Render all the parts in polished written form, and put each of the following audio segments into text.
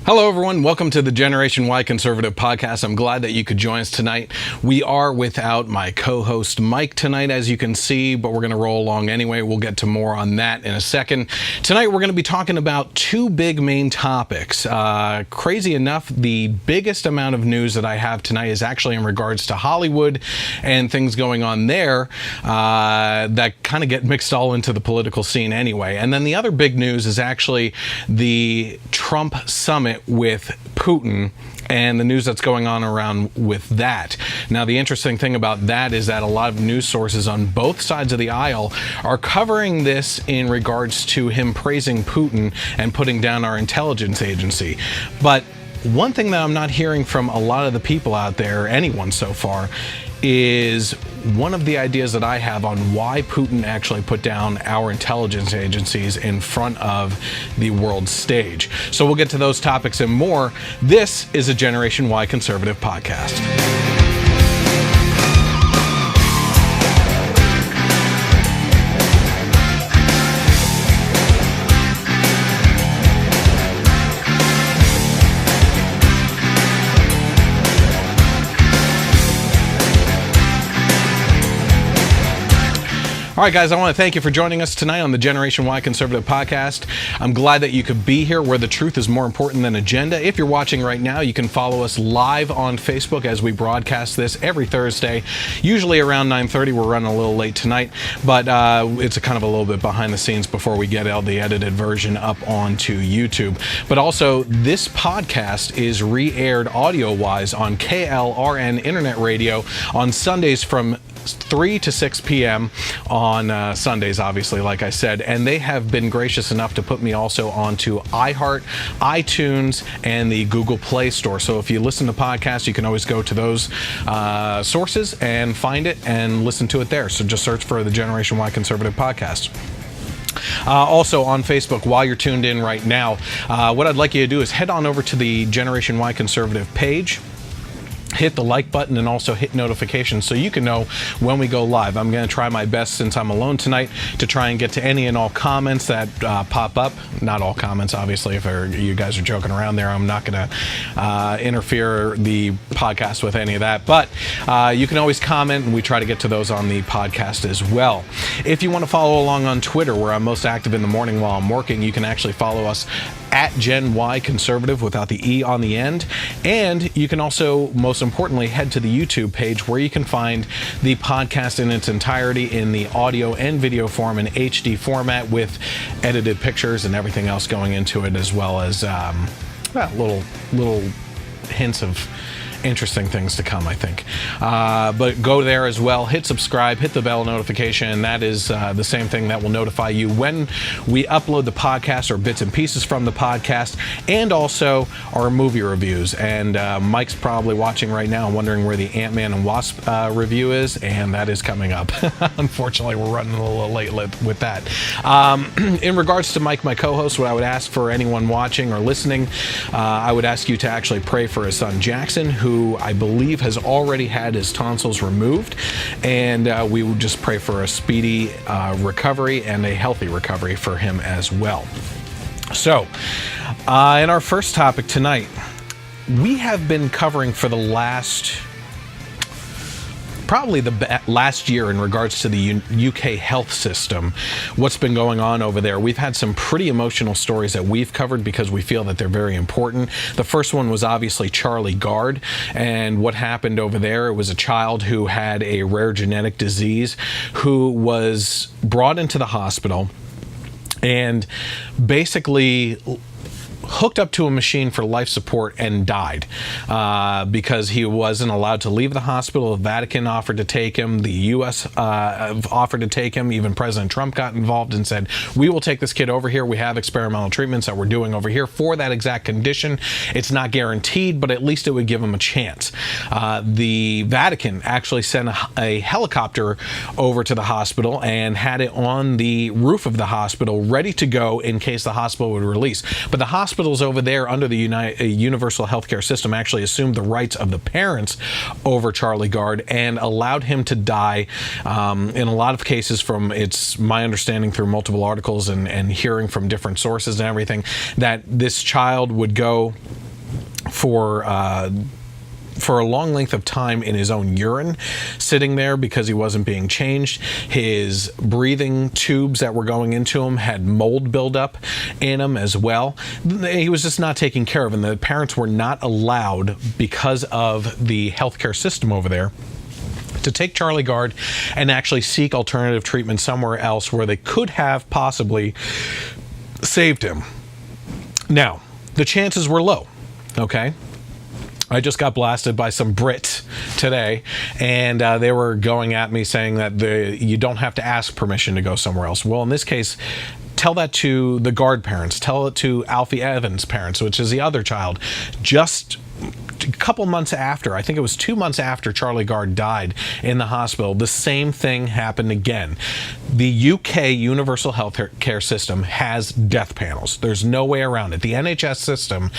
Hello, everyone. Welcome to the Generation Y Conservative Podcast. I'm glad that you could join us tonight. We are without my co-host Mike tonight, as you can see, but we're going to roll along anyway. We'll get to more on that in a second. Tonight, we're going to be talking about two big main topics. Crazy enough, the biggest amount of news that I have tonight is actually in regards to Hollywood and things going on there that kind of get mixed all into the political scene anyway. And then the other big news is actually the Trump summit with Putin and the news that's going on around with that. Now, the interesting thing about that is that a lot of news sources on both sides of the aisle are covering this in regards to him praising Putin and putting down our intelligence agency. But one thing that I'm not hearing from a lot of the people out there, anyone so far, is one of the ideas that I have on why Putin actually put down our intelligence agencies in front of the world stage. So we'll get to those topics and more. This is a Generation Y Conservative Podcast. All right, guys, I want to thank you for joining us tonight on the Generation Y Conservative Podcast. I'm glad that you could be here where the truth is more important than agenda. If you're watching right now, you can follow us live on Facebook as we broadcast this every Thursday, usually around 9:30. We're running a little late tonight, but it's a kind of a little bit behind the scenes before we get the edited version up onto YouTube. But also, this podcast is re-aired audio-wise on KLRN Internet Radio on Sundays from 3 to 6 p.m. on Sundays, obviously, like I said, and they have been gracious enough to put me also onto iHeart, iTunes, and the Google Play Store. So if you listen to podcasts, you can always go to those sources and find it and listen to it there. So just search for the Generation Y Conservative Podcast. Also on Facebook, while you're tuned in right now, what I'd like you to do is head on over to the Generation Y Conservative page. Hit the like button and also hit notifications so you can know when we go live. I'm going to try my best, since I'm alone tonight, to try and get to any and all comments that pop up. Not all comments, obviously. If you guys are joking around there, I'm not going to interfere the podcast with any of that. But you can always comment, and we try to get to those on the podcast as well. If you want to follow along on Twitter, where I'm most active in the morning while I'm working, you can actually follow us at Gen Y Conservative without the E on the end. And you can also, most importantly, head to the YouTube page where you can find the podcast in its entirety in the audio and video form in HD format with edited pictures and everything else going into it, as well as little hints of interesting things to come, I think. But go there as well, hit subscribe, hit the bell notification, and that is the same thing that will notify you when we upload the podcast or bits and pieces from the podcast, and also our movie reviews. And Mike's probably watching right now and wondering where the Ant-Man and Wasp review is, and that is coming up. Unfortunately, we're running a little late with that. In regards to Mike, my co-host, what I would ask for anyone watching or listening, I would ask you to actually pray for his son Jackson, who I believe has already had his tonsils removed, and we would just pray for a speedy recovery and a healthy recovery for him as well. So, in our first topic tonight, we have been covering for the last year in regards to the UK health system, what's been going on over there. We've had some pretty emotional stories that we've covered because we feel that they're very important. The first one was obviously Charlie Gard and what happened over there. It was a child who had a rare genetic disease who was brought into the hospital and basically hooked up to a machine for life support and died because he wasn't allowed to leave the hospital. The Vatican offered to take him. The U.S. Offered to take him. Even President Trump got involved and said, we will take this kid over here. We have experimental treatments that we're doing over here for that exact condition. It's not guaranteed, but at least it would give him a chance. The Vatican actually sent a helicopter over to the hospital and had it on the roof of the hospital ready to go in case the hospital would release. But the hospital hospitals over there under the universal healthcare system actually assumed the rights of the parents over Charlie Gard and allowed him to die. In a lot of cases, from my understanding through multiple articles and hearing from different sources and everything, that this child would go for a long length of time in his own urine, sitting there because he wasn't being changed. His breathing tubes that were going into him had mold buildup in them as well. He was just not taken care of, and the parents were not allowed, because of the healthcare system over there, to take Charlie Gard and actually seek alternative treatment somewhere else where they could have possibly saved him. Now, the chances were low, okay? I just got blasted by some Brits today, and they were going at me saying that you don't have to ask permission to go somewhere else. Well, in this case, tell that to the Gard parents. Tell it to Alfie Evans' parents, which is the other child. Just a couple months after, I think it was 2 months after Charlie Gard died in the hospital, the same thing happened again. The UK Universal Health Care System has death panels. There's no way around it. The NHS system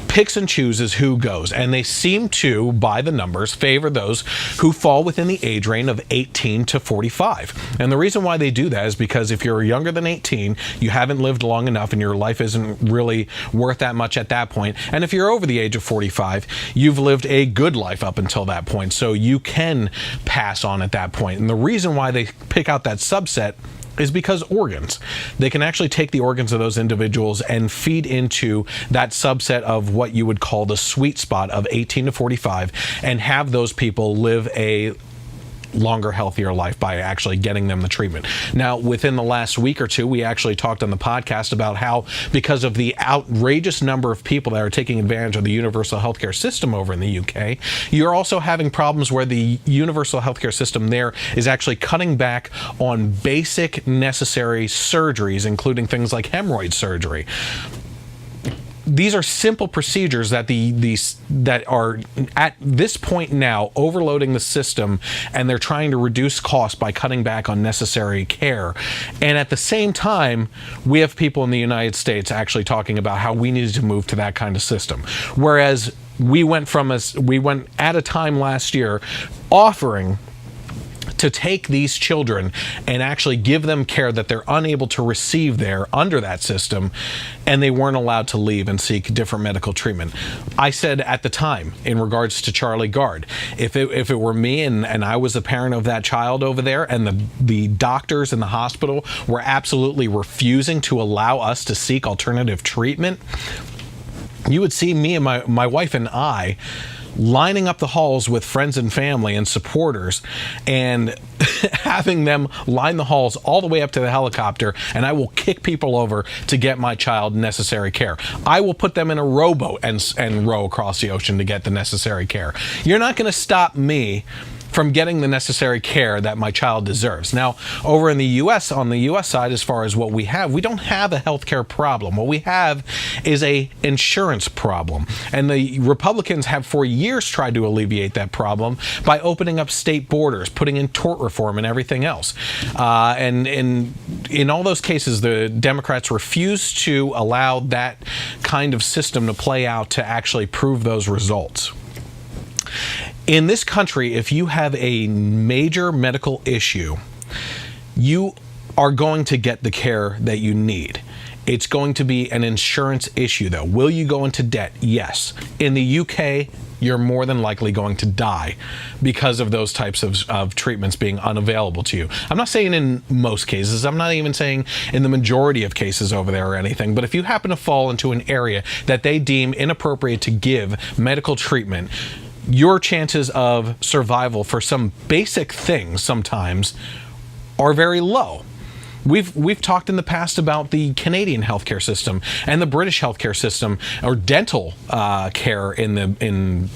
picks and chooses who goes, and they seem to, by the numbers, favor those who fall within the age range of 18 to 45. And the reason why they do that is because if you're younger than 18, you haven't lived long enough and your life isn't really worth that much at that point. And if you're over the age of 45, you've lived a good life up until that point, so you can pass on at that point. And the reason why they pick out that subset is because organs. They can actually take the organs of those individuals and feed into that subset of what you would call the sweet spot of 18 to 45 and have those people live a longer, healthier life by actually getting them the treatment. Now, within the last week or two, we actually talked on the podcast about how, because of the outrageous number of people that are taking advantage of the universal healthcare system over in the UK, you're also having problems where the universal healthcare system there is actually cutting back on basic necessary surgeries, including things like hemorrhoid surgery. These are simple procedures that that are at this point now overloading the system, and they're trying to reduce costs by cutting back on necessary care. And at the same time, we have people in the United States actually talking about how we needed to move to that kind of system. Whereas we went at a time last year offering to take these children and actually give them care that they're unable to receive there under that system, and they weren't allowed to leave and seek different medical treatment. I said at the time, in regards to Charlie Gard, if it were me and I was a parent of that child over there, and the doctors in the hospital were absolutely refusing to allow us to seek alternative treatment, you would see me and my wife and I lining up the halls with friends and family and supporters and having them line the halls all the way up to the helicopter, and I will kick people over to get my child necessary care. I will put them in a rowboat and row across the ocean to get the necessary care. You're not going to stop me from getting the necessary care that my child deserves. Now, over in the U.S., on the U.S. side, as far as what we don't have a healthcare problem. What we have is a insurance problem. And the Republicans have for years tried to alleviate that problem by opening up state borders, putting in tort reform and everything else. And in all those cases, the Democrats refused to allow that kind of system to play out to actually prove those results. In this country, if you have a major medical issue, you are going to get the care that you need. It's going to be an insurance issue, though. Will you go into debt? Yes. In the UK, you're more than likely going to die because of those types of treatments being unavailable to you. I'm not saying in most cases. I'm not even saying in the majority of cases over there or anything. But if you happen to fall into an area that they deem inappropriate to give medical treatment, your chances of survival for some basic things sometimes are very low. We've talked in the past about the Canadian healthcare system and the British healthcare system, or dental care in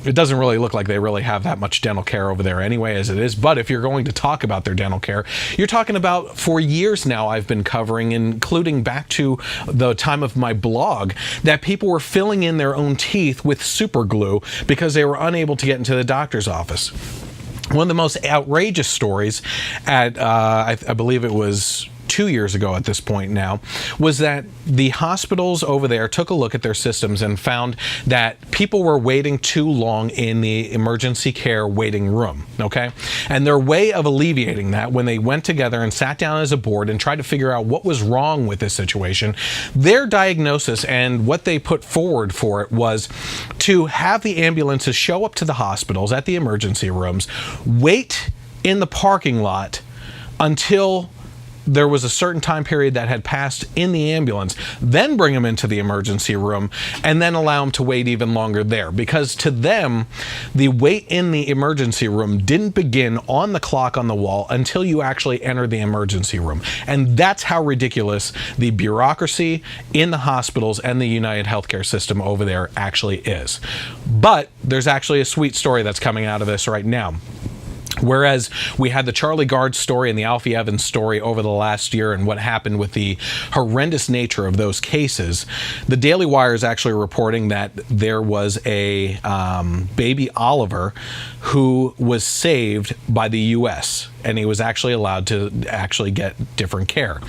it doesn't really look like they really have that much dental care over there anyway as it is. But if you're going to talk about their dental care, you're talking about, for years now I've been covering, including back to the time of my blog, that people were filling in their own teeth with super glue because they were unable to get into the doctor's office. One of the most outrageous stories at, I believe it was 2 years ago at this point now, was that the hospitals over there took a look at their systems and found that people were waiting too long in the emergency care waiting room, okay? And their way of alleviating that, when they went together and sat down as a board and tried to figure out what was wrong with this situation, their diagnosis and what they put forward for it was to have the ambulances show up to the hospitals at the emergency rooms, wait in the parking lot until there was a certain time period that had passed in the ambulance, then bring them into the emergency room, and then allow them to wait even longer there. Because to them, the wait in the emergency room didn't begin on the clock on the wall until you actually enter the emergency room. And that's how ridiculous the bureaucracy in the hospitals and the United Healthcare system over there actually is. But there's actually a sweet story that's coming out of this right now. Whereas we had the Charlie Gard story and the Alfie Evans story over the last year and what happened with the horrendous nature of those cases, the Daily Wire is actually reporting that there was a baby Oliver who was saved by the U.S., and he was actually allowed to actually get different care.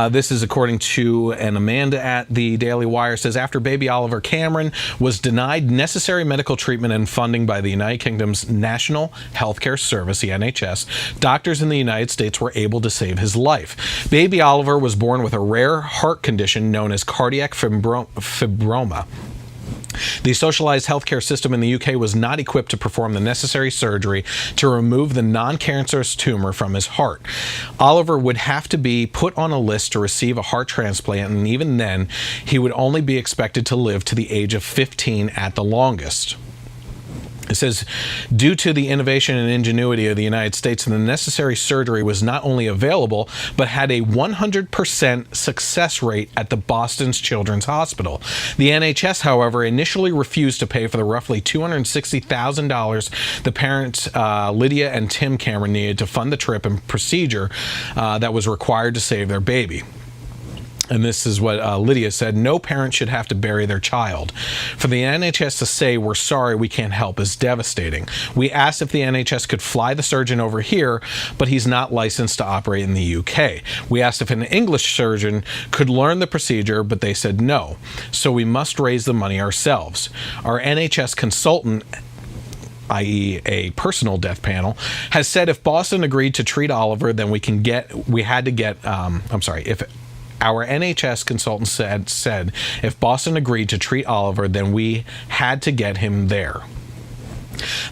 This is according to an Amanda at the Daily Wire. Says, after baby Oliver Cameron was denied necessary medical treatment and funding by the United Kingdom's National Healthcare Service, the NHS, doctors in the United States were able to save his life. Baby Oliver was born with a rare heart condition known as cardiac fibroma. The socialized healthcare system in the UK was not equipped to perform the necessary surgery to remove the non-cancerous tumor from his heart. Oliver would have to be put on a list to receive a heart transplant, and even then, he would only be expected to live to the age of 15 at the longest. It says, due to the innovation and ingenuity of the United States, the necessary surgery was not only available, but had a 100% success rate at the Boston's Children's Hospital. The NHS, however, initially refused to pay for the roughly $260,000 the parents, Lydia and Tim Cameron, needed to fund the trip and procedure that was required to save their baby. And this is what Lydia said: no parent should have to bury their child. For the NHS to say, we're sorry, we can't help, is devastating. We asked if the NHS could fly the surgeon over here, but he's not licensed to operate in the UK. We asked if an English surgeon could learn the procedure, but they said no. So we must raise the money ourselves. Our NHS consultant, i.e. a personal death panel, has said if Boston agreed to treat Oliver, then our NHS consultant said if Boston agreed to treat Oliver, then we had to get him there.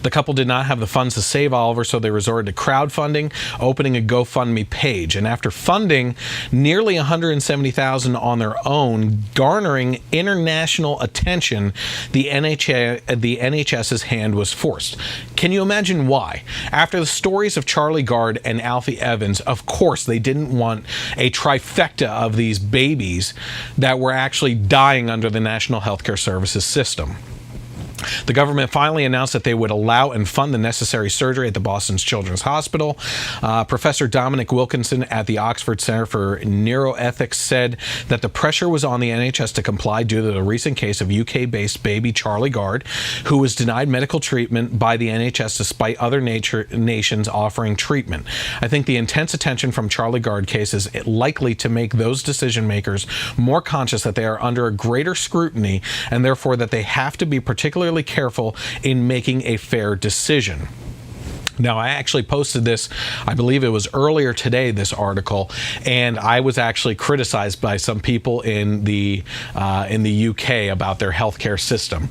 The couple did not have the funds to save Oliver, so they resorted to crowdfunding, opening a GoFundMe page. And after funding nearly $170,000 on their own, garnering international attention, the NHS's hand was forced. Can you imagine why? After the stories of Charlie Gard and Alfie Evans, of course they didn't want a trifecta of these babies that were actually dying under the National Healthcare Services system. The government finally announced that they would allow and fund the necessary surgery at the Boston's Children's Hospital. Professor Dominic Wilkinson at the Oxford Center for Neuroethics said that the pressure was on the NHS to comply due to the recent case of UK-based baby Charlie Gard, who was denied medical treatment by the NHS despite other nations offering treatment. I think the intense attention from Charlie Gard case is likely to make those decision makers more conscious that they are under a greater scrutiny, and therefore that they have to be particularly careful in making a fair decision. Now, I actually posted this, I believe it was earlier today, this article, and I was actually criticized by some people in the UK about their healthcare system,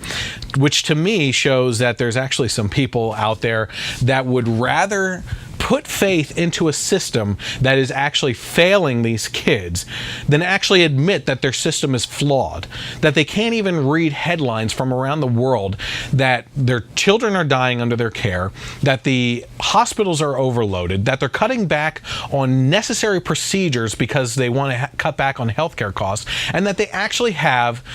which to me shows that there's actually some people out there that would rather put faith into a system that is actually failing these kids than actually admit that their system is flawed, that they can't even read headlines from around the world that their children are dying under their care, that the hospitals are overloaded, that they're cutting back on necessary procedures because they want to cut back on healthcare costs, and that they actually have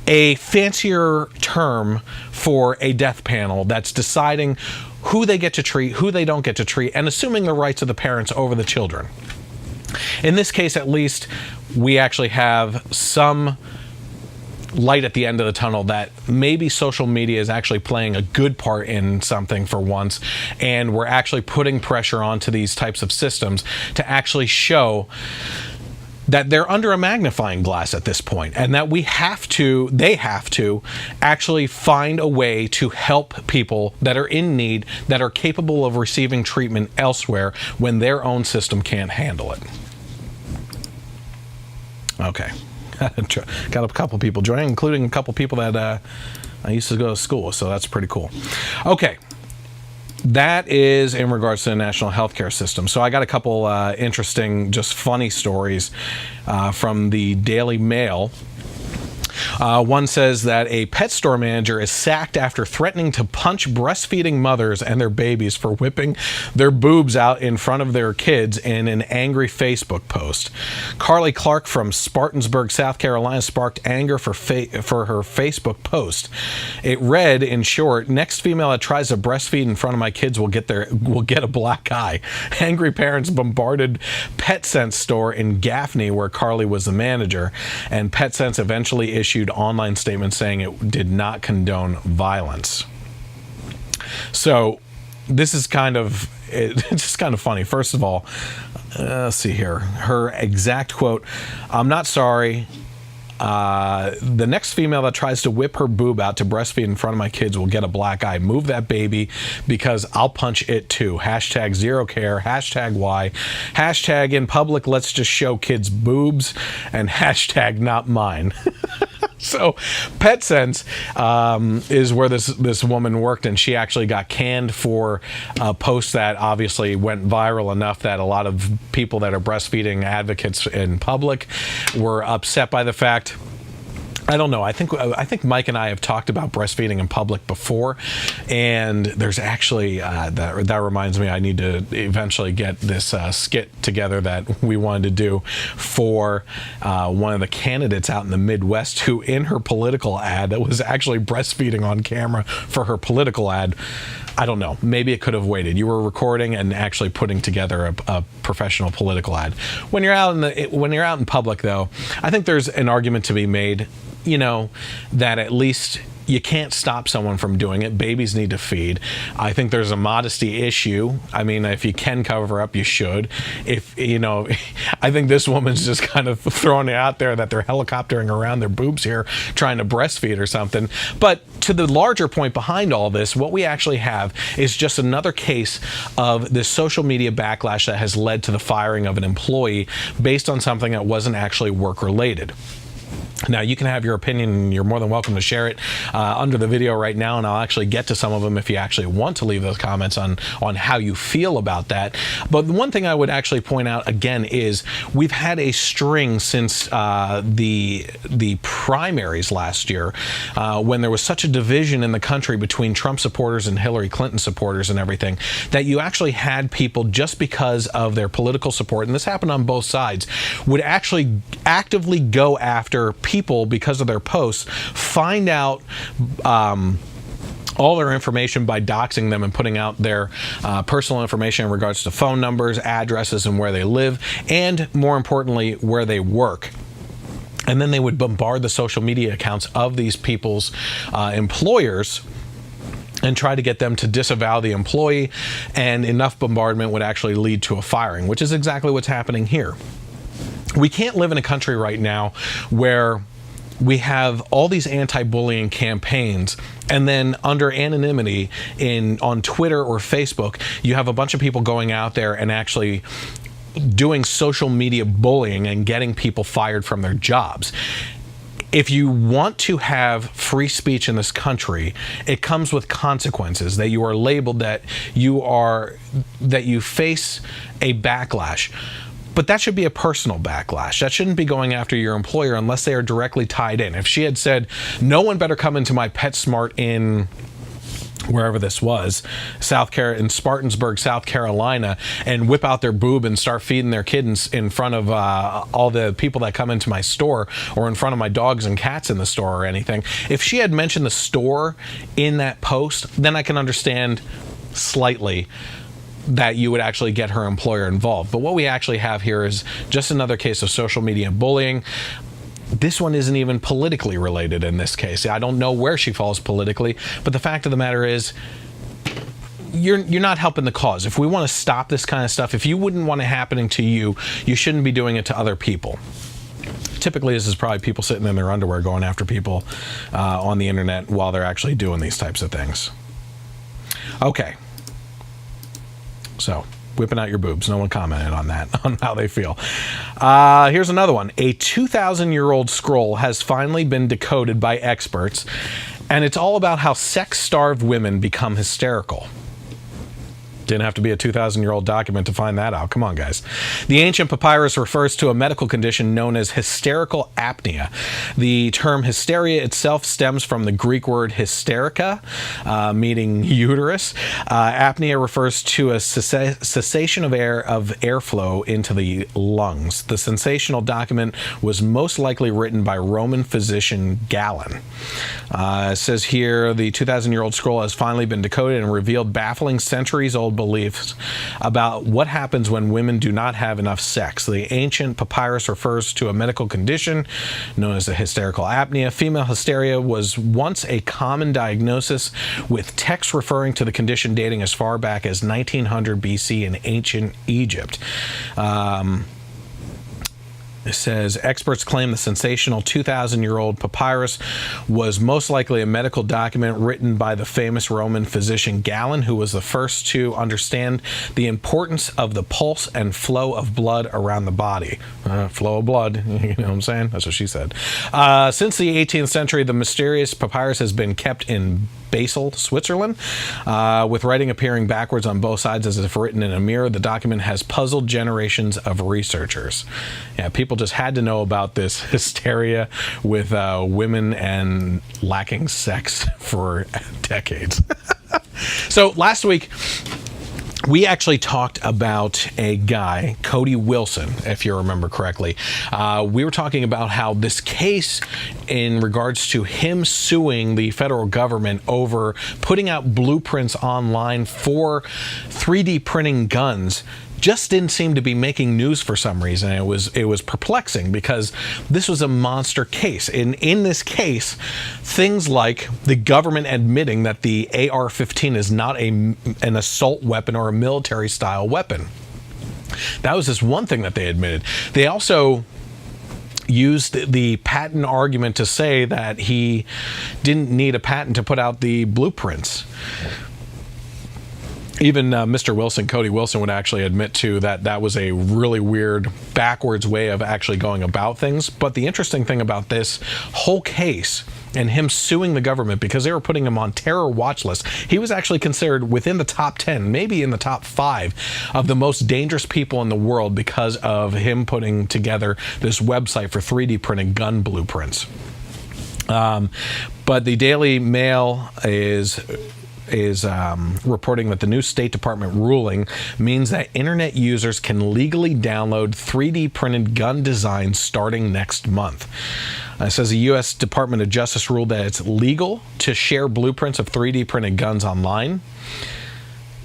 a fancier term for a death panel that's deciding who they get to treat, who they don't get to treat, and assuming the rights of the parents over the children. In this case, at least, we actually have some light at the end of the tunnel that maybe social media is actually playing a good part in something for once, and we're actually putting pressure onto these types of systems to actually show that they're under a magnifying glass at this point, and that they have to actually find a way to help people that are in need, that are capable of receiving treatment elsewhere when their own system can't handle it. Okay. Got a couple people joining, including a couple people that I used to go to school with, so that's pretty cool. Okay. That is in regards to the national healthcare system. So I got a couple interesting, just funny stories from the Daily Mail. One says that a pet store manager is sacked after threatening to punch breastfeeding mothers and their babies for whipping their boobs out in front of their kids in an angry Facebook post. Carly Clark from Spartanburg, South Carolina, sparked anger for her Facebook post. It read, in short, "Next female that tries to breastfeed in front of my kids will get a black eye." Angry parents bombarded Petsense store in Gaffney, where Carly was the manager, and Petsense eventually issued online statements saying it did not condone violence. So this is it's just kind of funny. First of all, let's see here. Her exact quote: "I'm not sorry. The next female that tries to whip her boob out to breastfeed in front of my kids will get a black eye. Move that baby because I'll punch it too. Hashtag zero care. Hashtag why. Hashtag in public let's just show kids boobs. And hashtag not mine." So Petsense is where this woman worked, and she actually got canned for a post that obviously went viral enough that a lot of people that are breastfeeding advocates in public were upset by the fact. I don't know. I think Mike and I have talked about breastfeeding in public before, and there's actually that reminds me I need to eventually get this skit together that we wanted to do for one of the candidates out in the Midwest who, in her political ad, that was actually breastfeeding on camera for her political ad. I don't know. Maybe it could have waited. You were recording and actually putting together a professional political ad. When you're out in public, though, I think there's an argument to be made, that at least you can't stop someone from doing it. Babies need to feed. I think there's a modesty issue. I mean, if you can cover up, you should. I think this woman's just kind of throwing it out there that they're helicoptering around their boobs here, trying to breastfeed or something. But to the larger point behind all this, what we actually have is just another case of this social media backlash that has led to the firing of an employee based on something that wasn't actually work-related. Now, you can have your opinion, and you're more than welcome to share it under the video right now, and I'll actually get to some of them if you actually want to leave those comments on how you feel about that. But the one thing I would actually point out again is we've had a string since the primaries last year when there was such a division in the country between Trump supporters and Hillary Clinton supporters and everything, that you actually had people, just because of their political support, and this happened on both sides, would actually actively go after people because of their posts, find out all their information by doxing them and putting out their personal information in regards to phone numbers, addresses, and where they live, and more importantly, where they work. And then they would bombard the social media accounts of these people's employers and try to get them to disavow the employee, and enough bombardment would actually lead to a firing, which is exactly what's happening here. We can't live in a country right now where we have all these anti-bullying campaigns, and then under anonymity on Twitter or Facebook, you have a bunch of people going out there and actually doing social media bullying and getting people fired from their jobs. If you want to have free speech in this country, it comes with consequences, that you are labeled, that you face a backlash. But that should be a personal backlash. That shouldn't be going after your employer unless they are directly tied in. If she had said, no one better come into my PetSmart in wherever this was, in Spartanburg, South Carolina, and whip out their boob and start feeding their kids in front of all the people that come into my store, or in front of my dogs and cats in the store or anything. If she had mentioned the store in that post, then I can understand slightly that you would actually get her employer involved. But what we actually have here is just another case of social media bullying. this one isn't even politically related in this case. I don't know where she falls politically, but the fact of the matter is, you're not helping the cause. If we want to stop this kind of stuff, if you wouldn't want it happening to you, you shouldn't be doing it to other people. Typically, this is probably people sitting in their underwear going after people on the internet while they're actually doing these types of things. Okay. So, whipping out your boobs. No one commented on that, on how they feel. Here's another one. A 2,000-year-old scroll has finally been decoded by experts, and it's all about how sex-starved women become hysterical. Didn't have to be a 2,000-year-old document to find that out. Come on, guys. The Ancient Papyrus refers to a medical condition known as hysterical apnea. The term hysteria itself stems from the Greek word hysterica, meaning uterus. Apnea refers to a cessation of airflow into the lungs. The sensational document was most likely written by Roman physician Galen. It says here, the 2,000-year-old scroll has finally been decoded and revealed baffling centuries-old beliefs about what happens when women do not have enough sex. The Ancient Papyrus refers to a medical condition known as the hysterical apnea. Female hysteria was once a common diagnosis, with texts referring to the condition dating as far back as 1900 BC in ancient Egypt. It says, experts claim the sensational 2,000-year-old papyrus was most likely a medical document written by the famous Roman physician Galen, who was the first to understand the importance of the pulse and flow of blood around the body. Flow of blood, you know what I'm saying? That's what she said. Since the 18th century, the mysterious papyrus has been kept in Basel, Switzerland, with writing appearing backwards on both sides as if written in a mirror. The document has puzzled generations of researchers. Yeah, people just had to know about this hysteria with women and lacking sex for decades. So last week, we actually talked about a guy, Cody Wilson, if you remember correctly. We were talking about how this case in regards to him suing the federal government over putting out blueprints online for 3D printing guns just didn't seem to be making news for some reason. It was perplexing because this was a monster case. In this case, things like the government admitting that the AR-15 is not an assault weapon or a military-style weapon. That was just one thing that they admitted. They also used the patent argument to say that he didn't need a patent to put out the blueprints. Even Mr. Wilson, Cody Wilson, would actually admit to that was a really weird, backwards way of actually going about things. But the interesting thing about this whole case and him suing the government because they were putting him on terror watch list, he was actually considered within the top 10, maybe in the top 5 of the most dangerous people in the world because of him putting together this website for 3D printing gun blueprints. But the Daily Mail is reporting that the new State Department ruling means that internet users can legally download 3D printed gun designs starting next month. It says the U.S. Department of Justice ruled that it's legal to share blueprints of 3D printed guns online.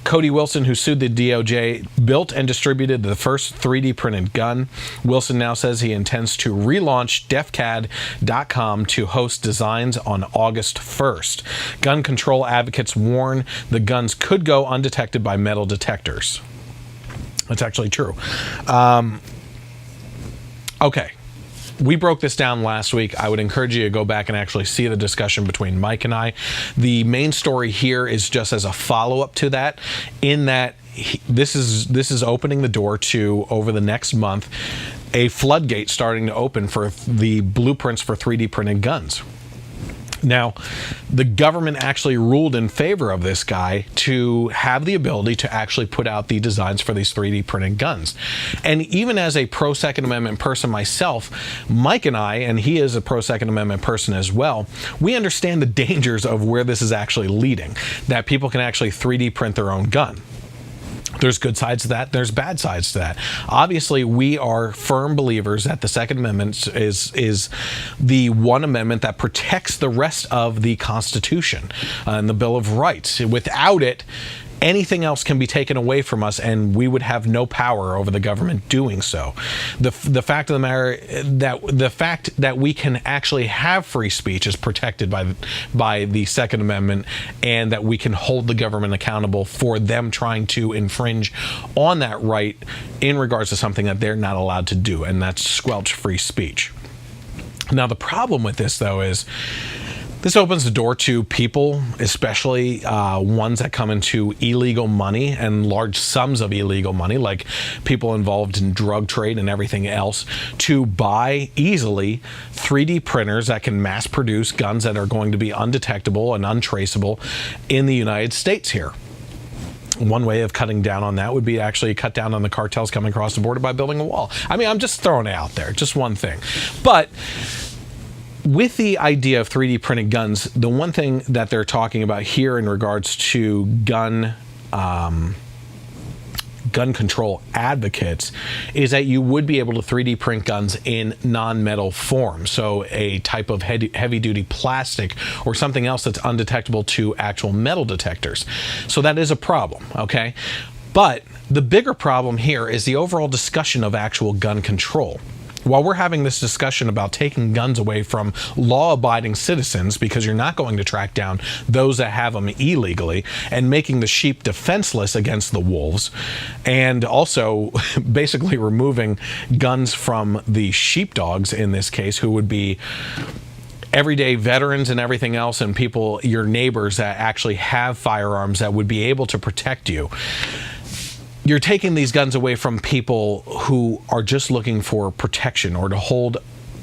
Cody Wilson, who sued the DOJ, built and distributed the first 3D printed gun. Wilson now says he intends to relaunch defcad.com to host designs on August 1st. Gun control advocates warn the guns could go undetected by metal detectors. That's actually true. Okay. We broke this down last week. I would encourage you to go back and actually see the discussion between Mike and I. The main story here is just as a follow-up to that, in that this is opening the door to, over the next month, a floodgate starting to open for the blueprints for 3D printed guns. Now, the government actually ruled in favor of this guy to have the ability to actually put out the designs for these 3D printed guns. And even as a pro-Second Amendment person myself, Mike and I, and he is a pro-Second Amendment person as well, we understand the dangers of where this is actually leading, that people can actually 3D print their own gun. There's good sides to that. There's bad sides to that. Obviously, we are firm believers that the Second Amendment is the one amendment that protects the rest of the Constitution and the Bill of Rights. Without it, anything else can be taken away from us, and we would have no power over the government doing so. The fact of the matter the fact that we can actually have free speech is protected by the Second Amendment, and that we can hold the government accountable for them trying to infringe on that right in regards to something that they're not allowed to do, and that's squelch free speech. Now, the problem with this, though, is this opens the door to people, especially ones that come into illegal money and large sums of illegal money, like people involved in drug trade and everything else, to buy easily 3D printers that can mass produce guns that are going to be undetectable and untraceable in the United States here. One way of cutting down on that would be to actually cut down on the cartels coming across the border by building a wall. I mean, I'm just throwing it out there, just one thing. But with the idea of 3D printed guns, the one thing that they're talking about here in regards to gun control advocates is that you would be able to 3D print guns in non-metal form, so a type of heavy-duty plastic or something else that's undetectable to actual metal detectors. So that is a problem, okay? But the bigger problem here is the overall discussion of actual gun control. While we're having this discussion about taking guns away from law-abiding citizens, because you're not going to track down those that have them illegally, and making the sheep defenseless against the wolves, and also basically removing guns from the sheepdogs in this case, who would be everyday veterans and everything else, and people, your neighbors that actually have firearms that would be able to protect you. You're taking these guns away from people who are just looking for protection or to hold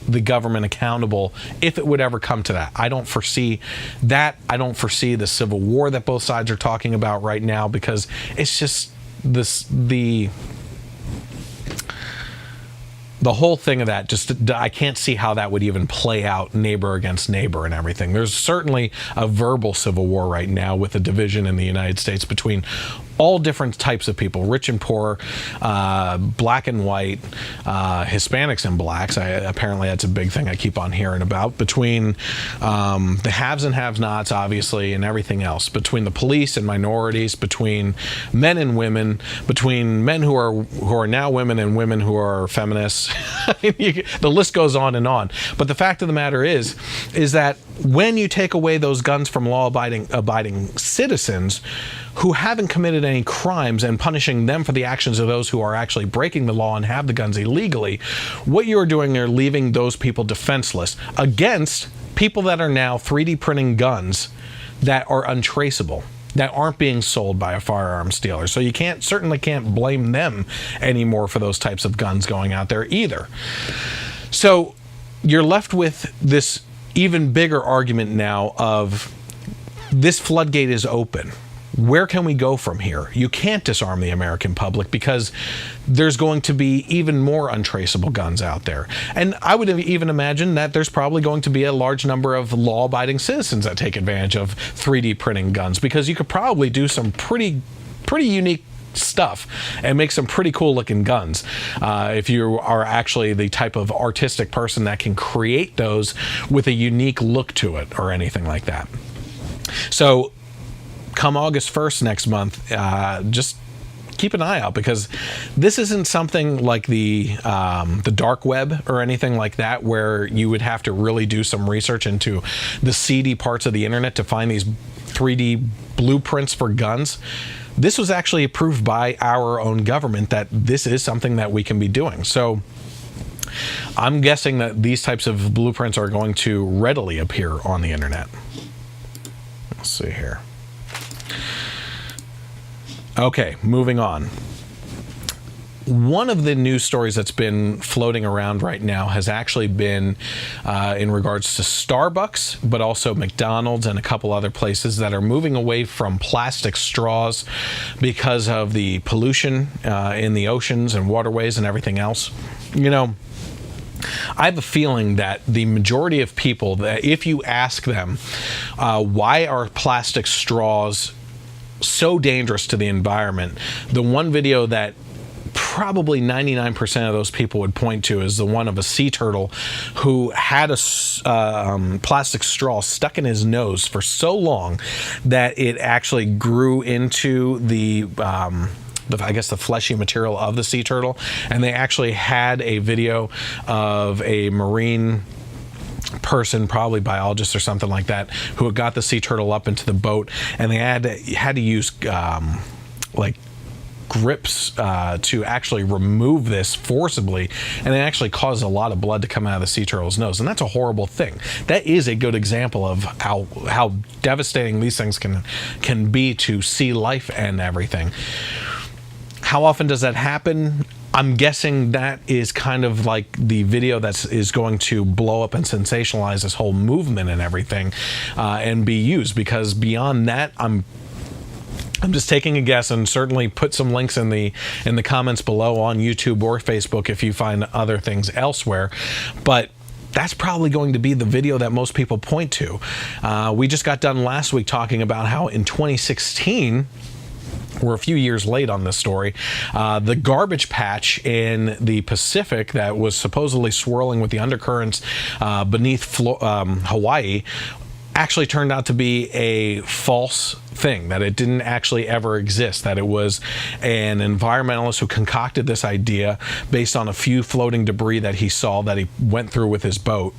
the government accountable if it would ever come to that. I don't foresee that. I don't foresee the civil war that both sides are talking about right now, because it's just the whole thing of that, just I can't see how that would even play out neighbor against neighbor and everything. There's certainly a verbal civil war right now with a division in the United States between all different types of people, rich and poor, black and white, Hispanics and blacks. Apparently that's a big thing I keep on hearing about, between the haves and have-nots, obviously, and everything else, between the police and minorities, between men and women, between men who are now women and women who are feminists. The list goes on and on. But the fact of the matter is that when you take away those guns from law-abiding citizens who haven't committed any crimes, and punishing them for the actions of those who are actually breaking the law and have the guns illegally, what you're doing are leaving those people defenseless against people that are now 3D printing guns that are untraceable, that aren't being sold by a firearms dealer. So you certainly can't blame them anymore for those types of guns going out there either. So you're left with this even bigger argument now of this floodgate is open. Where can we go from here? You can't disarm the American public, because there's going to be even more untraceable guns out there. And I would even imagine that there's probably going to be a large number of law-abiding citizens that take advantage of 3D printing guns, because you could probably do some pretty unique stuff and make some pretty cool looking guns if you are actually the type of artistic person that can create those with a unique look to it or anything like that. So come August 1st next month, just keep an eye out, because this isn't something like the dark web or anything like that, where you would have to really do some research into the seedy parts of the internet to find these 3D blueprints for guns. This was actually approved by our own government, that this is something that we can be doing. So I'm guessing that these types of blueprints are going to readily appear on the internet. Let's see here. Okay, moving on. One of the news stories that's been floating around right now has actually been in regards to Starbucks, but also McDonald's and a couple other places that are moving away from plastic straws because of the pollution in the oceans and waterways and everything else. You know, I have a feeling that the majority of people, that if you ask them why are plastic straws so dangerous to the environment, the one video that probably 99% of those people would point to is the one of a sea turtle who had a plastic straw stuck in his nose for so long that it actually grew into I guess the fleshy material of the sea turtle. And they actually had a video of a marine person, probably biologist or something like that, who had got the sea turtle up into the boat, and they had to use like grips to actually remove this forcibly, and it actually caused a lot of blood to come out of the sea turtle's nose, and that's a horrible thing. That is a good example of how devastating these things can be to sea life and everything. How often does that happen? I'm guessing that is kind of like the video that is going to blow up and sensationalize this whole movement and everything, and be used, because beyond that, I'm just taking a guess, and certainly put some links in the comments below on YouTube or Facebook if you find other things elsewhere. But that's probably going to be the video that most people point to. We just got done last week talking about how in 2016, we're a few years late on this story, the garbage patch in the Pacific that was supposedly swirling with the undercurrents beneath Hawaii actually turned out to be a false thing, that it didn't actually ever exist, that it was an environmentalist who concocted this idea based on a few floating debris that he saw that he went through with his boat,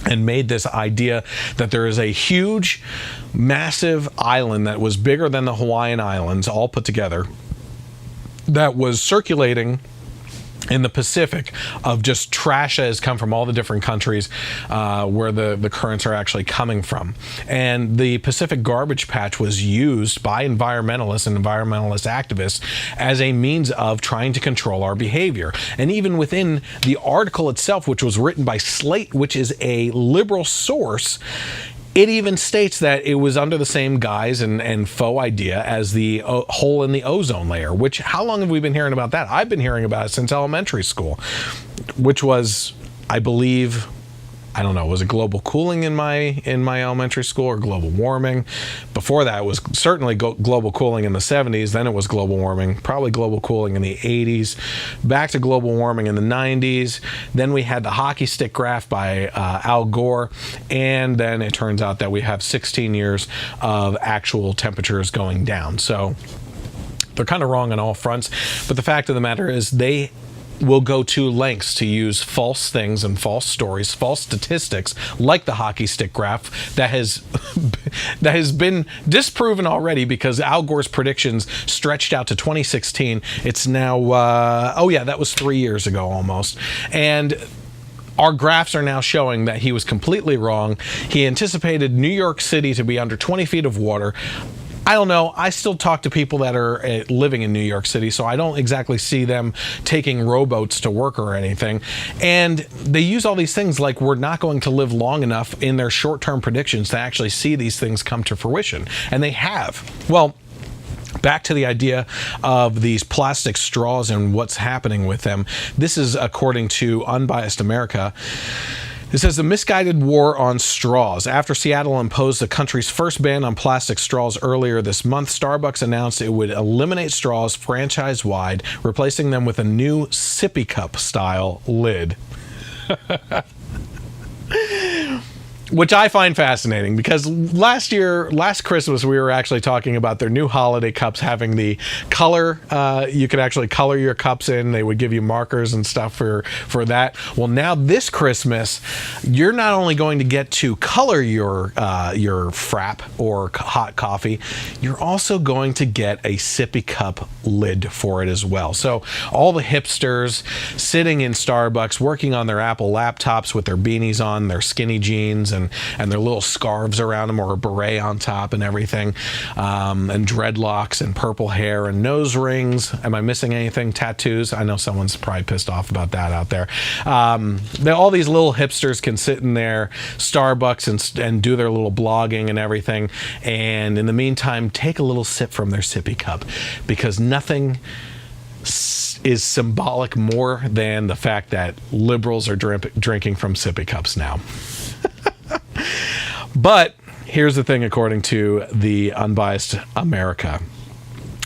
and made this idea that there is a huge, massive island that was bigger than the Hawaiian Islands all put together, that was circulating in the Pacific, of just trash that has come from all the different countries where the currents are actually coming from. And the Pacific garbage patch was used by environmentalists and environmentalist activists as a means of trying to control our behavior. And even within the article itself, which was written by Slate, which is a liberal source, it even states that it was under the same guise and faux idea as the hole in the ozone layer, which, how long have we been hearing about that? I've been hearing about it since elementary school, which was, I believe, I don't know, was it global cooling in my elementary school, or global warming? Before that, it was certainly global cooling in the 70s. Then it was global warming, probably global cooling in the 80s. Back to global warming in the 90s. Then we had the hockey stick graph by Al Gore. And then it turns out that we have 16 years of actual temperatures going down. So they're kind of wrong on all fronts. But the fact of the matter is, they will go to lengths to use false things and false stories, false statistics, like the hockey stick graph that has been disproven already, because Al Gore's predictions stretched out to 2016. It's now that was 3 years ago almost. And our graphs are now showing that he was completely wrong. He anticipated New York City to be under 20 feet of water. I don't know. I still talk to people that are living in New York City, so I don't exactly see them taking rowboats to work or anything. And they use all these things like we're not going to live long enough in their short-term predictions to actually see these things come to fruition. And they have. Well, back to the idea of these plastic straws and what's happening with them. This is according to Unbiased America. It says the misguided war on straws. After Seattle imposed the country's first ban on plastic straws earlier this month, Starbucks announced it would eliminate straws franchise-wide, replacing them with a new sippy cup style lid. Which I find fascinating, because last Christmas, we were actually talking about their new holiday cups having the color. You could actually color your cups in. They would give you markers and stuff for that. Well, now this Christmas, you're not only going to get to color your frap or hot coffee, you're also going to get a sippy cup lid for it as well. So all the hipsters sitting in Starbucks, working on their Apple laptops with their beanies on, their skinny jeans, and their little scarves around them, or a beret on top and everything, and dreadlocks and purple hair and nose rings. Am I missing anything? Tattoos. I know someone's probably pissed off about that out there. All these little hipsters can sit in their Starbucks and do their little blogging and everything, and in the meantime take a little sip from their sippy cup, because nothing is symbolic more than the fact that liberals are drinking from sippy cups now. But here's the thing, according to the Unbiased America.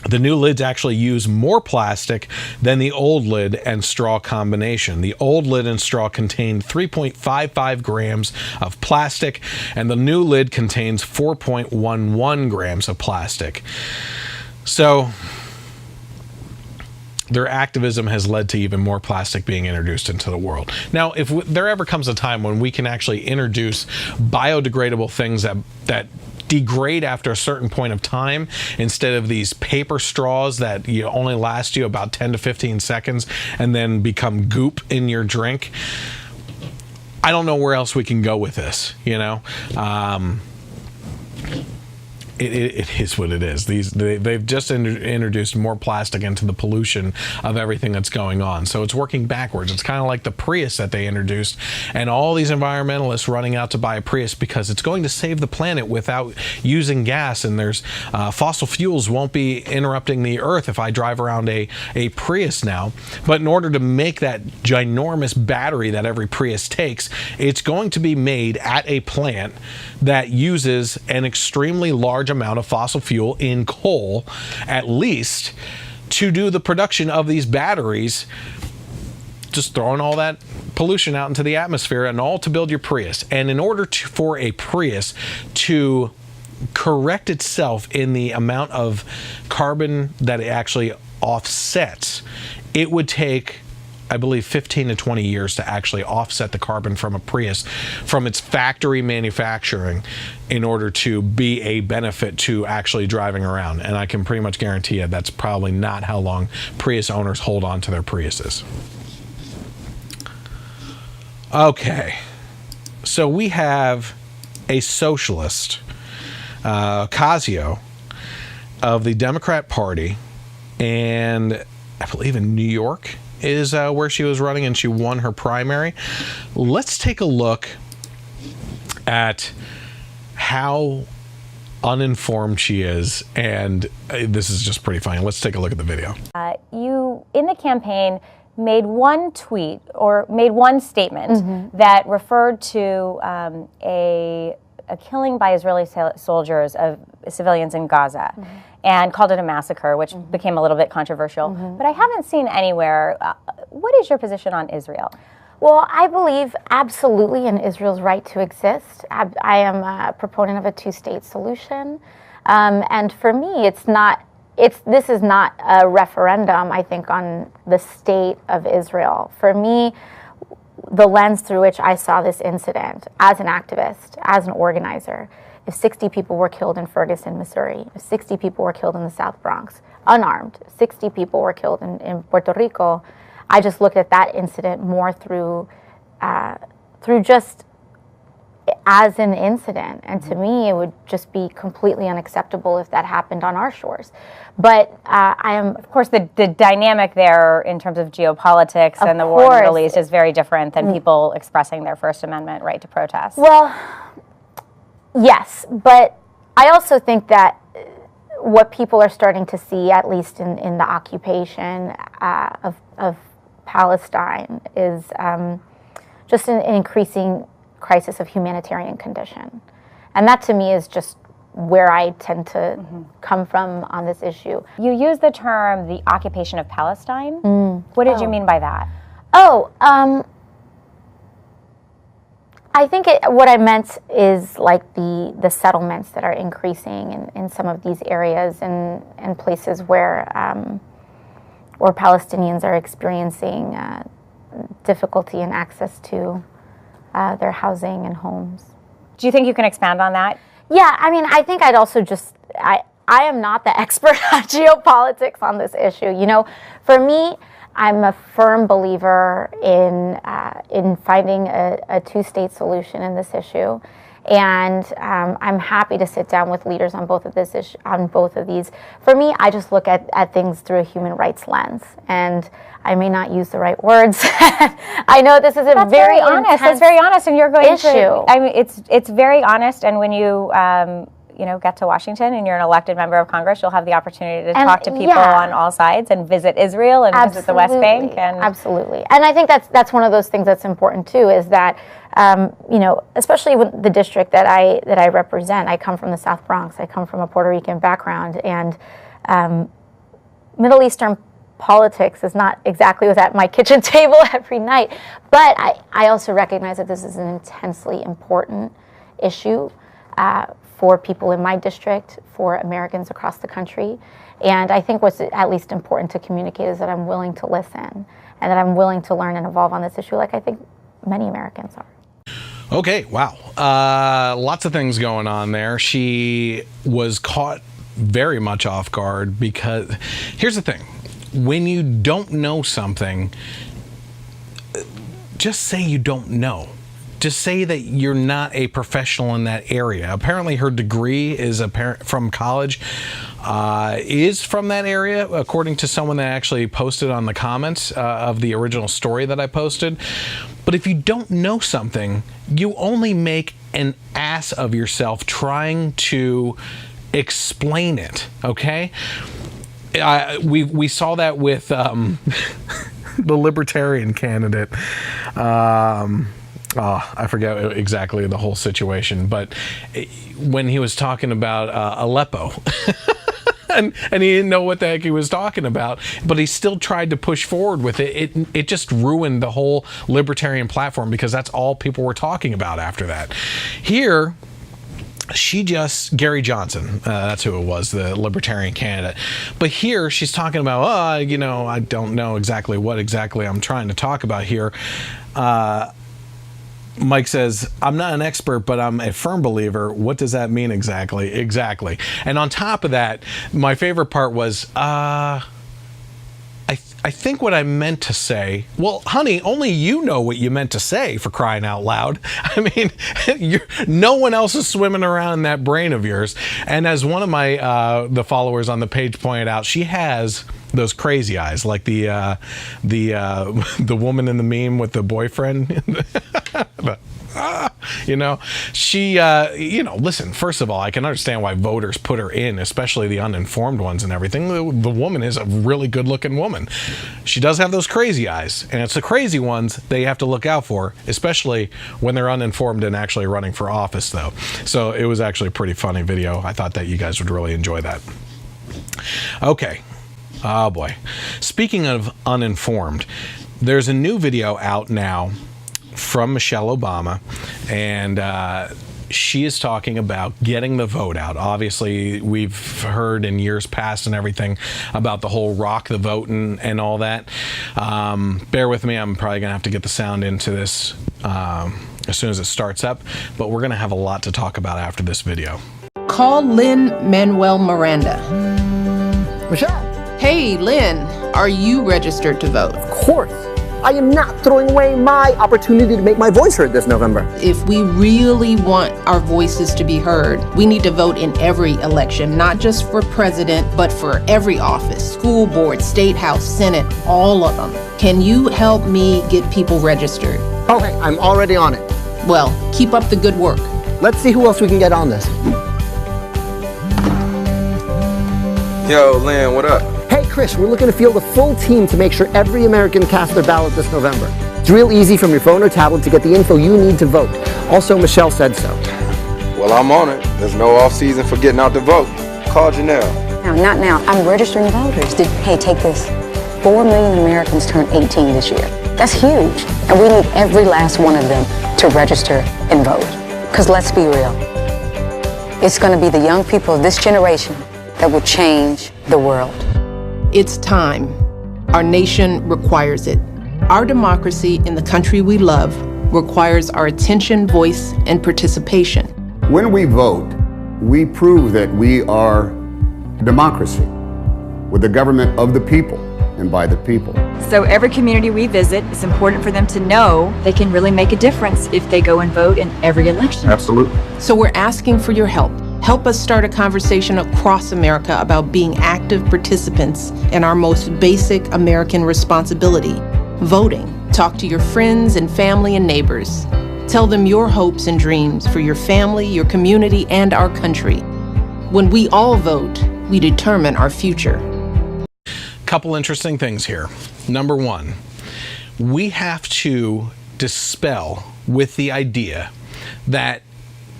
The new lids actually use more plastic than the old lid and straw combination. The old lid and straw contained 3.55 grams of plastic, and the new lid contains 4.11 grams of plastic. So their activism has led to even more plastic being introduced into the world. Now, if there ever comes a time when we can actually introduce biodegradable things that degrade after a certain point of time, instead of these paper straws that only last you about 10 to 15 seconds and then become goop in your drink, I don't know where else we can go with this, It is what it is. They've just introduced more plastic into the pollution of everything that's going on. So it's working backwards. It's kind of like the Prius that they introduced, and all these environmentalists running out to buy a Prius because it's going to save the planet without using gas, and there's fossil fuels won't be interrupting the earth if I drive around a Prius now. But in order to make that ginormous battery that every Prius takes, it's going to be made at a plant that uses an extremely large amount of fossil fuel in coal, at least, to do the production of these batteries, just throwing all that pollution out into the atmosphere, and all to build your Prius. And in order for a Prius to correct itself in the amount of carbon that it actually offsets, it would take, I believe, 15 to 20 years to actually offset the carbon from a Prius from its factory manufacturing in order to be a benefit to actually driving around. And I can pretty much guarantee you that's probably not how long Prius owners hold on to their Priuses. Okay, so we have a socialist, Ocasio, of the Democrat Party, and I believe in New York is where she was running, and she won her primary. Let's take a look at how uninformed she is, and this is just pretty funny. Let's take a look at the video. You, in the campaign, made one tweet or made one statement that referred to a killing by Israeli soldiers of civilians in Gaza, and called it a massacre, which became a little bit controversial. But I haven't seen anywhere. What is your position on Israel? Well, I believe absolutely in Israel's right to exist. I am a proponent of a two-state solution, and for me, this is not a referendum, I think, on the state of Israel. For me, the lens through which I saw this incident as an activist, as an organizer, if 60 people were killed in Ferguson, Missouri, if 60 people were killed in the South Bronx, unarmed, 60 people were killed in Puerto Rico, I just looked at that incident more through just as an incident. And to me, it would just be completely unacceptable if that happened on our shores. But I am... Of course, the dynamic there in terms of geopolitics and the war in the Middle East is very different than people expressing their First Amendment right to protest. Well, yes, but I also think that what people are starting to see, at least in the occupation of Palestine, is just an increasing crisis of humanitarian condition. And that to me is just where I tend to come from on this issue. You use the term the occupation of Palestine. What did you mean by that? I think what I meant is like the settlements that are increasing in some of these areas and places where Palestinians are experiencing difficulty in access to their housing and homes. Do you think you can expand on that? Yeah, I mean, I think I'd also I am not the expert on geopolitics on this issue. For me, I'm a firm believer in finding a two-state solution in this issue, and I'm happy to sit down with leaders on both of these. For me, I just look at things through a human rights lens, and I may not use the right words. I know this is That's very honest. That's very honest, and you're going issue. I mean, it's very honest, and when you get to Washington and you're an elected member of Congress, you'll have the opportunity to talk to people on all sides and visit Israel and visit the West Bank. Absolutely. And I think that's one of those things that's important too, is that, especially with the district that I represent, I come from the South Bronx, I come from a Puerto Rican background, and Middle Eastern politics is not exactly what's at my kitchen table every night, but I also recognize that this is an intensely important issue for people in my district, for Americans across the country. And I think what's at least important to communicate is that I'm willing to listen and that I'm willing to learn and evolve on this issue like I think many Americans are. Okay, wow. Lots of things going on there. She was caught very much off guard because here's the thing. When you don't know something, just say you don't know. Just say that you're not a professional in that area. Apparently her degree is from college, is from that area, according to someone that actually posted on the comments of the original story that I posted. But if you don't know something, you only make an ass of yourself trying to explain it, okay? We saw that with the Libertarian candidate. I forget exactly the whole situation, but when he was talking about Aleppo, and he didn't know what the heck he was talking about, but he still tried to push forward with it. It just ruined the whole libertarian platform because that's all people were talking about after that. Here, Gary Johnson, that's who it was, the libertarian candidate. But here she's talking about, I don't know exactly what I'm trying to talk about here. Mike says, I'm not an expert, but I'm a firm believer. What does that mean exactly? Exactly. And on top of that, my favorite part was, I think what I meant to say, well, honey, only you know what you meant to say, for crying out loud. I mean, no one else is swimming around in that brain of yours. And as one of my the followers on the page pointed out, she has those crazy eyes, like the woman in the meme with the boyfriend. She, listen, first of all, I can understand why voters put her in, especially the uninformed ones and everything. The woman is a really good looking woman. She does have those crazy eyes, and it's the crazy ones that you have to look out for, especially when they're uninformed and actually running for office, though. So it was actually a pretty funny video. I thought that you guys would really enjoy that. Okay. Oh boy. Speaking of uninformed, there's a new video out now from Michelle Obama, and she is talking about getting the vote out. Obviously, we've heard in years past and everything about the whole rock the vote and all that. Bear with me, I'm probably gonna have to get the sound into this as soon as it starts up, but we're gonna have a lot to talk about after this video. Call Lin Manuel Miranda. Michelle. Hey, Lin, are you registered to vote? Of course. I am not throwing away my opportunity to make my voice heard this November. If we really want our voices to be heard, we need to vote in every election, not just for president, but for every office, school board, state house, senate, all of them. Can you help me get people registered? Okay, I'm already on it. Well, keep up the good work. Let's see who else we can get on this. Yo, Lin, what up? Hey, Chris, we're looking to field a full team to make sure every American casts their ballot this November. It's real easy from your phone or tablet to get the info you need to vote. Also, Michelle said so. Well, I'm on it. There's no off season for getting out to vote. Call Janelle. No, not now. I'm registering voters. Hey, take this. 4 million Americans turn 18 this year. That's huge. And we need every last one of them to register and vote. Because let's be real. It's going to be the young people of this generation that will change the world. It's time. Our nation requires it. Our democracy in the country we love requires our attention, voice, and participation. When we vote, we prove that we are a democracy with a government of the people and by the people. So every community we visit, it's important for them to know they can really make a difference if they go and vote in every election. Absolutely. So we're asking for your help. Help us start a conversation across America about being active participants in our most basic American responsibility, voting. Talk to your friends and family and neighbors. Tell them your hopes and dreams for your family, your community, and our country. When we all vote, we determine our future. Couple interesting things here. Number one, we have to dispel with the idea that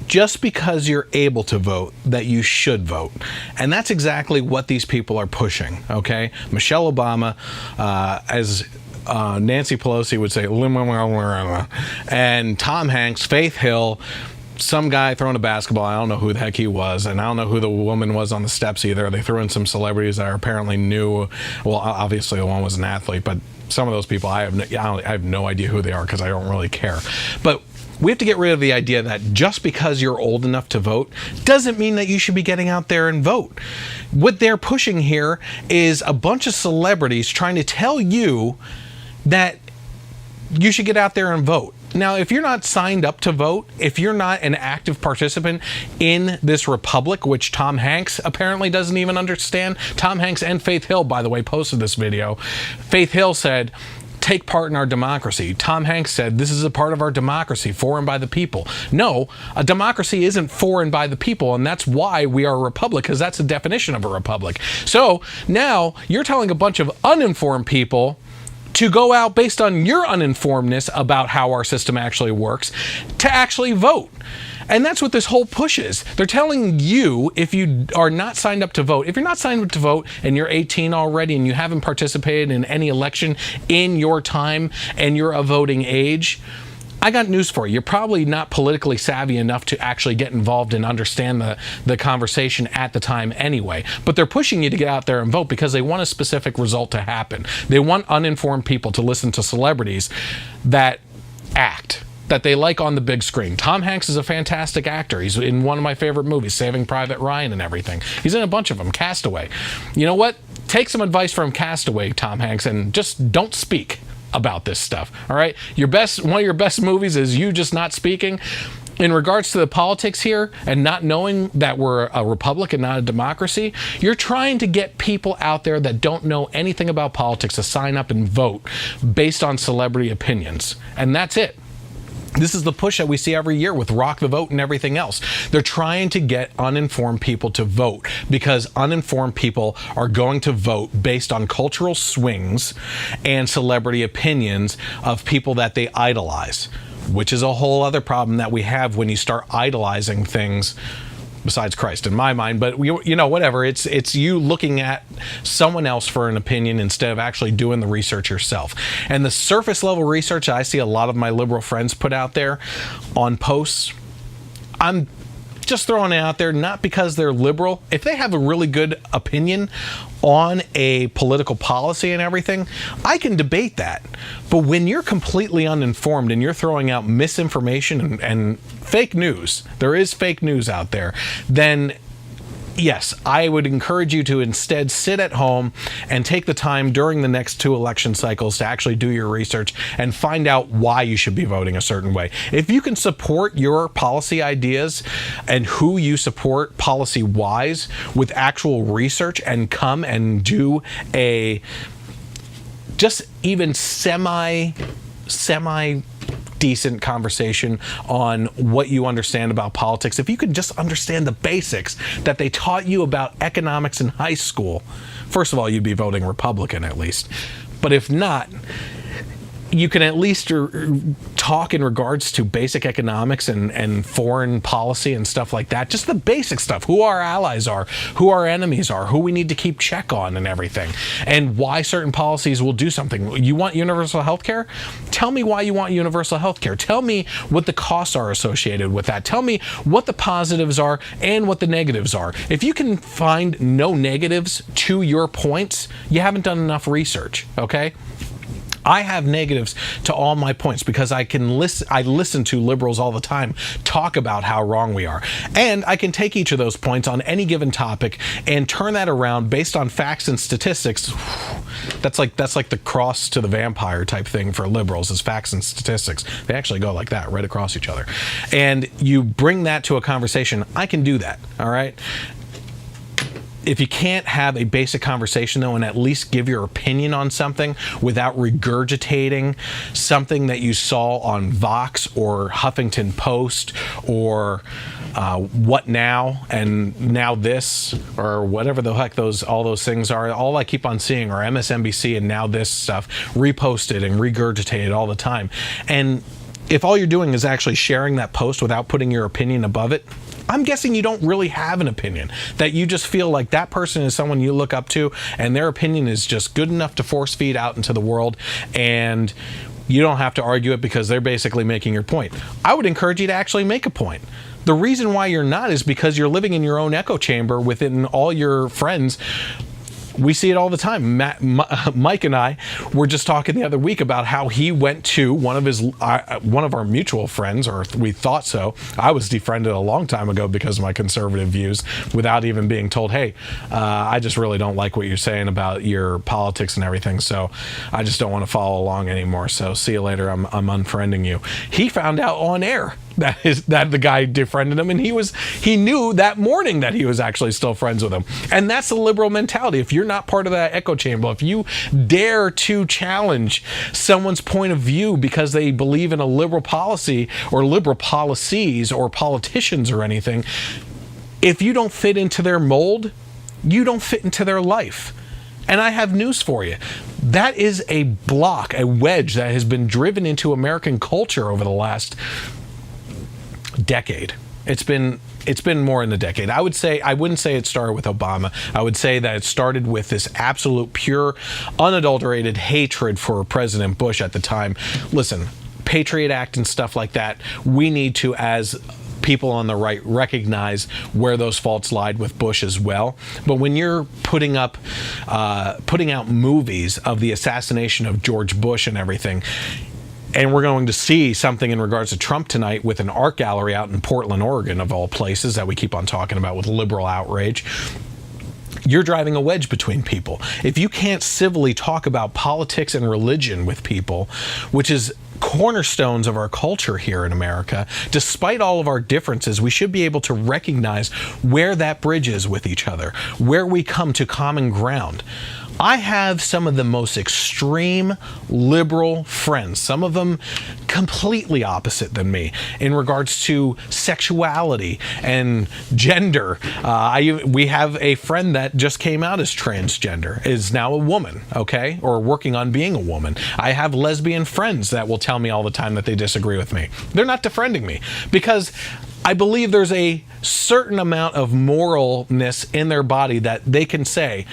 just because you're able to vote that you should vote. And that's exactly what these people are pushing, okay? Michelle Obama, as Nancy Pelosi would say, Lin Manuel Miranda, and Tom Hanks, Faith Hill, some guy throwing a basketball. I don't know who the heck he was, and I don't know who the woman was on the steps either. They threw in some celebrities that are apparently new. Well, obviously the one was an athlete, but some of those people I have no idea who they are because I don't really care. But we have to get rid of the idea that just because you're old enough to vote doesn't mean that you should be getting out there and vote. What they're pushing here is a bunch of celebrities trying to tell you that you should get out there and vote. Now, if you're not signed up to vote, if you're not an active participant in this republic, which Tom Hanks apparently doesn't even understand. Tom Hanks and Faith Hill, by the way, posted this video. Faith Hill said, take part in our democracy. Tom Hanks said, this is a part of our democracy, for and by the people. No, a democracy isn't for and by the people, and that's why we are a republic, because that's the definition of a republic. So now you're telling a bunch of uninformed people to go out based on your uninformedness about how our system actually works, to actually vote. And that's what this whole push is. They're telling you, if you are not signed up to vote, if you're not signed up to vote and you're 18 already and you haven't participated in any election in your time and you're of voting age, I got news for you. You're probably not politically savvy enough to actually get involved and understand the conversation at the time anyway. But they're pushing you to get out there and vote because they want a specific result to happen. They want uninformed people to listen to celebrities that act, that they like on the big screen. Tom Hanks is a fantastic actor. He's in one of my favorite movies, Saving Private Ryan and everything. He's in a bunch of them, Castaway. You know what? Take some advice from Castaway, Tom Hanks, and just don't speak about this stuff. All right, one of your best movies is you just not speaking. In regards to the politics here and not knowing that we're a republic and not a democracy, you're trying to get people out there that don't know anything about politics to sign up and vote based on celebrity opinions, and that's it. This is the push that we see every year with Rock the Vote and everything else. They're trying to get uninformed people to vote because uninformed people are going to vote based on cultural swings and celebrity opinions of people that they idolize, which is a whole other problem that we have when you start idolizing things besides Christ in my mind, but you know, whatever. It's you looking at someone else for an opinion instead of actually doing the research yourself. And the surface level research I see a lot of my liberal friends put out there on posts, I'm just throwing it out there, not because they're liberal. If they have a really good opinion on a political policy and everything, I can debate that. But when you're completely uninformed and you're throwing out misinformation and fake news, there is fake news out there, then yes, I would encourage you to instead sit at home and take the time during the next 2 election cycles to actually do your research and find out why you should be voting a certain way. If you can support your policy ideas and who you support policy-wise with actual research and come and do a just even semi decent conversation on what you understand about politics, if you could just understand the basics that they taught you about economics in high school, first of all, you'd be voting Republican at least. But if not, you can at least talk in regards to basic economics and foreign policy and stuff like that. Just the basic stuff. Who our allies are, who our enemies are, who we need to keep check on and everything. And why certain policies will do something. You want universal health care? Tell me why you want universal health care. Tell me what the costs are associated with that. Tell me what the positives are and what the negatives are. If you can find no negatives to your points, you haven't done enough research, okay? I have negatives to all my points because I listen to liberals all the time talk about how wrong we are. And I can take each of those points on any given topic and turn that around based on facts and statistics. That's like the cross to the vampire type thing for liberals, is facts and statistics. They actually go like that, right across each other. And you bring that to a conversation, I can do that, all right? If you can't have a basic conversation, though, and at least give your opinion on something without regurgitating something that you saw on Vox or Huffington Post or What Now and Now This or whatever the heck all those things are, all I keep on seeing are MSNBC and Now This stuff reposted and regurgitated all the time. And if all you're doing is actually sharing that post without putting your opinion above it, I'm guessing you don't really have an opinion, that you just feel like that person is someone you look up to and their opinion is just good enough to force feed out into the world, and you don't have to argue it because they're basically making your point. I would encourage you to actually make a point. The reason why you're not is because you're living in your own echo chamber within all your friends. We see it all the time. Mike and I were just talking the other week about how he went to one of our mutual friends, or we thought so. I was defriended a long time ago because of my conservative views without even being told, hey, I just really don't like what you're saying about your politics and everything, so I just don't want to follow along anymore. So see you later. I'm unfriending you. He found out on air that the guy defriended him, and he knew that morning that he was actually still friends with him. And that's the liberal mentality. If you're not part of that echo chamber, if you dare to challenge someone's point of view because they believe in a liberal policy or liberal policies or politicians or anything, if you don't fit into their mold, you don't fit into their life. And I have news for you. That is a block, a wedge that has been driven into American culture over the last decade. It's been more than a decade. I wouldn't say it started with Obama. I would say that it started with this absolute pure, unadulterated hatred for President Bush at the time. Listen, Patriot Act and stuff like that, we need to, as people on the right, recognize where those faults lied with Bush as well. But when you're putting out movies of the assassination of George Bush and everything, and we're going to see something in regards to Trump tonight with an art gallery out in Portland, Oregon, of all places, that we keep on talking about with liberal outrage. You're driving a wedge between people. If you can't civilly talk about politics and religion with people, which is cornerstones of our culture here in America, despite all of our differences, we should be able to recognize where that bridge is with each other, where we come to common ground. I have some of the most extreme liberal friends, some of them completely opposite than me in regards to sexuality and gender. We have a friend that just came out as transgender, is now a woman, okay, or working on being a woman. I have lesbian friends that will tell me all the time that they disagree with me. They're not defriending me because I believe there's a certain amount of moralness in their body that they can say,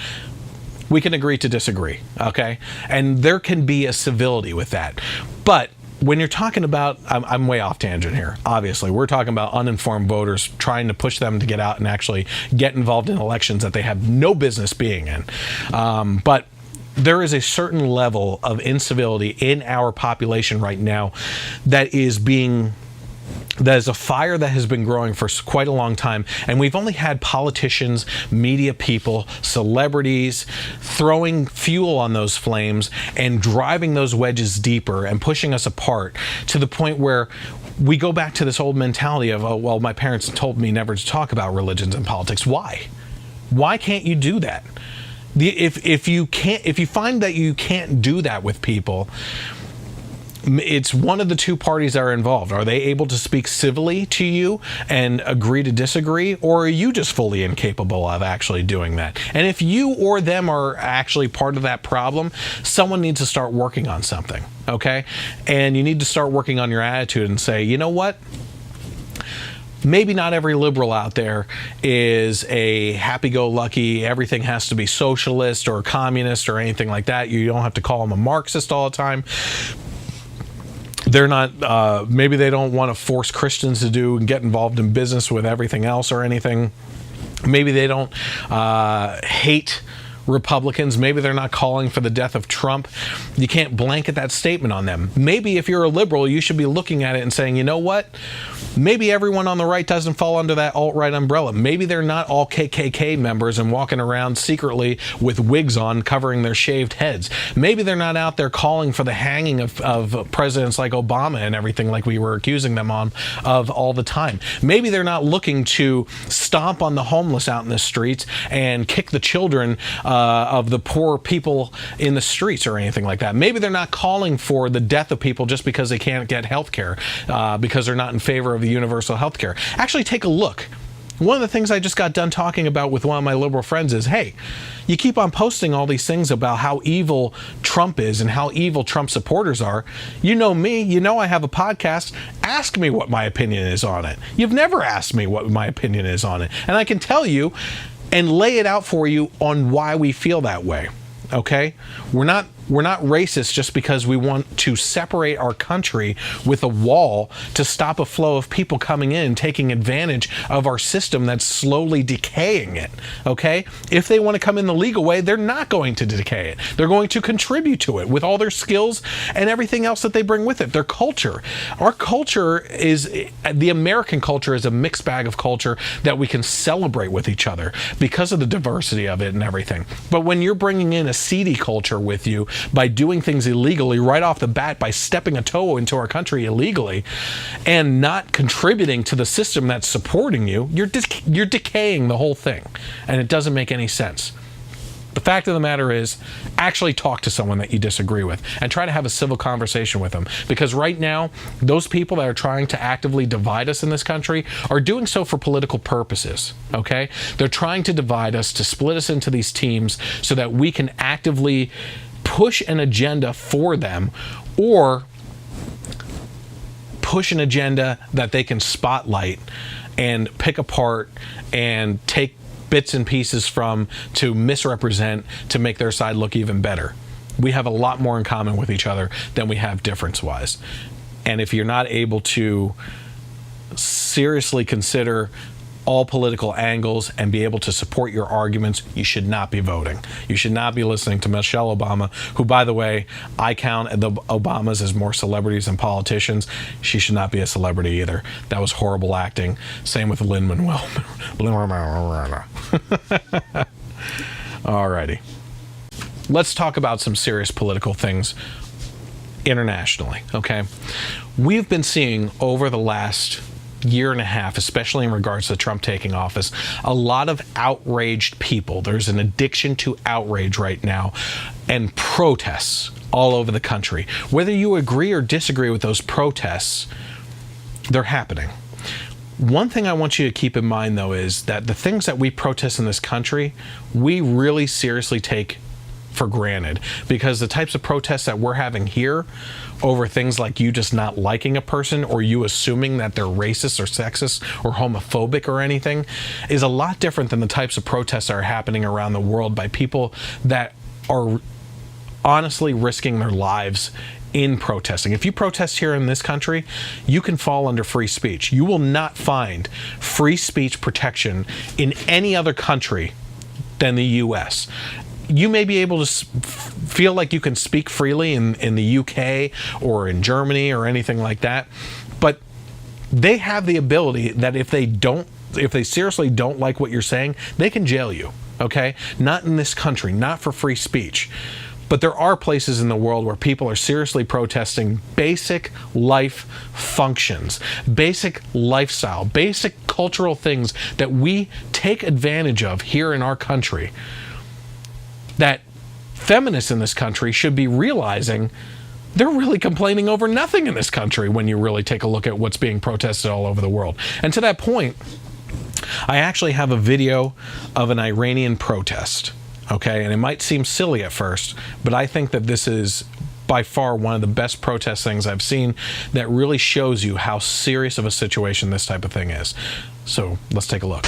we can agree to disagree, okay? And there can be a civility with that. But when you're talking about, I'm way off tangent here, obviously. We're talking about uninformed voters, trying to push them to get out and actually get involved in elections that they have no business being in. But there is a certain level of incivility in our population right now that is a fire that has been growing for quite a long time, and we've only had politicians, media people, celebrities throwing fuel on those flames and driving those wedges deeper and pushing us apart to the point where we go back to this old mentality of, oh, well, my parents told me never to talk about religions and politics. Why? Why can't you do that? If you find that you can't do that with people, it's one of the two parties that are involved. Are they able to speak civilly to you and agree to disagree, or are you just fully incapable of actually doing that? And if you or them are actually part of that problem, someone needs to start working on something, okay? And you need to start working on your attitude and say, you know what? Maybe not every liberal out there is a happy-go-lucky, everything has to be socialist or communist or anything like that. You don't have to call them a Marxist all the time. They're not, maybe they don't want to force Christians to do and get involved in business with everything else or anything. Maybe they don't hate Republicans. Maybe they're not calling for the death of Trump. You can't blanket that statement on them. Maybe if you're a liberal, you should be looking at it and saying, you know what? Maybe everyone on the right doesn't fall under that alt-right umbrella. Maybe they're not all KKK members and walking around secretly with wigs on covering their shaved heads. Maybe they're not out there calling for the hanging of presidents like Obama and everything like we were accusing them of all the time. Maybe they're not looking to stomp on the homeless out in the streets and kick the children of the poor people in the streets or anything like that. Maybe they're not calling for the death of people just because they can't get health care, because they're not in favor of the universal health care. Actually, take a look. One of the things I just got done talking about with one of my liberal friends is, hey, you keep on posting all these things about how evil Trump is and how evil Trump supporters are. You know me, you know I have a podcast. Ask me what my opinion is on it. You've never asked me what my opinion is on it. And I can tell you and lay it out for you on why we feel that way. Okay? We're not racist just because we want to separate our country with a wall to stop a flow of people coming in, taking advantage of our system that's slowly decaying it. Okay? If they want to come in the legal way, they're not going to decay it. They're going to contribute to it with all their skills and everything else that they bring with it. Their culture. Our culture is, the American culture is a mixed bag of culture that we can celebrate with each other because of the diversity of it and everything. But when you're bringing in a seedy culture with you, by doing things illegally right off the bat, by stepping a toe into our country illegally and not contributing to the system that's supporting you, you're decaying the whole thing, and it doesn't make any sense. The fact of the matter is, actually talk to someone that you disagree with and try to have a civil conversation with them, because right now those people that are trying to actively divide us in this country are doing so for political purposes. Okay, they're trying to divide us, to split us into these teams so that we can actively push an agenda for them, or push an agenda that they can spotlight and pick apart and take bits and pieces from to misrepresent to make their side look even better. We have a lot more in common with each other than we have difference-wise. And if you're not able to seriously consider all political angles and be able to support your arguments, you should not be voting. You should not be listening to Michelle Obama, who, by the way, I count the Obamas as more celebrities than politicians. She should not be a celebrity either. That was horrible acting. Same with Lin Manuel Miranda. Alrighty. Let's talk about some serious political things internationally, okay? We've been seeing over the last year and a half, especially in regards to Trump taking office, a lot of outraged people. There's an addiction to outrage right now and protests all over the country. Whether you agree or disagree with those protests, they're happening. One thing I want you to keep in mind, though, is that the things that we protest in this country, we really seriously take for granted, because the types of protests that we're having here over things like you just not liking a person or you assuming that they're racist or sexist or homophobic or anything is a lot different than the types of protests that are happening around the world by people that are honestly risking their lives in protesting. If you protest here in this country, you can fall under free speech. You will not find free speech protection in any other country than the US. You may be able to feel like you can speak freely in the UK or in Germany or anything like that, but they have the ability that if they seriously don't like what you're saying, they can jail you, okay? Not in this country, not for free speech. But there are places in the world where people are seriously protesting basic life functions, basic lifestyle, basic cultural things that we take advantage of here in our country, that feminists in this country should be realizing they're really complaining over nothing in this country when you really take a look at what's being protested all over the world. And to that point, I actually have a video of an Iranian protest, okay? And it might seem silly at first, but I think that this is by far one of the best protest things I've seen that really shows you how serious of a situation this type of thing is. So let's take a look.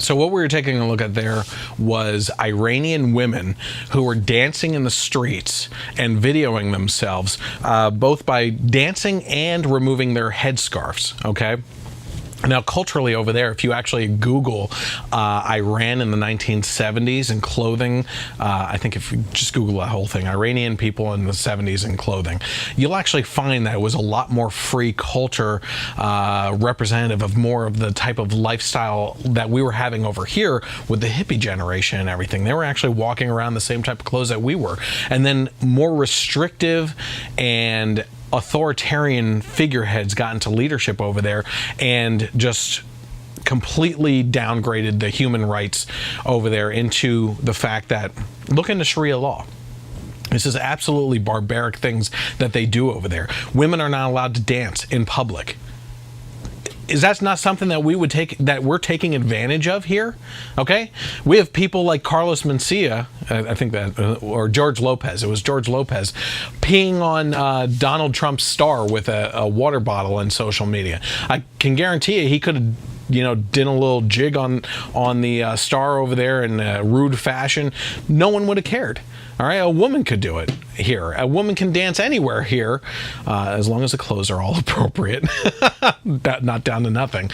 So what we were taking a look at there was Iranian women who were dancing in the streets and videoing themselves, both by dancing and removing their headscarves, okay? Now, culturally over there, if you actually Google Iran in the 1970s and clothing, I think if you just Google that whole thing, Iranian people in the 70s and clothing, you'll actually find that it was a lot more free culture, representative of more of the type of lifestyle that we were having over here with the hippie generation and everything. They were actually walking around the same type of clothes that we were. And then more restrictive and authoritarian figureheads got into leadership over there and just completely downgraded the human rights over there into the fact that, look into Sharia law. This is absolutely barbaric things that they do over there. Women are not allowed to dance in public. Is that not something that we would take, that we're taking advantage of here? Okay, we have people like Carlos Mencia, I think that, or George Lopez. It was George Lopez peeing on Donald Trump's star with a water bottle in social media. I can guarantee you, he could have, you know, did a little jig on the star over there in a rude fashion. No one would have cared. All right, a woman could do it here. A woman can dance anywhere here, as long as the clothes are all appropriate, not down to nothing.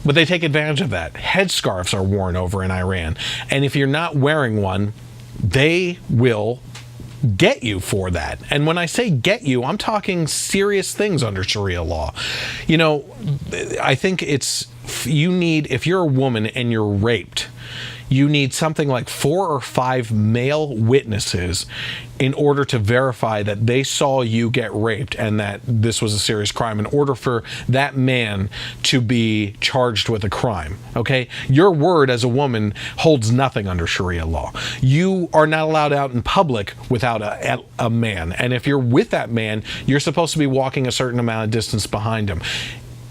But they take advantage of that. Headscarves are worn over in Iran, and if you're not wearing one, they will get you for that. And when I say get you, I'm talking serious things under Sharia law. You know, I think you need, if you're a woman and you're raped, you need something like 4 or 5 male witnesses in order to verify that they saw you get raped and that this was a serious crime, in order for that man to be charged with a crime, okay? Your word as a woman holds nothing under Sharia law. You are not allowed out in public without a man, and if you're with that man, you're supposed to be walking a certain amount of distance behind him.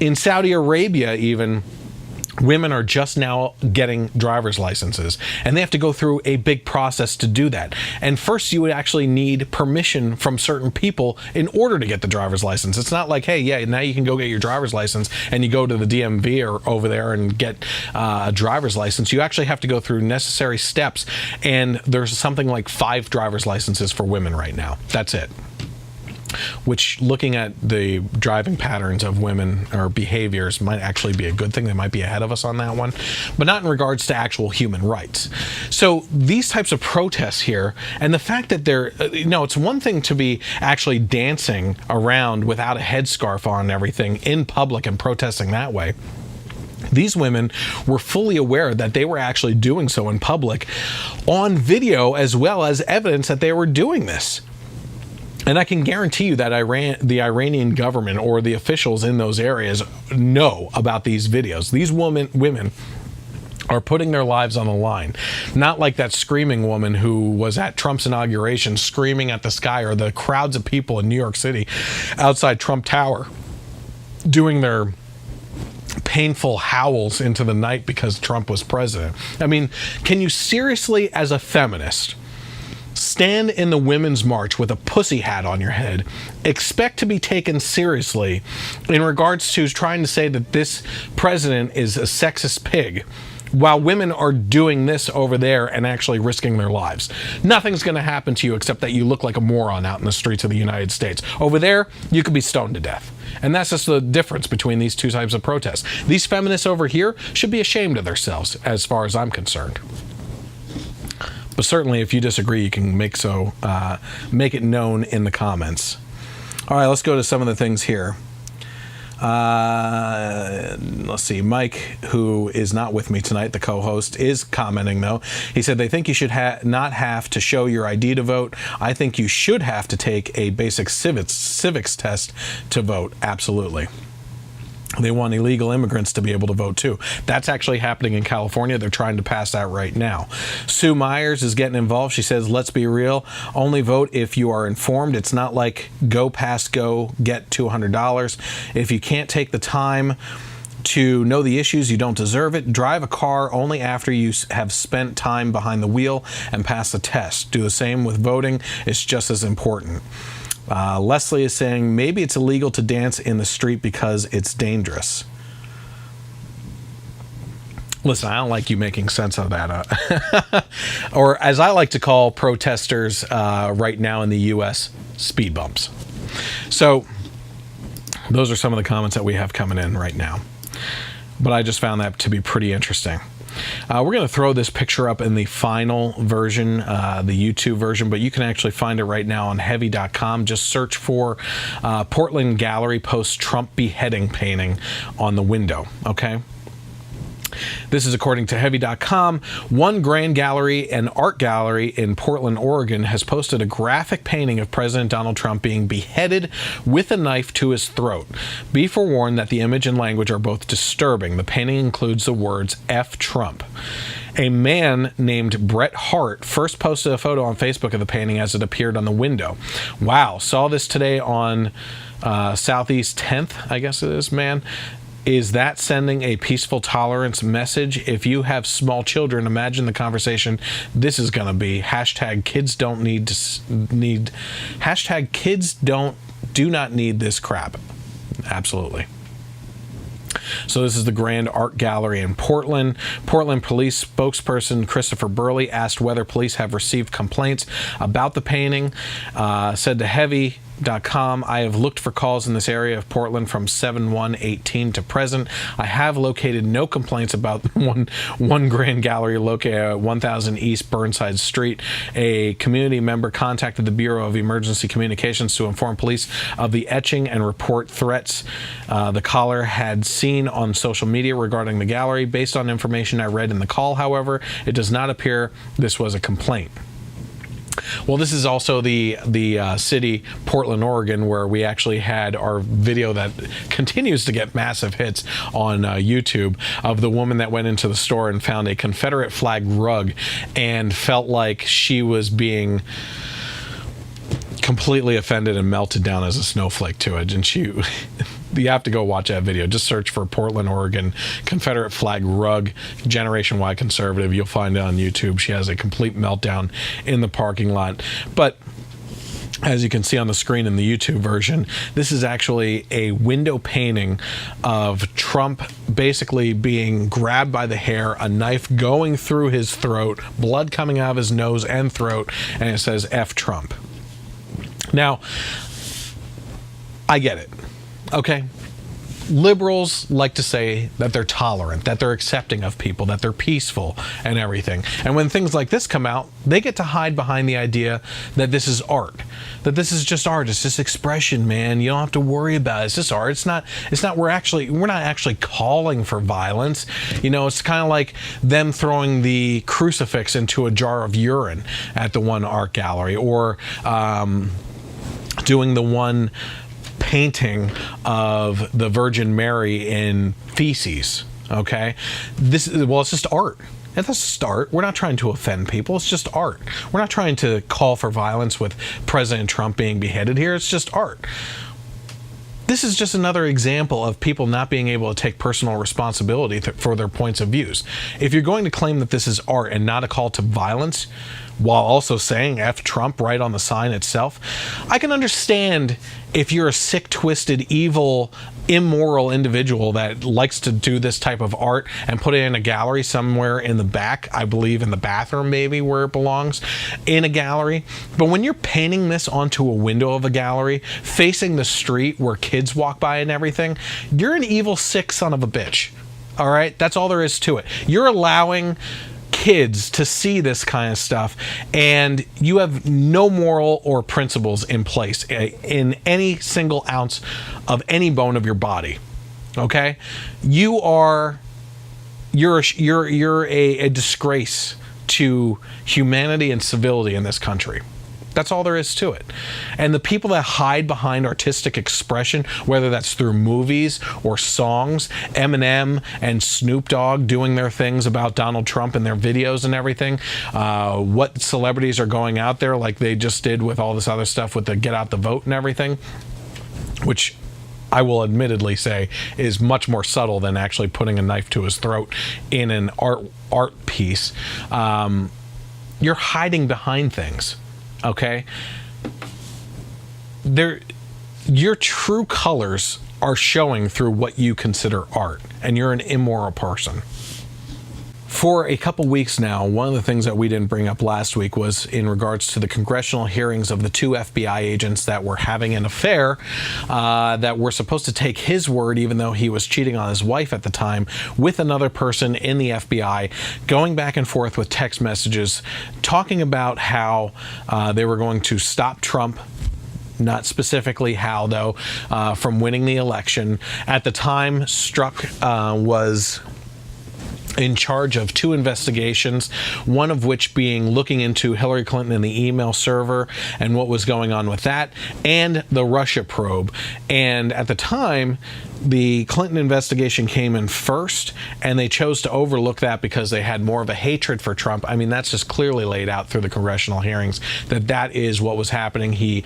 In Saudi Arabia even, women are just now getting driver's licenses, and they have to go through a big process to do that. And first, you would actually need permission from certain people in order to get the driver's license. It's not like, hey, yeah, now you can go get your driver's license and you go to the DMV or over there and get a driver's license. You actually have to go through necessary steps, and there's something like 5 driver's licenses for women right now. That's it. Which, looking at the driving patterns of women or behaviors, might actually be a good thing. They might be ahead of us on that one, but not in regards to actual human rights. So these types of protests here, and the fact that they're, it's one thing to be actually dancing around without a headscarf on and everything in public and protesting that way. These women were fully aware that they were actually doing so in public on video, as well as evidence that they were doing this. And I can guarantee you that the Iranian government or the officials in those areas know about these videos. These women are putting their lives on the line. Not like that screaming woman who was at Trump's inauguration screaming at the sky, or the crowds of people in New York City outside Trump Tower doing their painful howls into the night because Trump was president. I mean, can you seriously, as a feminist, stand in the Women's March with a pussy hat on your head, expect to be taken seriously in regards to trying to say that this president is a sexist pig, while women are doing this over there and actually risking their lives? Nothing's going to happen to you except that you look like a moron out in the streets of the United States. Over there, you could be stoned to death. And that's just the difference between these two types of protests. These feminists over here should be ashamed of themselves, as far as I'm concerned. But certainly, if you disagree, you can make it known in the comments. All right, let's go to some of the things here. Let's see. Mike, who is not with me tonight, the co-host, is commenting, though. He said they think you should not have to show your ID to vote. I think you should have to take a basic civics test to vote. Absolutely. They want illegal immigrants to be able to vote too. That's actually happening in California. They're trying to pass that right now. Sue Myers is getting involved. She says, let's be real. Only vote if you are informed. It's not like go past go, get $200. If you can't take the time to know the issues, you don't deserve it. Drive a car only after you have spent time behind the wheel and pass the test. Do the same with voting. It's just as important. Leslie is saying maybe it's illegal to dance in the street because it's dangerous. Listen, I don't like you making sense of that. Or as I like to call protesters right now in the U.S., speed bumps. So those are some of the comments that we have coming in right now. But I just found that to be pretty interesting. We're going to throw this picture up in the final version, the YouTube version, but you can actually find it right now on heavy.com. Just search for Portland Gallery posts Trump beheading painting on the window, okay? This is according to heavy.com. One grand gallery and art gallery in Portland, Oregon has posted a graphic painting of President Donald Trump being beheaded with a knife to his throat. Be forewarned that the image and language are both disturbing. The painting includes the words F Trump. A man named Bret Hart first posted a photo on Facebook of the painting as it appeared on the window. Wow, saw this today on Southeast 10th, I guess it is, man. Is that sending a peaceful tolerance message? If you have small children, imagine the conversation this is going to be. Hashtag kids don't hashtag kids do not need this crap. Absolutely. So this is the Grand Art Gallery in Portland. Portland Police spokesperson Christopher Burley asked whether police have received complaints about the painting. Said to Heavy.com, I have looked for calls in this area of Portland from 7/1/18 to present. I have located no complaints about one Grand Gallery located at 1000 East Burnside Street. A community member contacted the Bureau of Emergency Communications to inform police of the etching and report threats the caller had seen on social media regarding the gallery. Based on information I read in the call, however, it does not appear this was a complaint. Well, this is also the city, Portland, Oregon, where we actually had our video that continues to get massive hits on YouTube of the woman that went into the store and found a Confederate flag rug and felt like she was being completely offended and melted down as a snowflake to it. And you have to go watch that video. Just search for Portland, Oregon, Confederate flag rug, Generation Y conservative. You'll find it on YouTube. She has a complete meltdown in the parking lot. But as you can see on the screen in the YouTube version, this is actually a window painting of Trump basically being grabbed by the hair, a knife going through his throat, blood coming out of his nose and throat, and it says F Trump. Now, I get it. Okay, liberals like to say that they're tolerant, that they're accepting of people, that they're peaceful and everything. And when things like this come out, they get to hide behind the idea that this is art, that this is just art. It's just expression, man. You don't have to worry about it. It's just art. It's not. We're not actually calling for violence. You know, it's kind of like them throwing the crucifix into a jar of urine at the one art gallery, or doing the one painting of the Virgin Mary in feces. Okay, it's just art. And that's just art. We're not trying to offend people. It's just art. We're not trying to call for violence with President Trump being beheaded here. It's just art. This is just another example of people not being able to take personal responsibility for their points of views. If you're going to claim that this is art and not a call to violence, while also saying F Trump right on the sign itself, I can understand if you're a sick, twisted, evil, immoral individual that likes to do this type of art and put it in a gallery somewhere in the back, I believe in the bathroom maybe where it belongs, in a gallery. But when you're painting this onto a window of a gallery, facing the street where kids walk by and everything, you're an evil, sick son of a bitch. All right? That's all there is to it. You're allowing kids to see this kind of stuff, and you have no moral or principles in place in any single ounce of any bone of your body. Okay, you're a disgrace to humanity and civility in this country. That's all there is to it. And the people that hide behind artistic expression, whether that's through movies or songs, Eminem and Snoop Dogg doing their things about Donald Trump in their videos and everything, what celebrities are going out there like they just did with all this other stuff with the get out the vote and everything, which I will admittedly say is much more subtle than actually putting a knife to his throat in an art piece. You're hiding behind things. Okay, your true colors are showing through what you consider art, and you're an immoral person. For a couple weeks now, one of the things that we didn't bring up last week was in regards to the congressional hearings of the two FBI agents that were having an affair, that were supposed to take his word, even though he was cheating on his wife at the time, with another person in the FBI, going back and forth with text messages, talking about how they were going to stop Trump. Not specifically how, though, from winning the election. At the time, Strzok was in charge of two investigations, one of which being looking into Hillary Clinton and the email server and what was going on with that, and the Russia probe. And at the time, the Clinton investigation came in first, and they chose to overlook that because they had more of a hatred for Trump. I mean, that's just clearly laid out through the congressional hearings that is what was happening. He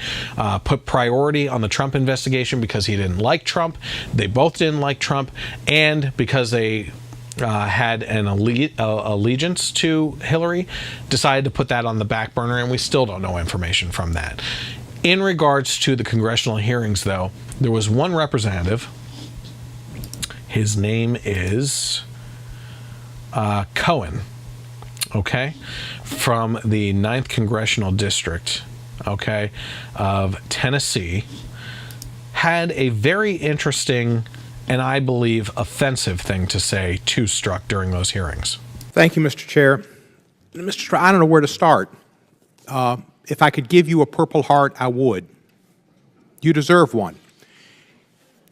put priority on the Trump investigation because he didn't like Trump. They both didn't like Trump, and because they had an allegiance to Hillary, decided to put that on the back burner, and we still don't know information from that. In regards to the congressional hearings, though, there was one representative. His name is Cohen, okay, from the 9th Congressional District, okay, of Tennessee, had a very interesting and I believe offensive thing to say to Strzok during those hearings. Thank you, Mr. Chair. Mr. Strzok, I don't know where to start. If I could give you a Purple Heart, I would. You deserve one.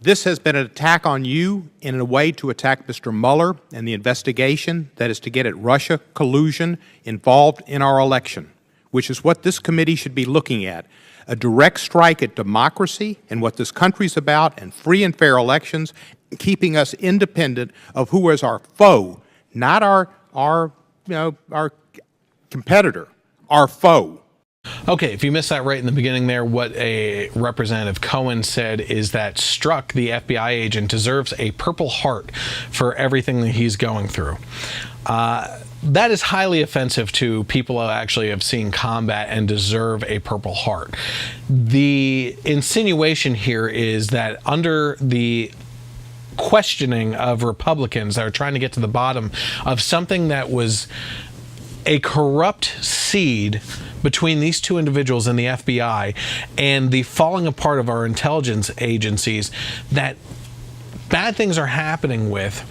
This has been an attack on you in a way to attack Mr. Mueller and the investigation that is to get at Russia collusion involved in our election, which is what this committee should be looking at. A direct strike at democracy and what this country's about, and free and fair elections, keeping us independent of who is our foe, not our competitor, our foe. Okay, if you missed that right in the beginning there, what a Representative Cohen said is that Strzok, the FBI agent, deserves a Purple Heart for everything that he's going through. That is highly offensive to people who actually have seen combat and deserve a Purple Heart. The insinuation here is that under the questioning of Republicans that are trying to get to the bottom of something that was a corrupt seed between these two individuals in the FBI and the falling apart of our intelligence agencies, that bad things are happening with,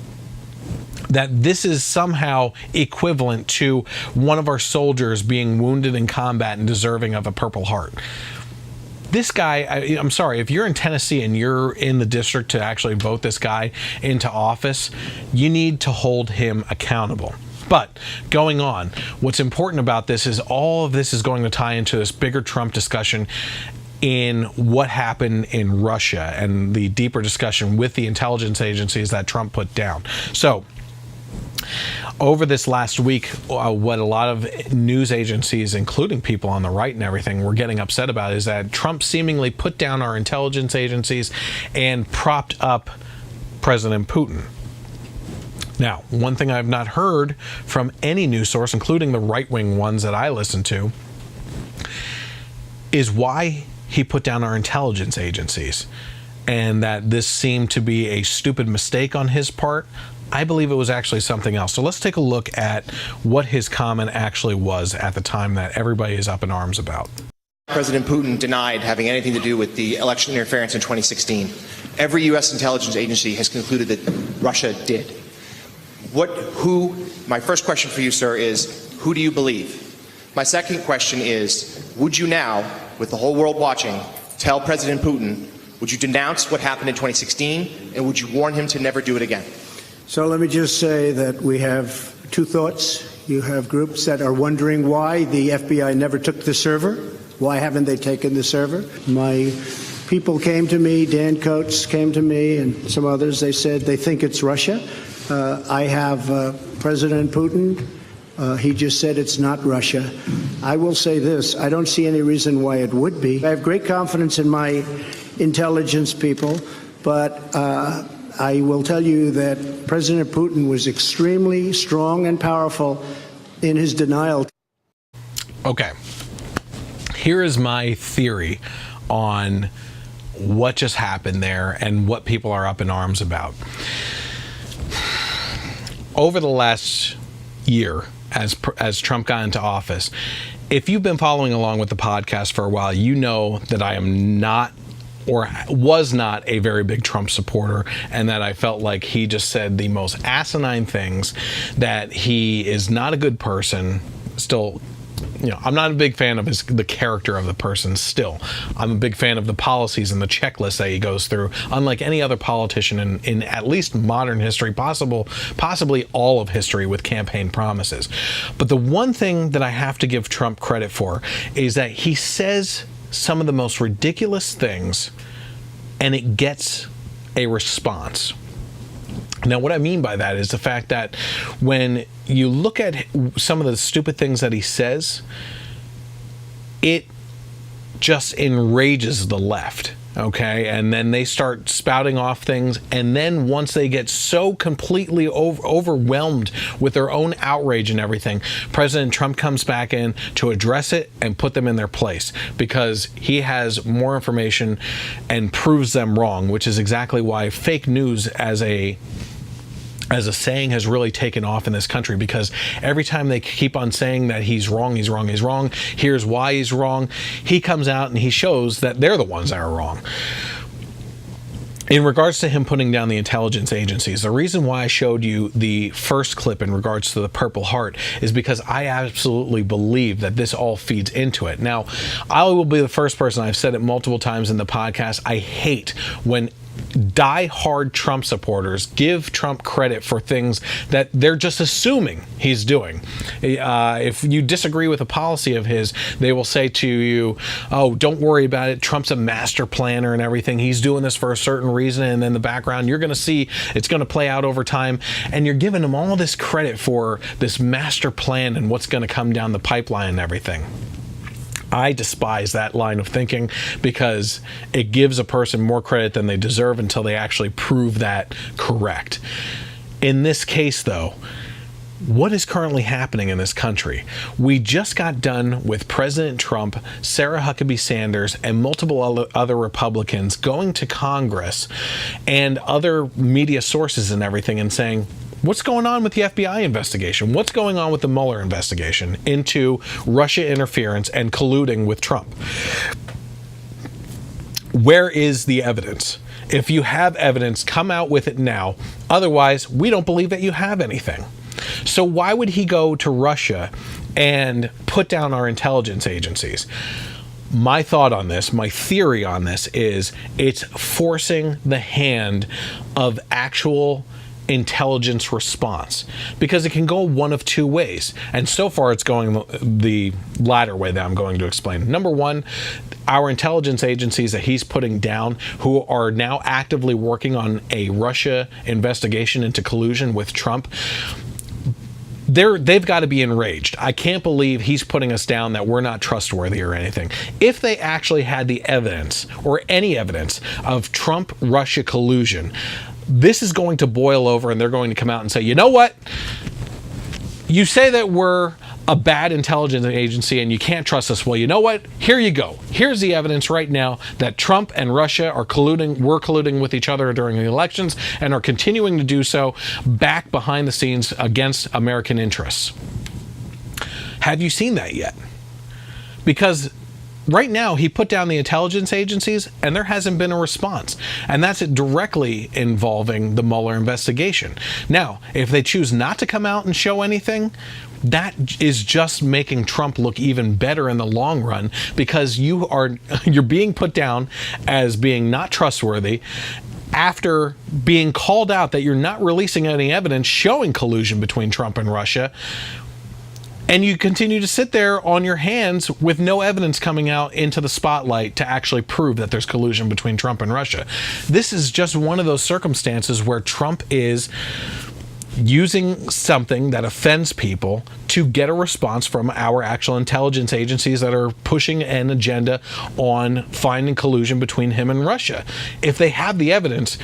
that this is somehow equivalent to one of our soldiers being wounded in combat and deserving of a Purple Heart. This guy, I'm sorry, if you're in Tennessee and you're in the district to actually vote this guy into office, you need to hold him accountable. But going on, what's important about this is all of this is going to tie into this bigger Trump discussion in what happened in Russia and the deeper discussion with the intelligence agencies that Trump put down. So, over this last week, what a lot of news agencies, including people on the right and everything, were getting upset about is that Trump seemingly put down our intelligence agencies and propped up President Putin. Now, one thing I've not heard from any news source, including the right-wing ones that I listen to, is why he put down our intelligence agencies, and that this seemed to be a stupid mistake on his part. I believe it was actually something else. So let's take a look at what his comment actually was at the time that everybody is up in arms about. President Putin denied having anything to do with the election interference in 2016. Every U.S. intelligence agency has concluded that Russia did. My first question for you, sir, is who do you believe? My second question is, would you now, with the whole world watching, tell President Putin, would you denounce what happened in 2016, and would you warn him to never do it again? So let me just say that we have two thoughts. You have groups that are wondering why the FBI never took the server. Why haven't they taken the server? My people came to me, Dan Coates came to me, and some others. They said they think it's Russia. I have President Putin. He just said it's not Russia. I will say this. I don't see any reason why it would be. I have great confidence in my intelligence people, but I will tell you that President Putin was extremely strong and powerful in his denial. Okay. Here is my theory on what just happened there and what people are up in arms about. Over the last year as Trump got into office. If you've been following along with the podcast for a while, you know that I am not, or was not, a very big Trump supporter, and that I felt like he just said the most asinine things, that he is not a good person. Still, I'm not a big fan of the character of the person still. I'm a big fan of the policies and the checklist that he goes through, unlike any other politician in at least modern history, possibly all of history, with campaign promises. But the one thing that I have to give Trump credit for is that he says some of the most ridiculous things, and it gets a response. Now, what I mean by that is the fact that when you look at some of the stupid things that he says, it just enrages the left, okay? And then they start spouting off things, and then once they get so completely overwhelmed with their own outrage and everything, President Trump comes back in to address it and put them in their place, because he has more information and proves them wrong, which is exactly why fake news as a saying has really taken off in this country, because every time they keep on saying that he's wrong, here's why he's wrong, he comes out and he shows that they're the ones that are wrong. In regards to him putting down the intelligence agencies, the reason why I showed you the first clip in regards to the Purple Heart is because I absolutely believe that this all feeds into it. Now, I will be the first person, I've said it multiple times in the podcast, I hate when die-hard Trump supporters give Trump credit for things that they're just assuming he's doing. If you disagree with a policy of his, they will say to you, oh, don't worry about it, Trump's a master planner and everything, he's doing this for a certain reason, and in the background you're going to see it's going to play out over time, and you're giving him all this credit for this master plan and what's going to come down the pipeline and everything. I despise that line of thinking, because it gives a person more credit than they deserve until they actually prove that correct. In this case, though, what is currently happening in this country? We just got done with President Trump, Sarah Huckabee Sanders, and multiple other Republicans going to Congress and other media sources and everything and saying, what's going on with the FBI investigation? What's going on with the Mueller investigation into Russia interference and colluding with Trump? Where is the evidence? If you have evidence, come out with it now. Otherwise, we don't believe that you have anything. So why would he go to Russia and put down our intelligence agencies? My thought on this, my theory on this is it's forcing the hand of actual intelligence response, because it can go one of two ways, and so far it's going the latter way that I'm going to explain. Number one, our intelligence agencies that he's putting down, who are now actively working on a Russia investigation into collusion with Trump, they've got to be enraged. I can't believe he's putting us down, that we're not trustworthy or anything. If they actually had the evidence, or any evidence, of Trump-Russia collusion, this is going to boil over, and they're going to come out and say, you know what? You say that we're a bad intelligence agency and you can't trust us. Well, you know what? Here you go. Here's the evidence right now that Trump and Russia were colluding with each other during the elections and are continuing to do so back behind the scenes against American interests. Have you seen that yet? Because right now, he put down the intelligence agencies, and there hasn't been a response. And that's directly involving the Mueller investigation. Now, if they choose not to come out and show anything, that is just making Trump look even better in the long run, because you're being put down as being not trustworthy after being called out that you're not releasing any evidence showing collusion between Trump and Russia. And you continue to sit there on your hands with no evidence coming out into the spotlight to actually prove that there's collusion between Trump and Russia. This is just one of those circumstances where Trump is using something that offends people to get a response from our actual intelligence agencies that are pushing an agenda on finding collusion between him and Russia. If they have the evidence,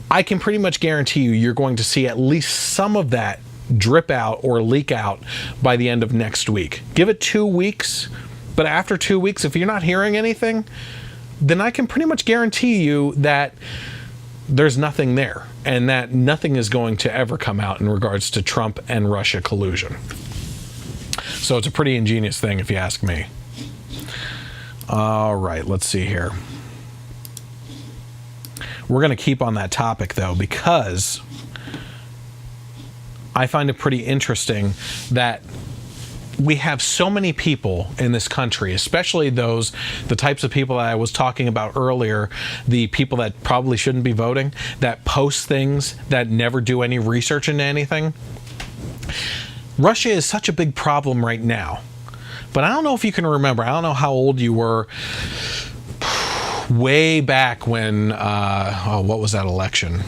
I can pretty much guarantee you're going to see at least some of that drip out or leak out by the end of next week. Give it 2 weeks, but after 2 weeks, if you're not hearing anything, then I can pretty much guarantee you that there's nothing there, and that nothing is going to ever come out in regards to Trump and Russia collusion. So it's a pretty ingenious thing, if you ask me. All right, let's see here. We're going to keep on that topic, though, because I find it pretty interesting that we have so many people in this country, especially the types of people that I was talking about earlier, the people that probably shouldn't be voting, that post things, that never do any research into anything. Russia is such a big problem right now. But I don't know if you can remember, I don't know how old you were way back when, what was that election?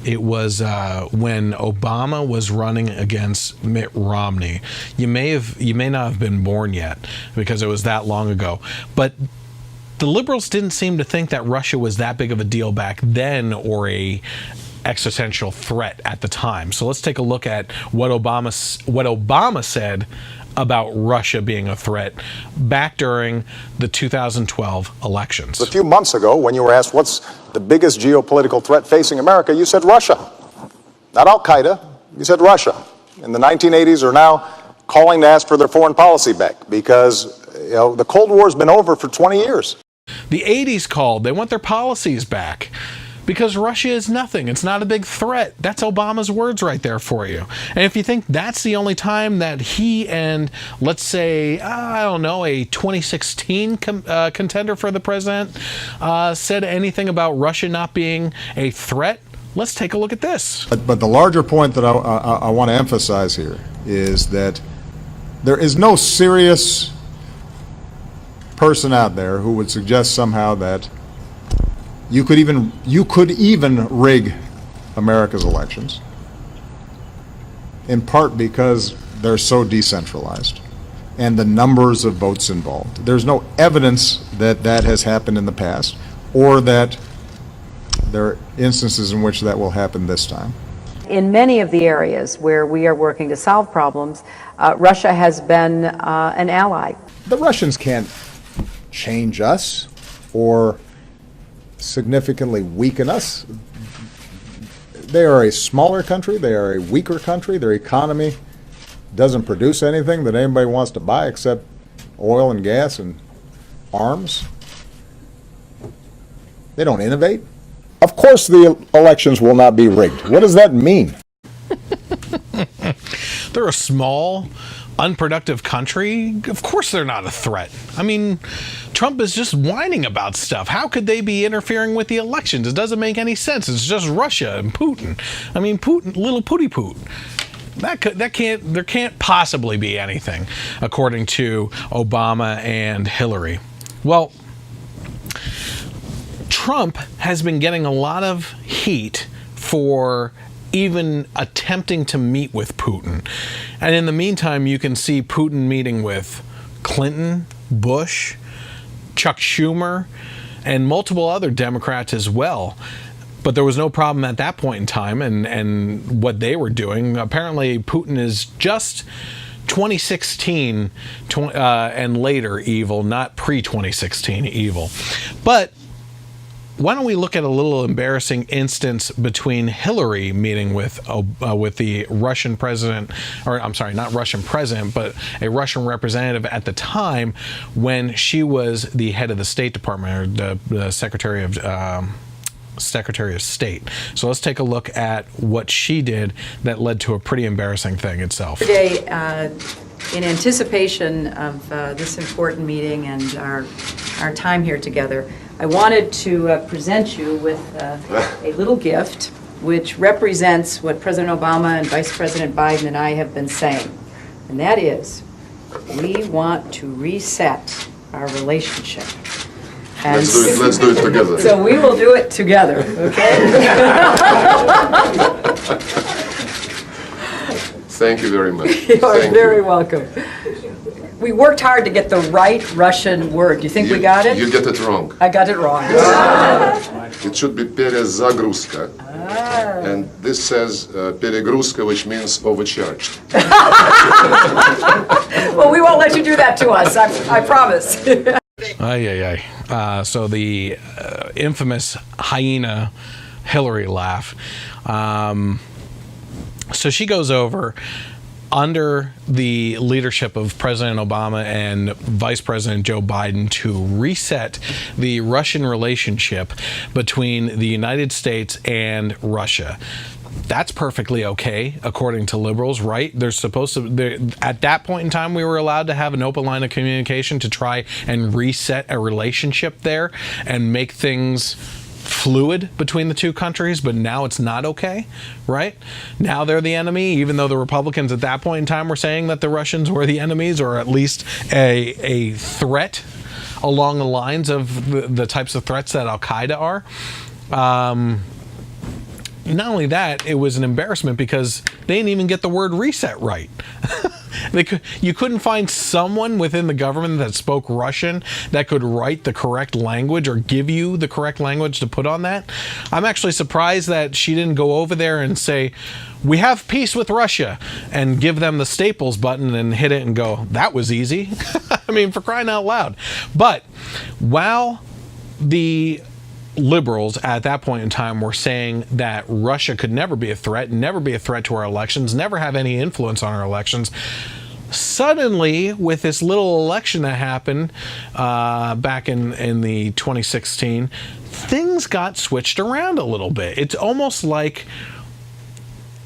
It was when Obama was running against Mitt Romney. You may not have been born yet because it was that long ago. But the liberals didn't seem to think that Russia was that big of a deal back then, or a existential threat at the time. So let's take a look at what Obama said about Russia being a threat back during the 2012 elections. A few months ago, when you were asked what's the biggest geopolitical threat facing America, you said Russia. Not Al-Qaeda, you said Russia. In the 1980s are now calling to ask for their foreign policy back because the Cold War has been over for 20 years. The 80s called. They want their policies back. Because Russia is nothing. It's not a big threat. That's Obama's words right there for you. And if you think that's the only time that he and, let's say, I don't know, a 2016 contender for the president said anything about Russia not being a threat, let's take a look at this. But the larger point that I want to emphasize here is that there is no serious person out there who would suggest somehow that you could even rig America's elections, in part because they're so decentralized and the numbers of votes involved. There's no evidence that that has happened in the past, or that there are instances in which that will happen this time. In many of the areas where we are working to solve problems, Russia has been an ally. The Russians can't change us or significantly weaken us. They are a smaller country, they are a weaker country, their economy doesn't produce anything that anybody wants to buy except oil and gas and arms. They don't innovate. Of course the elections will not be rigged. What does that mean? They're a small, unproductive country. Of course they're not a threat. I mean, Trump is just whining about stuff. How could they be interfering with the elections? It doesn't make any sense. It's just Russia and Putin. I mean, Putin, little pooty poot. There can't possibly be anything, according to Obama and Hillary. Well, Trump has been getting a lot of heat for even attempting to meet with Putin. And in the meantime, you can see Putin meeting with Clinton, Bush, Chuck Schumer, and multiple other Democrats as well. But there was no problem at that point in time and what they were doing. Apparently, Putin is just 2016 and later evil, not pre-2016 evil. But why don't we look at a little embarrassing instance between Hillary meeting with the Russian president, or I'm sorry, not Russian president, but a Russian representative at the time when she was the head of the State Department, or the Secretary of State. So let's take a look at what she did that led to a pretty embarrassing thing itself. Today, in anticipation of this important meeting and our time here together, I wanted to present you with a little gift which represents what President Obama and Vice President Biden and I have been saying. And that is, we want to reset our relationship. And let's do it together. So we will do it together, okay? Thank you very much. You are very welcome. We worked hard to get the right Russian word. Do you think we got it? You get it wrong. I got it wrong. It should be перезагрузка. And this says перегрузка, which means overcharged. Well, we won't let you do that to us, I promise. So the infamous hyena Hillary laugh. So she goes over under the leadership of President Obama and Vice President Joe Biden to reset the Russian relationship between the United States and Russia. That's perfectly okay, according to liberals, right? There's supposed to, at that point in time, we were allowed to have an open line of communication to try and reset a relationship there and make things fluid between the two countries, but now it's not okay, right? Now they're the enemy, even though the Republicans at that point in time were saying that the Russians were the enemies, or at least a threat along the lines of the types of threats that Al-Qaeda are. Not only that, it was an embarrassment because they didn't even get the word reset right. You couldn't find someone within the government that spoke Russian that could write the correct language or give you the correct language to put on that. I'm actually surprised that she didn't go over there and say, "We have peace with Russia," and give them the staples button and hit it and go, "That was easy." I mean, for crying out loud. But while the liberals at that point in time were saying that Russia could never be a threat to our elections, never have any influence on our elections, suddenly with this little election that happened back in the 2016, things got switched around a little bit. It's almost like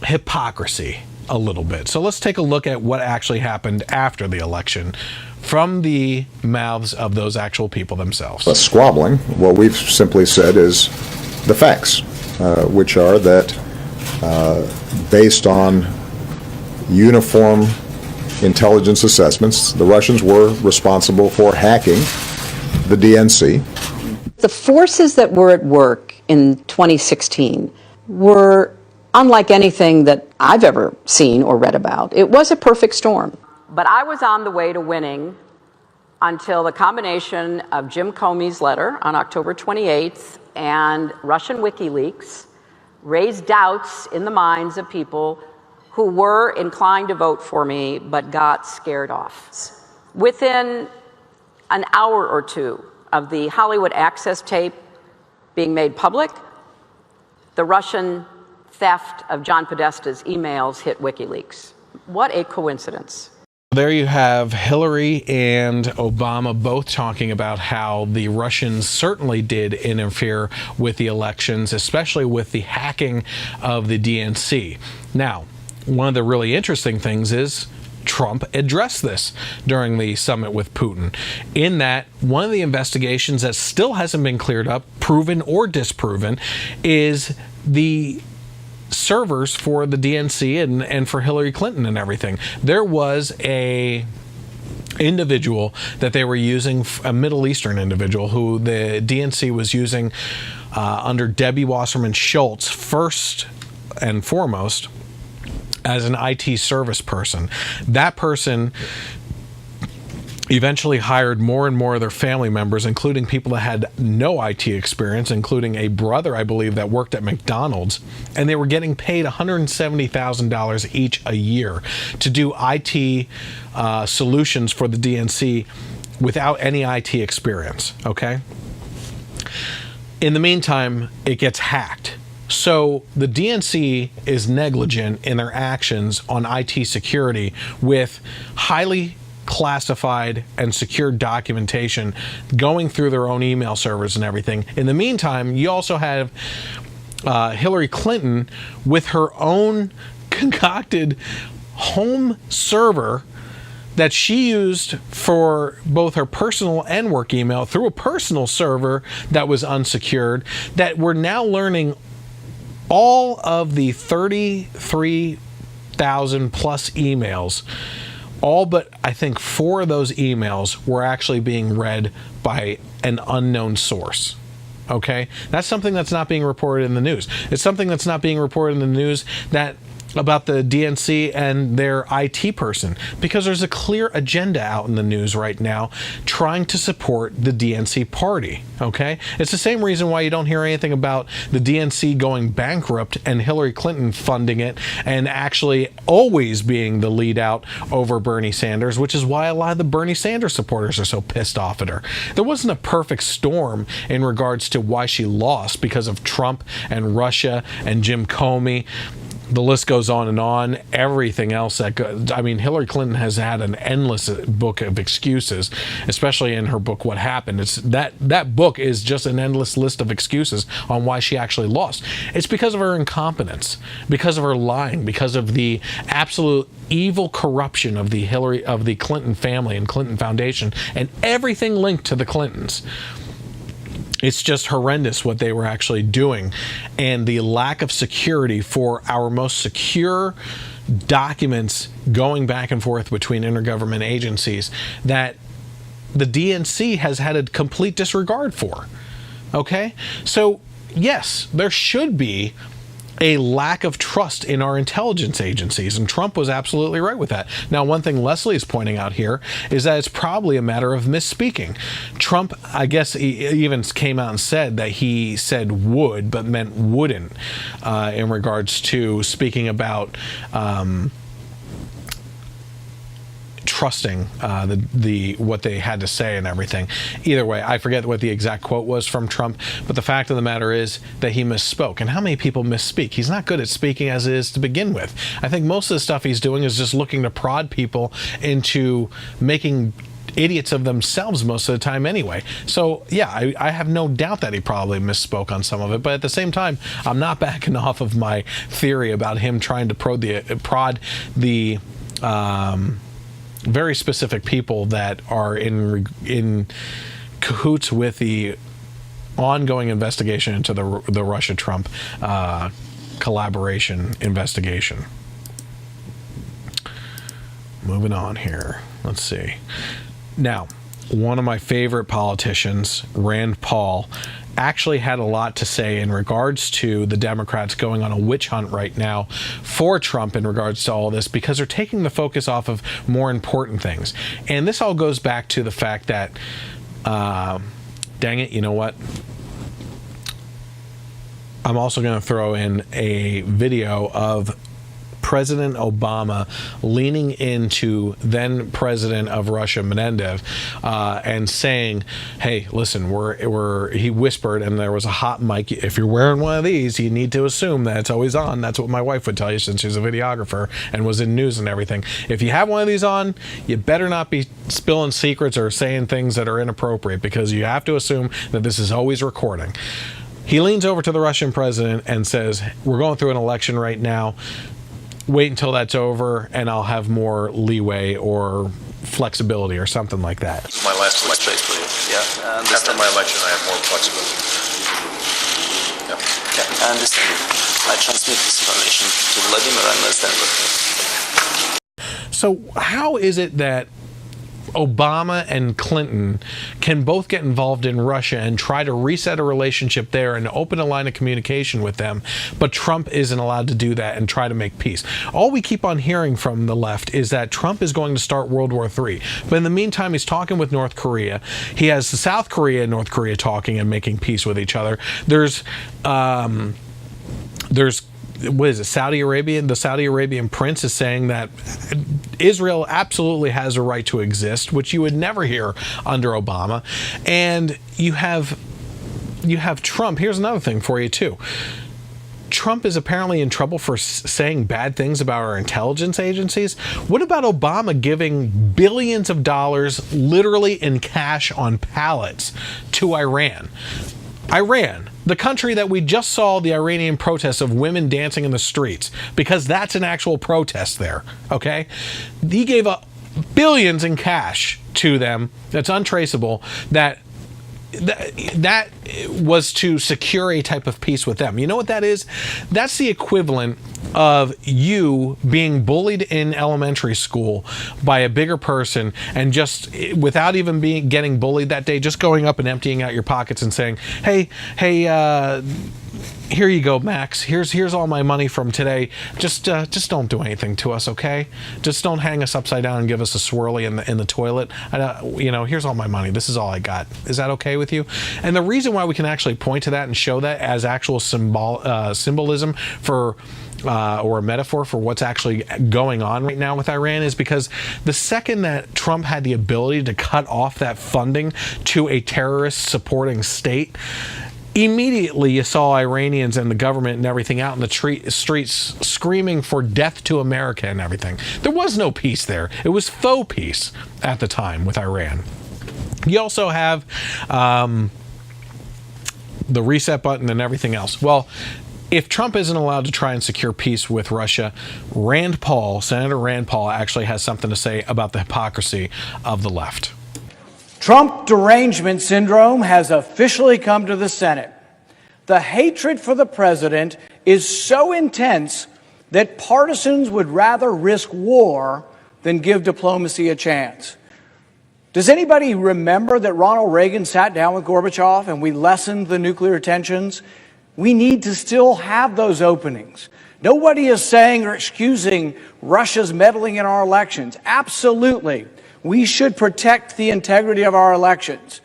hypocrisy a little bit. So let's take a look at what actually happened after the election from the mouths of those actual people themselves. Squabbling, what we've simply said is the facts, which are that based on uniform intelligence assessments, the Russians were responsible for hacking the DNC. The forces that were at work in 2016 were unlike anything that I've ever seen or read about. It was a perfect storm. But I was on the way to winning until the combination of Jim Comey's letter on October 28th and Russian WikiLeaks raised doubts in the minds of people who were inclined to vote for me but got scared off. Within an hour or two of the Hollywood Access tape being made public, the Russian theft of John Podesta's emails hit WikiLeaks. What a coincidence. There you have Hillary and Obama both talking about how the Russians certainly did interfere with the elections, especially with the hacking of the DNC. Now, one of the really interesting things is Trump addressed this during the summit with Putin, in that one of the investigations that still hasn't been cleared up, proven or disproven, is the servers for the DNC and for Hillary Clinton and everything. There was a individual that they were using, a Middle Eastern individual who the DNC was using under Debbie Wasserman Schultz first and foremost as an IT service person. That person eventually hired more and more of their family members, including people that had no IT experience, including a brother, I believe, that worked at McDonald's, and they were getting paid $170,000 each a year to do IT solutions for the DNC without any IT experience, okay? In the meantime, it gets hacked. So the DNC is negligent in their actions on IT security with highly classified and secured documentation going through their own email servers and everything. In the meantime, you also have Hillary Clinton with her own concocted home server that she used for both her personal and work email through a personal server that was unsecured, that we're now learning all of the 33,000 plus emails. All but, I think, 4 of those emails were actually being read by an unknown source. Okay? That's something that's not being reported in the news. It's something that's not being reported in the news that about the DNC and their IT person, because there's a clear agenda out in the news right now trying to support the DNC party, okay? It's the same reason why you don't hear anything about the DNC going bankrupt and Hillary Clinton funding it and actually always being the lead out over Bernie Sanders, which is why a lot of the Bernie Sanders supporters are so pissed off at her. There wasn't a perfect storm in regards to why she lost because of Trump and Russia and Jim Comey. The list goes on and on. Everything else that goes, I mean, Hillary Clinton has had an endless book of excuses, especially in her book, What Happened. It's that book is just an endless list of excuses on why she actually lost. It's because of her incompetence, because of her lying, because of the absolute evil corruption of the Clinton family and Clinton Foundation and everything linked to the Clintons. It's just horrendous what they were actually doing, and the lack of security for our most secure documents going back and forth between intergovernment agencies that the DNC has had a complete disregard for. Okay? So, yes, there should be a lack of trust in our intelligence agencies, and Trump was absolutely right with that. Now, one thing Leslie is pointing out here is that it's probably a matter of misspeaking. Trump, I guess, he even came out and said that he said would, but meant wouldn't, in regards to speaking about trusting what they had to say and everything. Either way, I forget what the exact quote was from Trump, but the fact of the matter is that he misspoke. And how many people misspeak? He's not good at speaking as it is to begin with. I think most of the stuff he's doing is just looking to prod people into making idiots of themselves most of the time anyway. So yeah, I have no doubt that he probably misspoke on some of it, but at the same time, I'm not backing off of my theory about him trying to prod the very specific people that are in cahoots with the ongoing investigation into the Russia-Trump collaboration investigation. Moving on here. Let's see. Now, one of my favorite politicians, Rand Paul, actually had a lot to say in regards to the Democrats going on a witch hunt right now for Trump in regards to all this, because they're taking the focus off of more important things. And this all goes back to the fact that, dang it, you know what? I'm also going to throw in a video of President Obama leaning into then President of Russia, Medvedev, and saying, hey, listen, he whispered, and there was a hot mic, if you're wearing one of these, you need to assume that it's always on. That's what my wife would tell you, since she's a videographer and was in news and everything. If you have one of these on, you better not be spilling secrets or saying things that are inappropriate, because you have to assume that this is always recording. He leans over to the Russian president and says, we're going through an election right now. Wait until that's over, and I'll have more leeway or flexibility or something like that. It's my last election. Yeah. After my election, I have more flexibility. Yeah. Okay, I understand. I transmit this information to Vladimir and let them look. So how is it that Obama and Clinton can both get involved in Russia and try to reset a relationship there and open a line of communication with them, but Trump isn't allowed to do that and try to make peace? All we keep on hearing from the left is that Trump is going to start World War III. But in the meantime, he's talking with North Korea. He has South Korea and North Korea talking and making peace with each other. There's what is it, Saudi Arabia? The Saudi Arabian prince is saying that Israel absolutely has a right to exist, which you would never hear under Obama. And you have Trump. Here's another thing for you too. Trump is apparently in trouble for saying bad things about our intelligence agencies. What about Obama giving billions of dollars literally in cash on pallets to Iran? Iran, the country that we just saw the Iranian protests of women dancing in the streets, because that's an actual protest there, okay? He gave up billions in cash to them that's untraceable, that was to secure a type of peace with them. You know what that is? That's the equivalent of you being bullied in elementary school by a bigger person, and just without even getting bullied that day, just going up and emptying out your pockets and saying, hey, here you go, Max. Here's all my money from today. Just don't do anything to us, okay? Just don't hang us upside down and give us a swirly in the toilet. Here's all my money. This is all I got. Is that okay with you? And the reason why we can actually point to that and show that as actual symbolism for or a metaphor for what's actually going on right now with Iran is because the second that Trump had the ability to cut off that funding to a terrorist supporting state, immediately you saw Iranians and the government and everything out in the streets screaming for death to America and everything. There was no peace there. It was faux peace at the time with Iran. You also have the reset button and everything else. Well, if Trump isn't allowed to try and secure peace with Russia, Senator Rand Paul actually has something to say about the hypocrisy of the left. Trump derangement syndrome has officially come to the Senate. The hatred for the president is so intense that partisans would rather risk war than give diplomacy a chance. Does anybody remember that Ronald Reagan sat down with Gorbachev and we lessened the nuclear tensions? We need to still have those openings. Nobody is saying or excusing Russia's meddling in our elections. Absolutely. We should protect the integrity of our elections.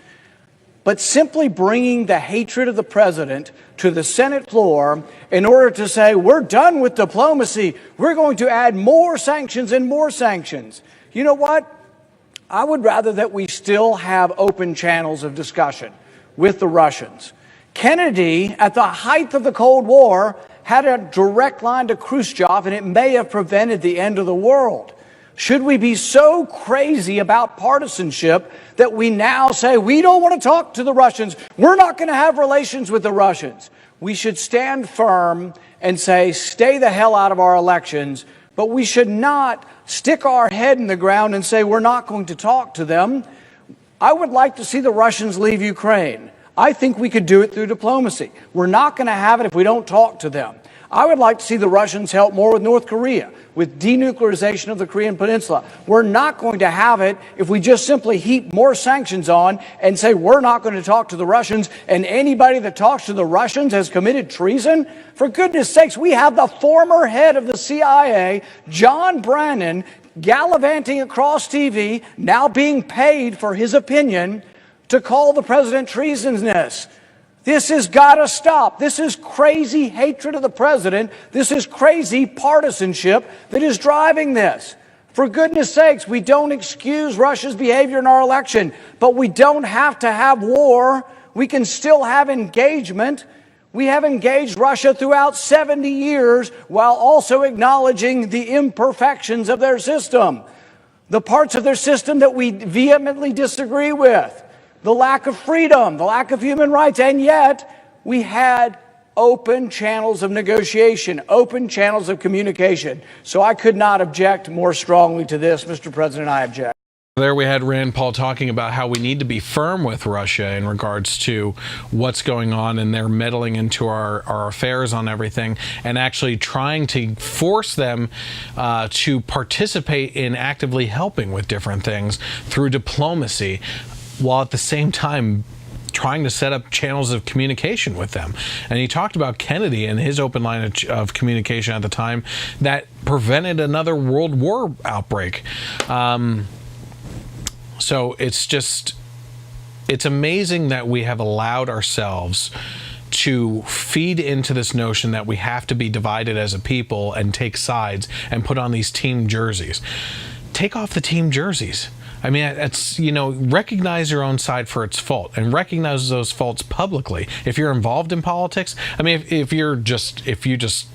But simply bringing the hatred of the president to the Senate floor in order to say, we're done with diplomacy, we're going to add more sanctions and more sanctions. You know what? I would rather that we still have open channels of discussion with the Russians. Kennedy, at the height of the Cold War, had a direct line to Khrushchev, and it may have prevented the end of the world. Should we be so crazy about partisanship that we now say, we don't want to talk to the Russians, we're not going to have relations with the Russians? We should stand firm and say, stay the hell out of our elections, but we should not stick our head in the ground and say, we're not going to talk to them. I would like to see the Russians leave Ukraine. I think we could do it through diplomacy. We're not going to have it if we don't talk to them. I would like to see the Russians help more with North Korea, with denuclearization of the Korean Peninsula. We're not going to have it if we just simply heap more sanctions on and say we're not going to talk to the Russians, and anybody that talks to the Russians has committed treason. For goodness sakes, we have the former head of the CIA, John Brennan, gallivanting across TV, now being paid for his opinion, to call the president treasonous. This has got to stop. This is crazy hatred of the president. This is crazy partisanship that is driving this. For goodness sakes, we don't excuse Russia's behavior in our election, but we don't have to have war. We can still have engagement. We have engaged Russia throughout 70 years while also acknowledging the imperfections of their system, the parts of their system that we vehemently disagree with. The lack of freedom, the lack of human rights, and yet we had open channels of negotiation, open channels of communication. So I could not object more strongly to this, Mr. President. I object. There we had Rand Paul talking about how we need to be firm with Russia in regards to what's going on and their meddling into our affairs on everything, and actually trying to force them to participate in actively helping with different things through diplomacy, while at the same time trying to set up channels of communication with them. And he talked about Kennedy and his open line of communication at the time that prevented another world war outbreak. So it's amazing that we have allowed ourselves to feed into this notion that we have to be divided as a people and take sides and put on these team jerseys. Take off the team jerseys. I mean, it's, recognize your own side for its fault and recognize those faults publicly. If you're involved in politics, I mean, if you just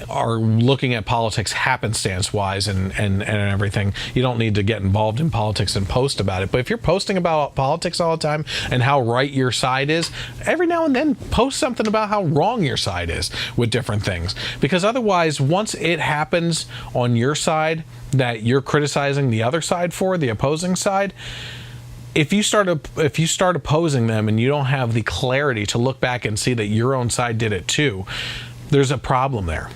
are looking at politics happenstance wise and everything, you don't need to get involved in politics and post about it. But if you're posting about politics all the time and how right your side is, every now and then post something about how wrong your side is with different things. Because otherwise, once it happens on your side that you're criticizing the other side for, the opposing side, if you start opposing them and you don't have the clarity to look back and see that your own side did it too, there's a problem there.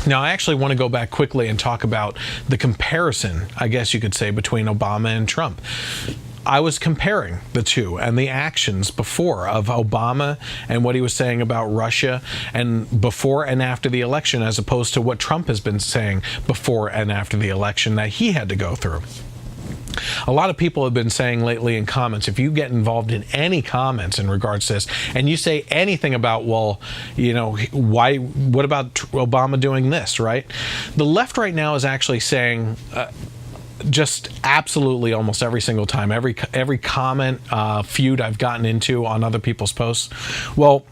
Now, I actually want to go back quickly and talk about the comparison, I guess you could say, between Obama and Trump. I was comparing the two and the actions before of Obama and what he was saying about Russia and before and after the election, as opposed to what Trump has been saying before and after the election that he had to go through. A lot of people have been saying lately in comments, if you get involved in any comments in regards to this, and you say anything about, well, you know, what about Obama doing this, right? The left right now is actually saying, just absolutely almost every single time, every comment feud I've gotten into on other people's posts, well,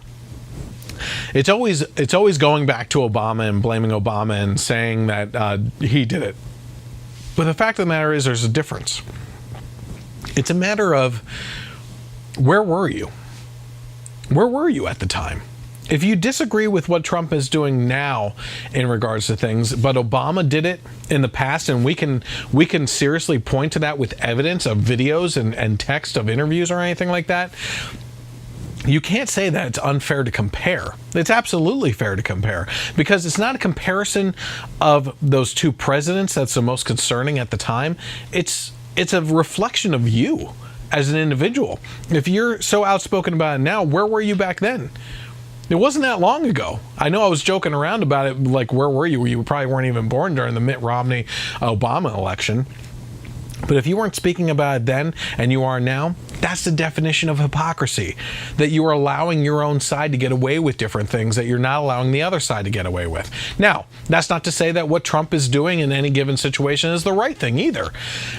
it's always going back to Obama and blaming Obama and saying that he did it. But the fact of the matter is there's a difference. It's a matter of, where were you? Where were you at the time? If you disagree with what Trump is doing now in regards to things, but Obama did it in the past, and we can seriously point to that with evidence of videos and text of interviews or anything like that, you can't say that it's unfair to compare. It's absolutely fair to compare, because it's not a comparison of those two presidents that's the most concerning at the time. It's a reflection of you as an individual. If you're so outspoken about it now, where were you back then? It wasn't that long ago. I know I was joking around about it, like, where were you? You probably weren't even born during the Mitt Romney-Obama election. But if you weren't speaking about it then and you are now, that's the definition of hypocrisy. That you are allowing your own side to get away with different things that you're not allowing the other side to get away with. Now, that's not to say that what Trump is doing in any given situation is the right thing either.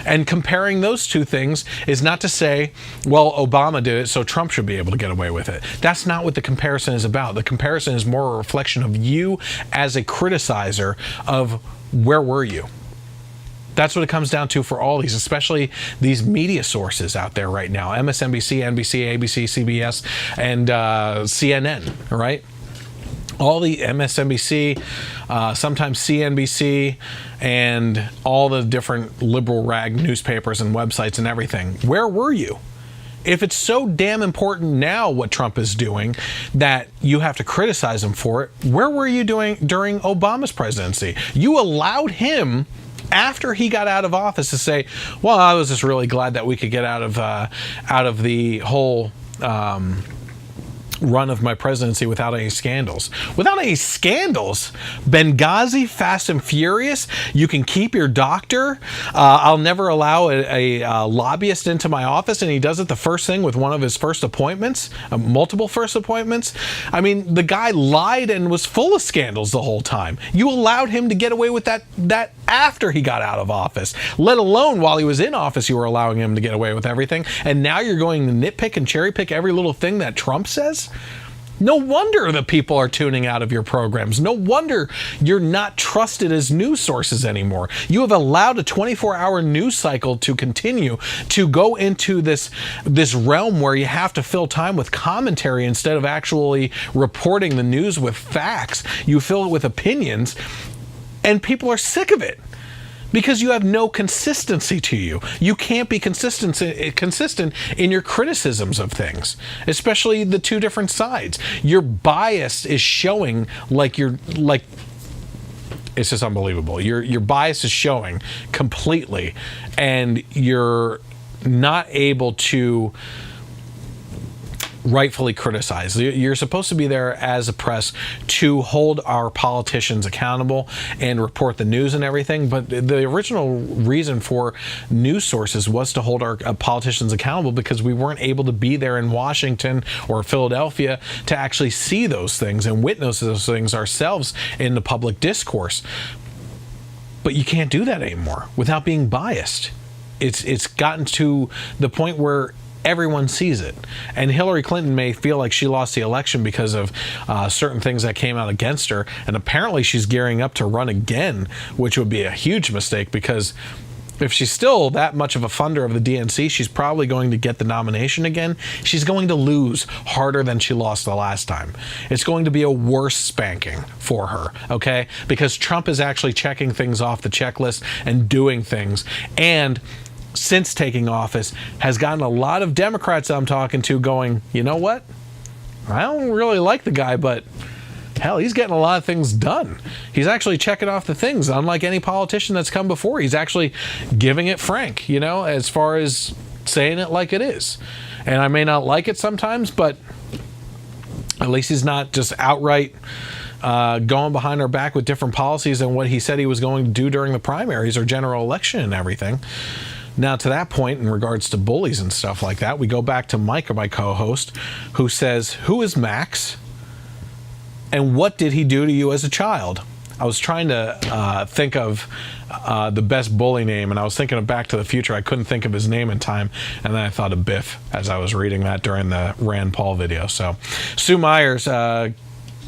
And comparing those two things is not to say, well, Obama did it, so Trump should be able to get away with it. That's not what the comparison is about. The comparison is more a reflection of you as a criticizer of where were you. That's what it comes down to for all these, especially these media sources out there right now. MSNBC, NBC, ABC, CBS, and CNN, right? All the MSNBC, sometimes CNBC, and all the different liberal rag newspapers and websites and everything. Where were you? If it's so damn important now what Trump is doing that you have to criticize him for it, where were you doing during Obama's presidency? You allowed him, after he got out of office, to say, well, I was just really glad that we could get out of the whole run of my presidency without any scandals. Without any scandals? Benghazi, Fast and Furious, you can keep your doctor, I'll never allow a lobbyist into my office, and he does it the first thing with one of his first appointments, multiple first appointments. I mean, the guy lied and was full of scandals the whole time. You allowed him to get away with that after he got out of office, let alone while he was in office. You were allowing him to get away with everything, and now you're going to nitpick and cherry pick every little thing that Trump says? No wonder the people are tuning out of your programs. No wonder you're not trusted as news sources anymore. You have allowed a 24-hour news cycle to continue to go into this realm where you have to fill time with commentary instead of actually reporting the news with facts. You fill it with opinions, and people are sick of it. Because you have no consistency to you. You can't be consistent in your criticisms of things, especially the two different sides. Your bias is showing it's just unbelievable. Your bias is showing completely, and you're not able to rightfully criticize. You're supposed to be there as a press to hold our politicians accountable and report the news and everything, but the original reason for news sources was to hold our politicians accountable, because we weren't able to be there in Washington or Philadelphia to actually see those things and witness those things ourselves in the public discourse. But you can't do that anymore without being biased. It's gotten to the point where everyone sees it. And Hillary Clinton may feel like she lost the election because of certain things that came out against her, and apparently she's gearing up to run again, which would be a huge mistake, because if she's still that much of a funder of the DNC, she's probably going to get the nomination again. She's going to lose harder than she lost the last time. It's going to be a worse spanking for her, okay? Because Trump is actually checking things off the checklist and doing things, and since taking office has gotten a lot of Democrats I'm talking to going, you know what? I don't really like the guy, but hell, he's getting a lot of things done. He's actually checking off the things, unlike any politician that's come before. He's actually giving it frank, as far as saying it like it is. And I may not like it sometimes, but at least he's not just outright going behind our back with different policies than what he said he was going to do during the primaries or general election and everything. Now, to that point, in regards to bullies and stuff like that, we go back to Mike, my co-host, who says, who is Max? And what did he do to you as a child? I was trying to think of the best bully name, and I was thinking of Back to the Future. I couldn't think of his name in time, and then I thought of Biff as I was reading that during the Rand Paul video. So Sue Myers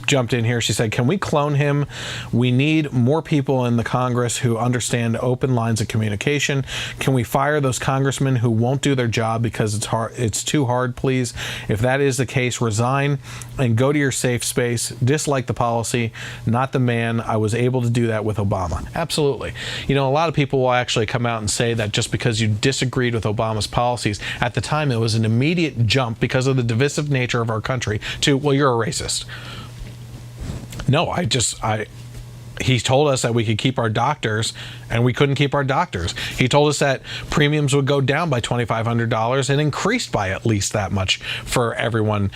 jumped in here. She said, can we clone him? We need more people in the Congress who understand open lines of communication. Can we fire those congressmen who won't do their job because it's hard? It's too hard, please. If that is the case, resign and go to your safe space. Dislike the policy, not the man. I was able to do that with Obama. Absolutely. You know, a lot of people will actually come out and say that just because you disagreed with Obama's policies, at the time it was an immediate jump because of the divisive nature of our country to, well, you're a racist. No, he told us that we could keep our doctors, and we couldn't keep our doctors. He told us that premiums would go down by $2,500 and increased by at least that much for everyone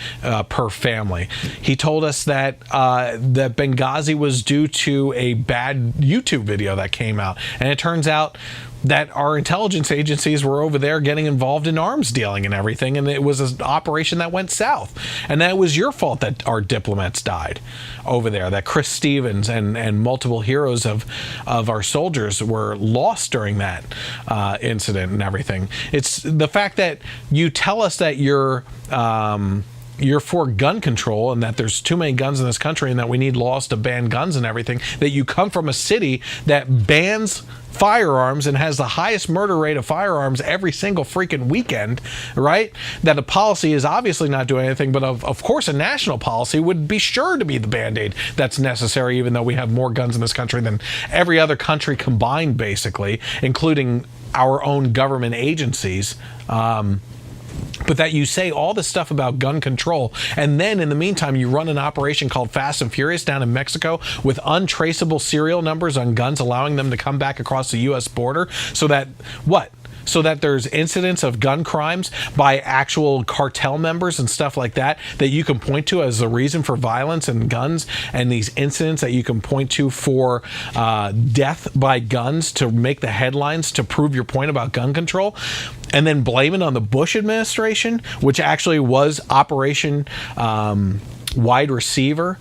per family. He told us that that Benghazi was due to a bad YouTube video that came out, and it turns out that our intelligence agencies were over there getting involved in arms dealing and everything, and it was an operation that went south. And that was your fault that our diplomats died over there, that Chris Stevens and multiple heroes of our soldiers were lost during that incident and everything. It's the fact that you tell us that you're for gun control and that there's too many guns in this country and that we need laws to ban guns and everything, that you come from a city that bans firearms and has the highest murder rate of firearms every single freaking weekend, right? That a policy is obviously not doing anything, but of course a national policy would be sure to be the Band-Aid that's necessary, even though we have more guns in this country than every other country combined, basically, including our own government agencies. But that you say all this stuff about gun control, and then in the meantime you run an operation called Fast and Furious down in Mexico with untraceable serial numbers on guns, allowing them to come back across the U.S. border, so that what? So that there's incidents of gun crimes by actual cartel members and stuff like that you can point to as the reason for violence and guns, and these incidents that you can point to for death by guns to make the headlines to prove your point about gun control, and then blame it on the Bush administration, which actually was Operation Wide Receiver.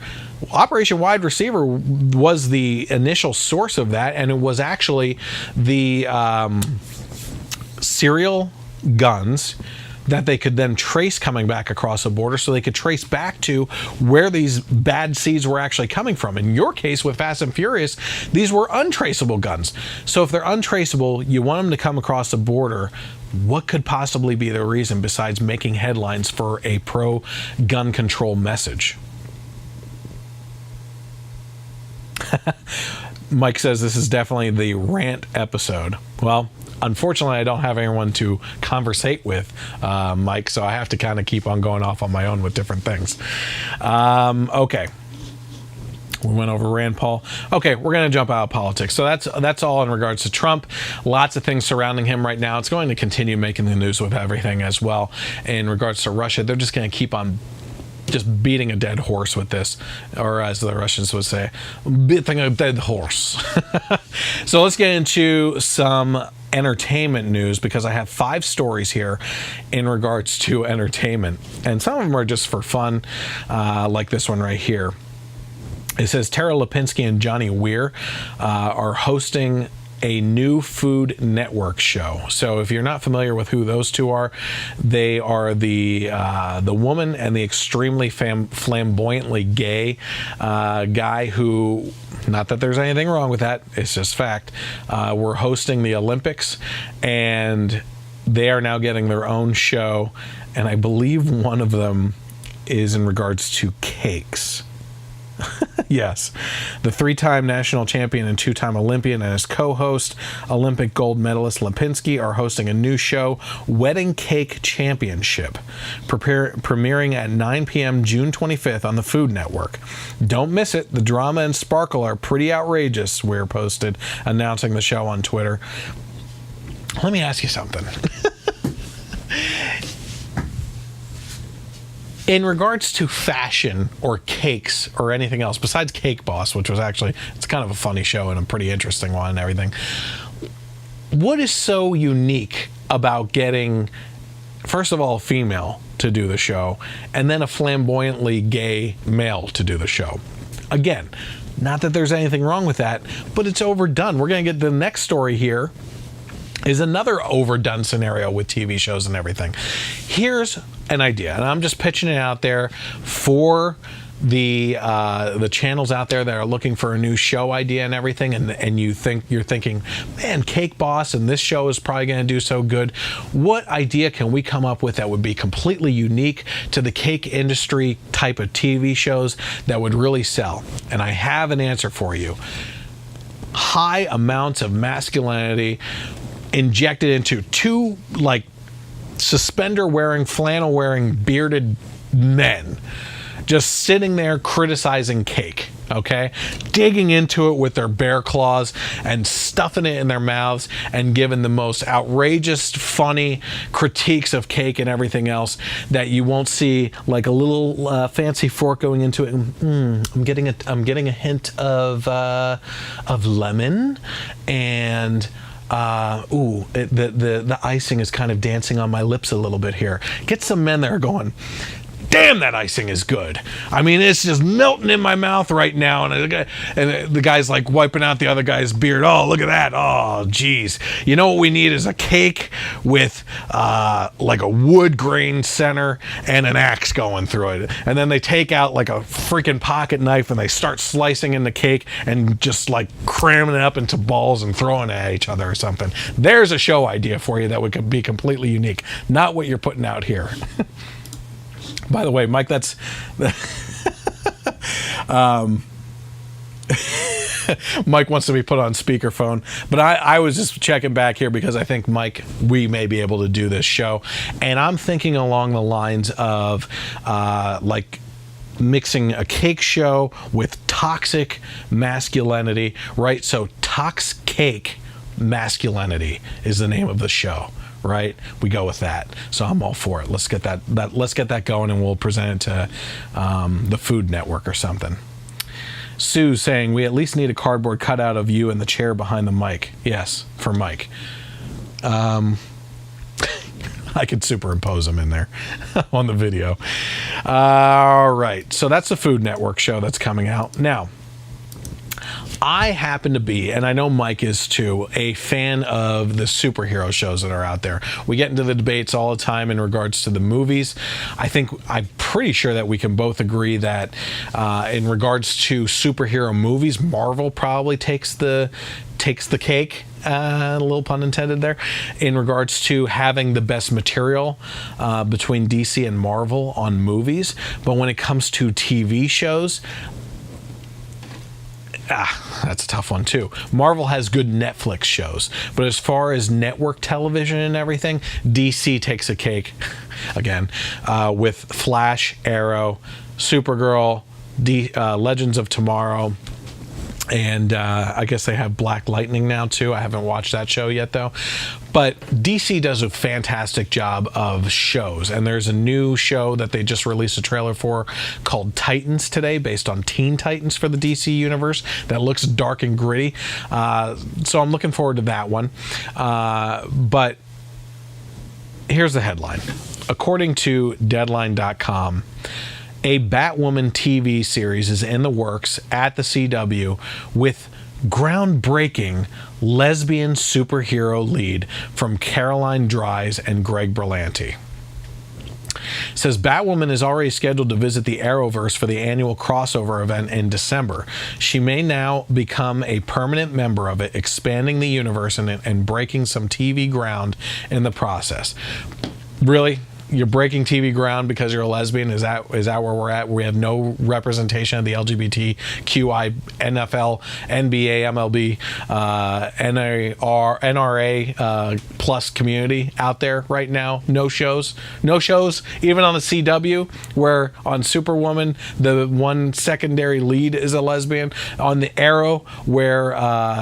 Operation Wide Receiver was the initial source of that, and it was actually the serial guns that they could then trace coming back across the border, so they could trace back to where these bad seeds were actually coming from. In your case with Fast and Furious, these were untraceable guns. So if they're untraceable, you want them to come across the border. What could possibly be the reason besides making headlines for a pro-gun control message? Mike says this is definitely the rant episode. Well, unfortunately, I don't have anyone to conversate with, Mike, so I have to kind of keep on going off on my own with different things. Okay. We went over Rand Paul. Okay, we're going to jump out of politics. So that's all in regards to Trump. Lots of things surrounding him right now. It's going to continue making the news with everything as well. In regards to Russia, they're just going to keep on just beating a dead horse with this, or as the Russians would say, beating a dead horse. So let's get into some entertainment news, because I have 5 stories here in regards to entertainment, and some of them are just for fun, like this one right here. It says Tara Lipinski and Johnny Weir are hosting a new Food Network show. So if you're not familiar with who those two are, they are the woman and the extremely flamboyantly gay guy who, not that there's anything wrong with that, it's just fact, were hosting the Olympics, and they are now getting their own show, and I believe one of them is in regards to cakes. Yes, the 3-time national champion and 2-time Olympian and his co-host, Olympic gold medalist Lipinski, are hosting a new show, Wedding Cake Championship, premiering at 9 p.m. June 25th on the Food Network. Don't miss it. The drama and sparkle are pretty outrageous, Weir posted, announcing the show on Twitter. Let me ask you something. In regards to fashion or cakes or anything else, besides Cake Boss, which was actually, it's kind of a funny show and a pretty interesting one and everything, what is so unique about getting, first of all, a female to do the show, and then a flamboyantly gay male to do the show? Again, not that there's anything wrong with that, but it's overdone. We're going to get the next story here is another overdone scenario with TV shows and everything. Here's an idea, and I'm just pitching it out there for the channels out there that are looking for a new show idea and everything, and you're thinking, man, Cake Boss and this show is probably going to do so good. What idea can we come up with that would be completely unique to the cake industry type of TV shows that would really sell? And I have an answer for you. High amounts of masculinity injected into two, like, suspender wearing, flannel wearing, bearded men just sitting there criticizing cake, okay? Digging into it with their bare claws and stuffing it in their mouths and giving the most outrageous, funny critiques of cake and everything else that you won't see, like a little fancy fork going into it. I'm getting a hint of lemon, and the icing is kind of dancing on my lips a little bit here. Get some men that are going, damn, that icing is good. I mean, it's just melting in my mouth right now. And the guy's like wiping out the other guy's beard. Oh, look at that. Oh, geez. You know what we need is a cake with like a wood grain center and an axe going through it. And then they take out like a freaking pocket knife and they start slicing in the cake and just like cramming it up into balls and throwing it at each other or something. There's a show idea for you that would be completely unique. Not what you're putting out here. By the way, Mike, that's Mike wants to be put on speakerphone, but I was just checking back here because I think, Mike, we may be able to do this show, and I'm thinking along the lines of like mixing a cake show with toxic masculinity, right? So Tox Cake Masculinity is the name of the show. Right, we go with that. So I'm all for it. Let's get that going, and we'll present it to the Food Network or something. Sue saying we at least need a cardboard cutout of you in the chair behind the mic. Yes, for Mike. I could superimpose him in there on the video. All right, so that's the Food Network show that's coming out now. I happen to be, and I know Mike is too, a fan of the superhero shows that are out there. We get into the debates all the time in regards to the movies. I'm pretty sure that we can both agree that in regards to superhero movies, Marvel probably takes the cake, a little pun intended there, in regards to having the best material between DC and Marvel on movies. But when it comes to TV shows, that's a tough one too. Marvel has good Netflix shows, but as far as network television and everything, DC takes a cake again with Flash, Arrow, Supergirl, Legends of Tomorrow, and I guess they have Black Lightning now too. I haven't watched that show yet though. But DC does a fantastic job of shows, and there's a new show that they just released a trailer for called Titans today, based on Teen Titans for the DC universe, that looks dark and gritty. So I'm looking forward to that one. But here's the headline. According to Deadline.com, a Batwoman TV series is in the works at the CW with groundbreaking lesbian superhero lead from Caroline Dries and Greg Berlanti. It says Batwoman is already scheduled to visit the Arrowverse for the annual crossover event in December. She may now become a permanent member of it, expanding the universe and breaking some TV ground in the process. Really? You're breaking TV ground because you're a lesbian? Is that where we're at? We have no representation of the LGBTQI, NFL, NBA, MLB, NRA plus community out there right now? No shows? No shows? Even on the CW, where on Superwoman, the one secondary lead is a lesbian. On the Arrow, where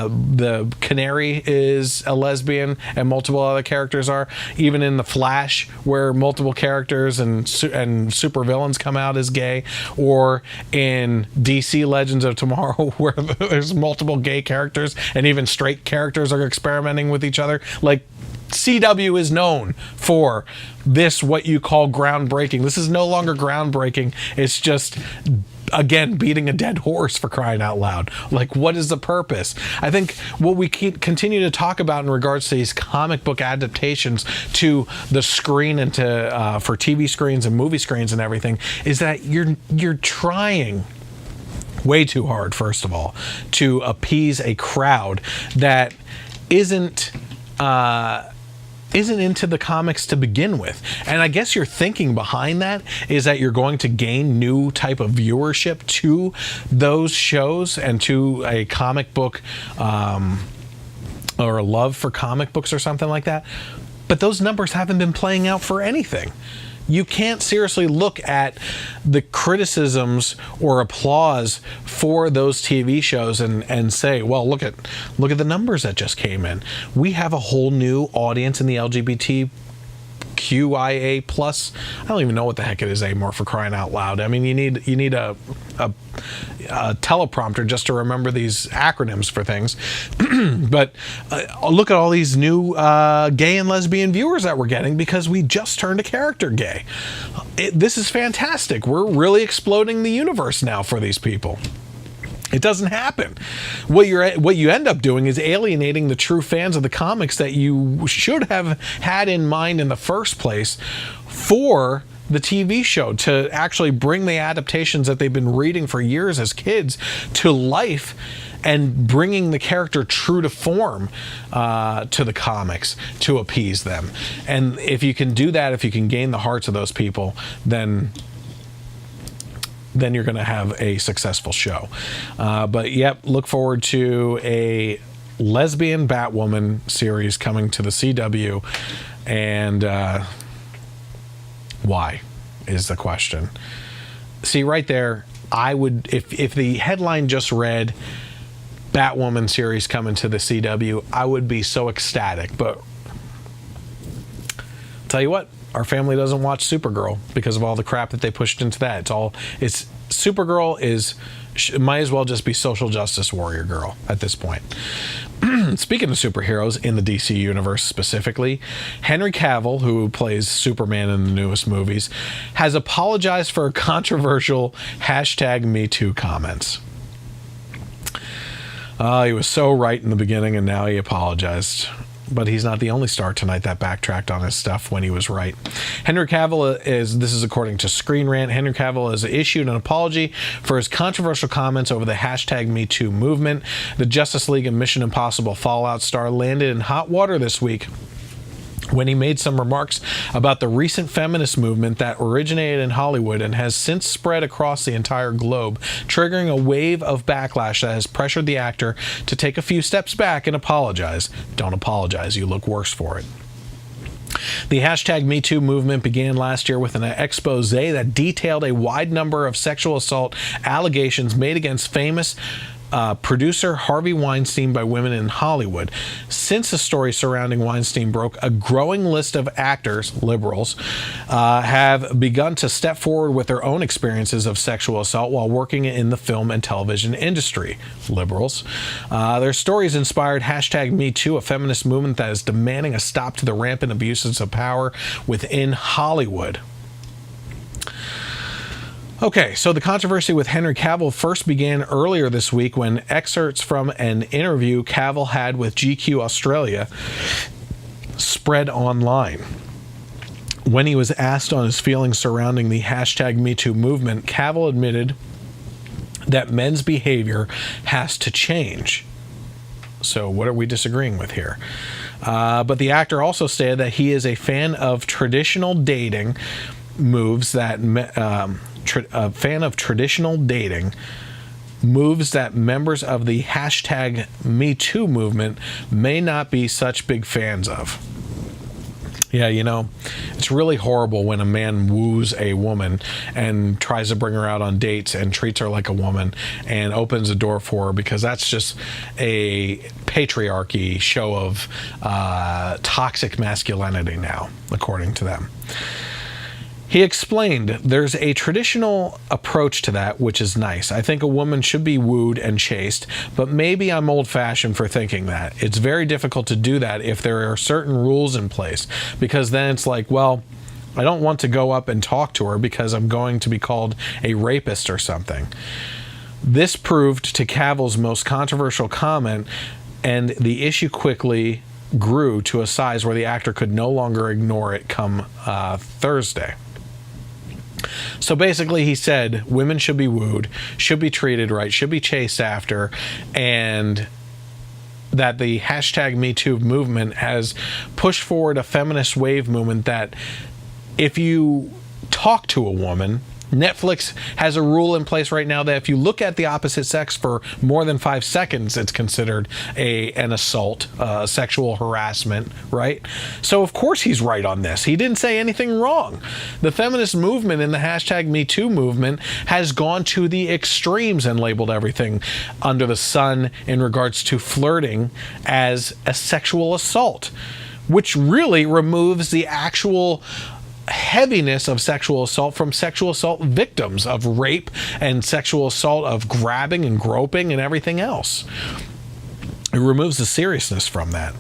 the Canary is a lesbian and multiple other characters are. Even in the Flash, where multiple multiple characters and supervillains come out as gay, or in DC Legends of Tomorrow where there's multiple gay characters and even straight characters are experimenting with each other. Like, CW is known for this, what you call groundbreaking. This is no longer groundbreaking. It's just, again, beating a dead horse, for crying out loud. Like, what is the purpose? I think what we continue to talk about in regards to these comic book adaptations to the screen and to for TV screens and movie screens and everything is that you're trying way too hard, first of all, to appease a crowd that isn't into the comics to begin with. And I guess your thinking behind that is that you're going to gain new type of viewership to those shows and to a comic book or a love for comic books or something like that. But those numbers haven't been playing out for anything. You can't seriously look at the criticisms or applause for those TV shows and say, well, look at the numbers that just came in. We have a whole new audience in the LGBTQIA plus. I don't even know what the heck it is anymore, for crying out loud. I mean, you need a teleprompter just to remember these acronyms for things. But look at all these new gay and lesbian viewers that we're getting because we just turned a character gay. This is fantastic. We're really exploding the universe now for these people. It doesn't happen. What you end up doing is alienating the true fans of the comics that you should have had in mind in the first place for the TV show, to actually bring the adaptations that they've been reading for years as kids to life and bringing the character true to form to the comics to appease them. And if you can do that, if you can gain the hearts of those people, then you're going to have a successful show. But yep, look forward to a lesbian Batwoman series coming to the CW. And why is the question. See, right there, I would, if the headline just read Batwoman series coming to the CW, I would be so ecstatic. But tell you what, our family doesn't watch Supergirl because of all the crap that they pushed into that. It's Supergirl might as well just be social justice warrior girl at this point. Speaking of superheroes in the DC universe specifically, Henry Cavill, who plays Superman in the newest movies, has apologized for controversial #MeToo comments. He was so right in the beginning, and now he apologized. But he's not the only star tonight that backtracked on his stuff when he was right. Henry Cavill this is according to Screen Rant, Henry Cavill has issued an apology for his controversial comments over the #MeToo movement. The Justice League and Mission Impossible Fallout star landed in hot water this week when he made some remarks about the recent feminist movement that originated in Hollywood and has since spread across the entire globe, triggering a wave of backlash that has pressured the actor to take a few steps back and apologize. Don't apologize, you look worse for it. The #MeToo movement began last year with an expose that detailed a wide number of sexual assault allegations made against famous producer Harvey Weinstein by women in Hollywood. Since the story surrounding Weinstein broke, a growing list of actors, liberals, have begun to step forward with their own experiences of sexual assault while working in the film and television industry. Liberals. Their stories inspired #MeToo, a feminist movement that is demanding a stop to the rampant abuses of power within Hollywood. Okay, so the controversy with Henry Cavill first began earlier this week when excerpts from an interview Cavill had with GQ Australia spread online. When he was asked on his feelings surrounding the #MeToo movement, Cavill admitted that men's behavior has to change. So what are we disagreeing with here? But the actor also stated that he is a fan of traditional dating moves that members of the #MeToo movement may not be such big fans of. Yeah, you know, it's really horrible when a man woos a woman and tries to bring her out on dates and treats her like a woman and opens a door for her, because that's just a patriarchy show of toxic masculinity now, according to them. He explained, there's a traditional approach to that, which is nice. I think a woman should be wooed and chased, but maybe I'm old-fashioned for thinking that. It's very difficult to do that if there are certain rules in place, because then it's like, well, I don't want to go up and talk to her because I'm going to be called a rapist or something. This proved to Cavill's most controversial comment, and the issue quickly grew to a size where the actor could no longer ignore it come Thursday. So basically he said women should be wooed, should be treated right, should be chased after, and that the hashtag #MeToo movement has pushed forward a feminist wave movement that if you talk to a woman, Netflix has a rule in place right now that if you look at the opposite sex for more than 5 seconds, it's considered an assault, sexual harassment, right? So of course he's right on this. He didn't say anything wrong. The feminist movement and the hashtag #MeToo movement has gone to the extremes and labeled everything under the sun in regards to flirting as a sexual assault, which really removes the actual heaviness of sexual assault from sexual assault victims of rape and sexual assault of grabbing and groping and everything else. It removes the seriousness from that.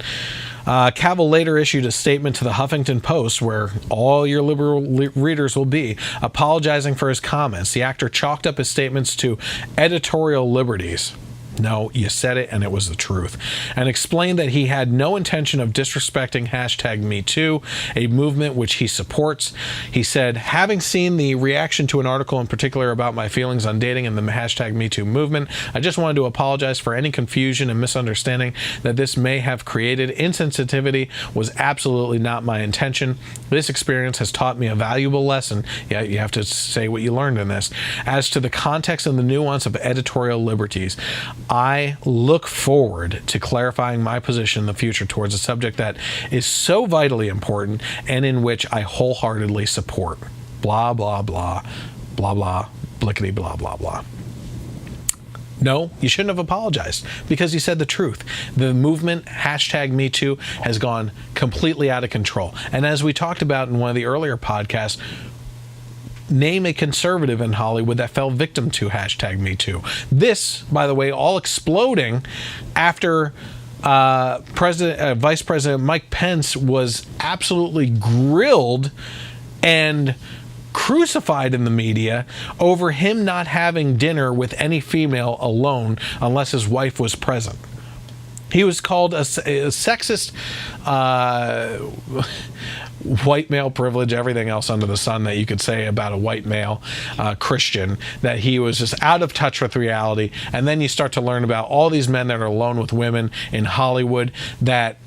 Cavill later issued a statement to the Huffington Post, where all your liberal readers will be, apologizing for his comments. The actor chalked up his statements to editorial liberties. No, you said it and it was the truth. And explained that he had no intention of disrespecting hashtag #MeToo, a movement which he supports. He said, having seen the reaction to an article in particular about my feelings on dating and the hashtag #MeToo movement, I just wanted to apologize for any confusion and misunderstanding that this may have created. Insensitivity was absolutely not my intention. This experience has taught me a valuable lesson. Yeah, you have to say what you learned in this. As to the context and the nuance of editorial liberties, I look forward to clarifying my position in the future towards a subject that is so vitally important and in which I wholeheartedly support. Blah, blah, blah, blah, blah, blickety, blah, blah, blah. No, you shouldn't have apologized because you said the truth. The movement, hashtag #MeToo, has gone completely out of control. And as we talked about in one of the earlier podcasts, name a conservative in Hollywood that fell victim to hashtag #MeToo. This, by the way, all exploding after Vice President Mike Pence was absolutely grilled and crucified in the media over him not having dinner with any female alone unless his wife was present. He was called a sexist, white male privilege, everything else under the sun that you could say about a white male Christian, that he was just out of touch with reality. And then you start to learn about all these men that are alone with women in Hollywood that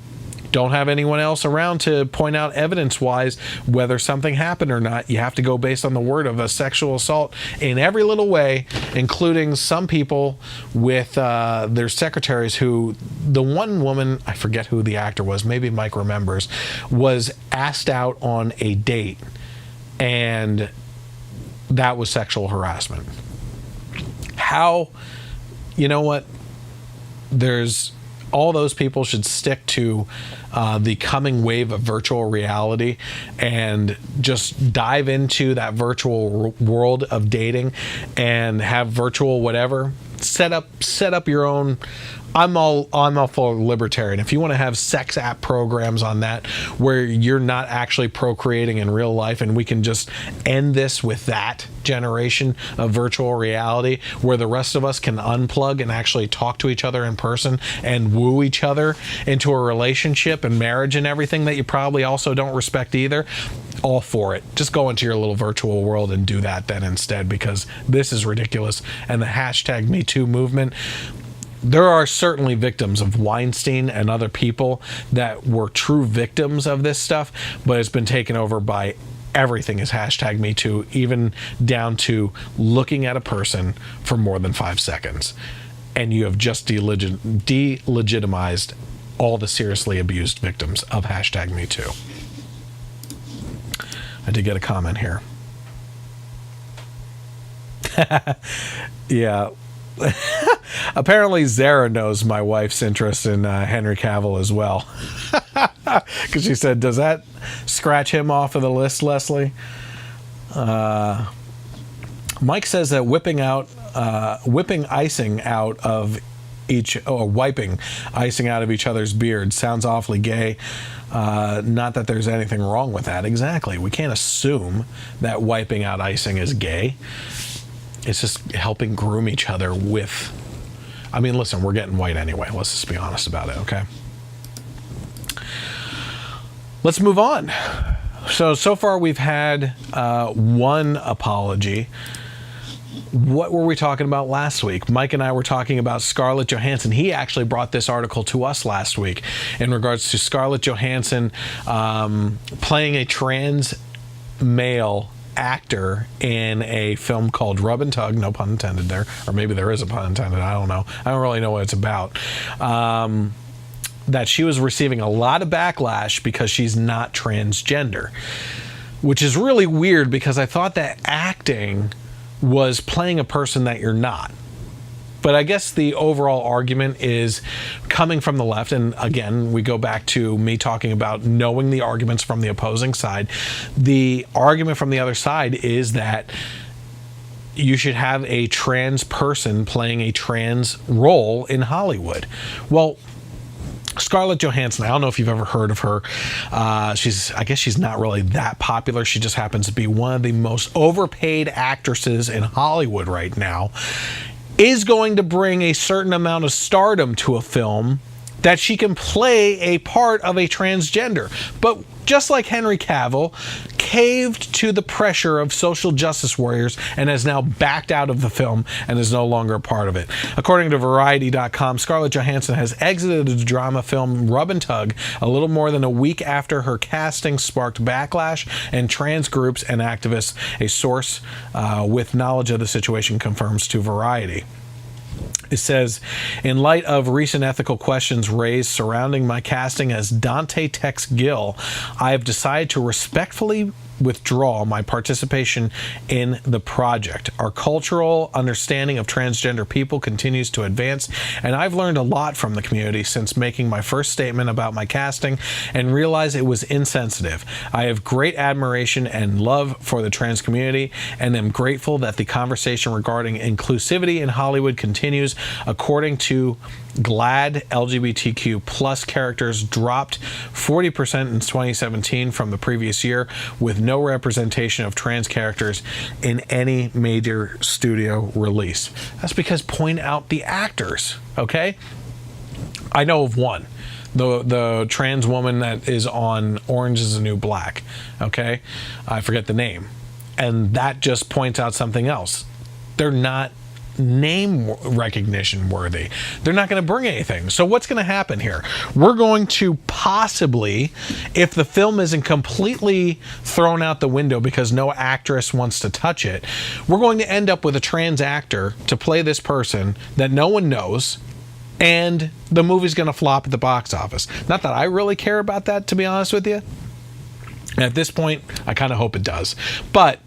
don't have anyone else around to point out evidence-wise whether something happened or not. You have to go based on the word of a sexual assault in every little way, including some people with their secretaries who, the one woman, I forget who the actor was, maybe Mike remembers, was asked out on a date, and that was sexual harassment. How, you know what, all those people should stick to the coming wave of virtual reality and just dive into that virtual world of dating and have virtual whatever. Set up your own. I'm all for libertarian. If you want to have sex app programs on that where you're not actually procreating in real life, and we can just end this with that generation of virtual reality where the rest of us can unplug and actually talk to each other in person and woo each other into a relationship and marriage and everything that you probably also don't respect either, all for it. Just go into your little virtual world and do that then instead, because this is ridiculous. And the hashtag #MeToo movement, there are certainly victims of Weinstein and other people that were true victims of this stuff, but it's been taken over by everything is hashtag #MeToo, even down to looking at a person for more than 5 seconds. And you have just delegitimized all the seriously abused victims of hashtag #MeToo. I did get a comment here. Yeah. Apparently Zara knows my wife's interest in Henry Cavill as well. Because she said, does that scratch him off of the list, Leslie? Mike says that wiping icing out of wiping icing out of each other's beards sounds awfully gay. Not that there's anything wrong with that. Exactly. We can't assume that wiping out icing is gay. It's just helping groom each other with... I mean, listen, we're getting white anyway. Let's just be honest about it, okay? Let's move on. So far we've had one apology. What were we talking about last week? Mike and I were talking about Scarlett Johannson. He actually brought this article to us last week in regards to Scarlett Johannson playing a trans male actor in a film called Rub and Tug, no pun intended there, or maybe there is a pun intended, I don't know. I don't really know what it's about. That she was receiving a lot of backlash because she's not transgender, which is really weird because I thought that acting was playing a person that you're not. But I guess the overall argument is coming from the left, and again, we go back to me talking about knowing the arguments from the opposing side. The argument from the other side is that you should have a trans person playing a trans role in Hollywood. Well, Scarlett Johannson, I don't know if you've ever heard of her. I guess she's not really that popular. She just happens to be one of the most overpaid actresses in Hollywood right now. Is going to bring a certain amount of stardom to a film that she can play a part of a transgender. But just like Henry Cavill, caved to the pressure of social justice warriors and has now backed out of the film and is no longer a part of it. According to Variety.com, Scarlett Johannson has exited the drama film Rub and Tug a little more than a week after her casting sparked backlash and trans groups and activists. A source with knowledge of the situation confirms to Variety. It says, in light of recent ethical questions raised surrounding my casting as Dante Tex Gill, I have decided to respectfully withdraw my participation in the project. Our cultural understanding of transgender people continues to advance, and I've learned a lot from the community since making my first statement about my casting and realized it was insensitive. I have great admiration and love for the trans community and am grateful that the conversation regarding inclusivity in Hollywood continues. According to GLAAD, LGBTQ plus characters dropped 40% in 2017 from the previous year, with no representation of trans characters in any major studio release. That's because point out the actors, okay? I know of one. The trans woman that is on Orange is the New Black, okay? I forget the name. And that just points out something else. They're not name recognition worthy. They're not going to bring anything. So what's going to happen here? We're going to possibly, if the film isn't completely thrown out the window because no actress wants to touch it, we're going to end up with a trans actor to play this person that no one knows, and the movie's going to flop at the box office. Not that I really care about that, to be honest with you. At this point, I kind of hope it does. But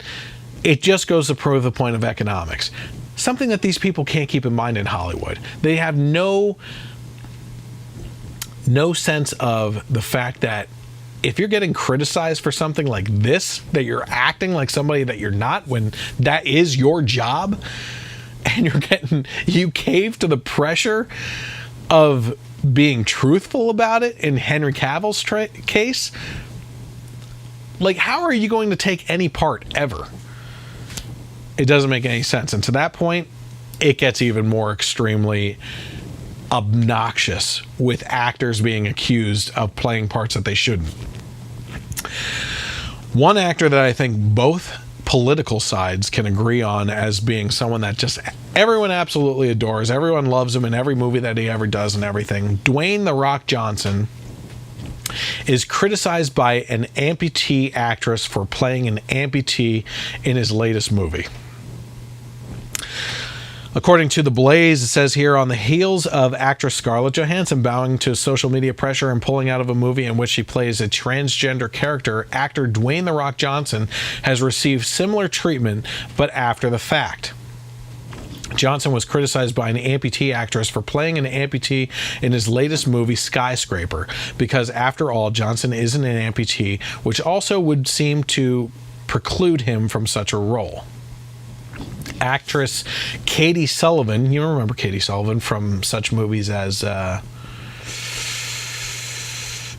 it just goes to prove the point of economics. Something that these people can't keep in mind in Hollywood. They have no sense of the fact that if you're getting criticized for something like this, that you're acting like somebody that you're not when that is your job, and you cave to the pressure of being truthful about it in Henry Cavill's case, like, how are you going to take any part ever? It doesn't make any sense. And to that point, it gets even more extremely obnoxious with actors being accused of playing parts that they shouldn't. One actor that I think both political sides can agree on as being someone that just everyone absolutely adores, everyone loves him in every movie that he ever does and everything, Dwayne "The Rock" Johnson, is criticized by an amputee actress for playing an amputee in his latest movie. According to The Blaze, it says here, on the heels of actress Scarlett Johannson bowing to social media pressure and pulling out of a movie in which she plays a transgender character, actor Dwayne "The Rock" Johnson has received similar treatment, but after the fact. Johnson was criticized by an amputee actress for playing an amputee in his latest movie, Skyscraper, because after all, Johnson isn't an amputee, which also would seem to preclude him from such a role. Actress Katie Sullivan, you remember Katie Sullivan from such movies as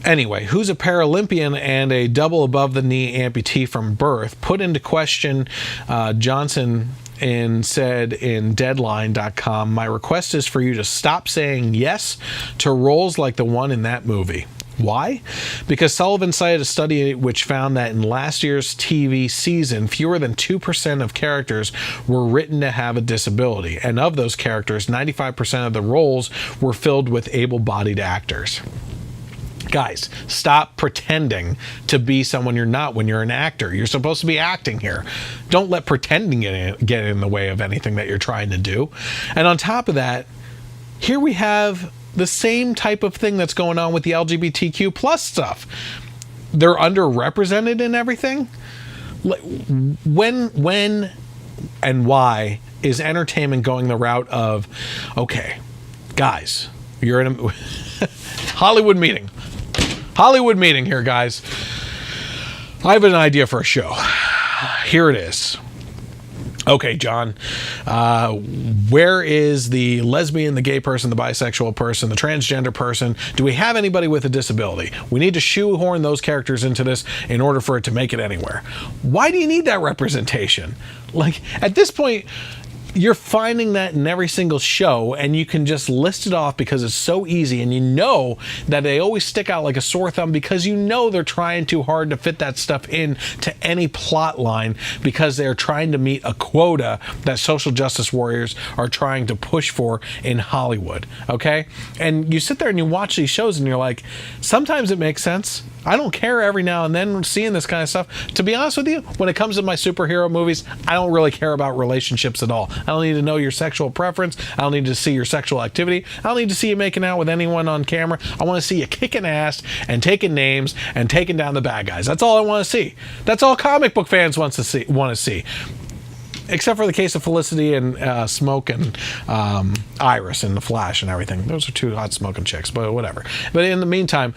anyway, who's a Paralympian and a double above the knee amputee from birth, put into question Johnson and said in Deadline.com, "My request is for you to stop saying yes to roles like the one in that movie." Why? Because Sullivan cited a study which found that in last year's TV season, fewer than 2% of characters were written to have a disability. And of those characters, 95% of the roles were filled with able-bodied actors. Guys, stop pretending to be someone you're not when you're an actor. You're supposed to be acting here. Don't let pretending get in the way of anything that you're trying to do. And on top of that, here we have the same type of thing that's going on with the LGBTQ plus stuff. They're underrepresented in everything. When and why is entertainment going the route of, okay, guys, you're in a Hollywood meeting here, guys. I have an idea for a show. Here it is. Okay, John, where is the lesbian, the gay person, the bisexual person, the transgender person? Do we have anybody with a disability? We need to shoehorn those characters into this in order for it to make it anywhere. Why do you need that representation? Like, at this point, you're finding that in every single show, and you can just list it off because it's so easy, and you know that they always stick out like a sore thumb because you know they're trying too hard to fit that stuff in to any plot line because they're trying to meet a quota that social justice warriors are trying to push for in Hollywood, okay? And you sit there and you watch these shows and you're like, sometimes it makes sense. I don't care every now and then seeing this kind of stuff. To be honest with you, when it comes to my superhero movies, I don't really care about relationships at all. I don't need to know your sexual preference. I don't need to see your sexual activity. I don't need to see you making out with anyone on camera. I want to see you kicking ass and taking names and taking down the bad guys. That's all I want to see. That's all comic book fans want to see. Except for the case of Felicity and Smoke and Iris and The Flash and everything. Those are two hot smoking chicks, but whatever. But in the meantime,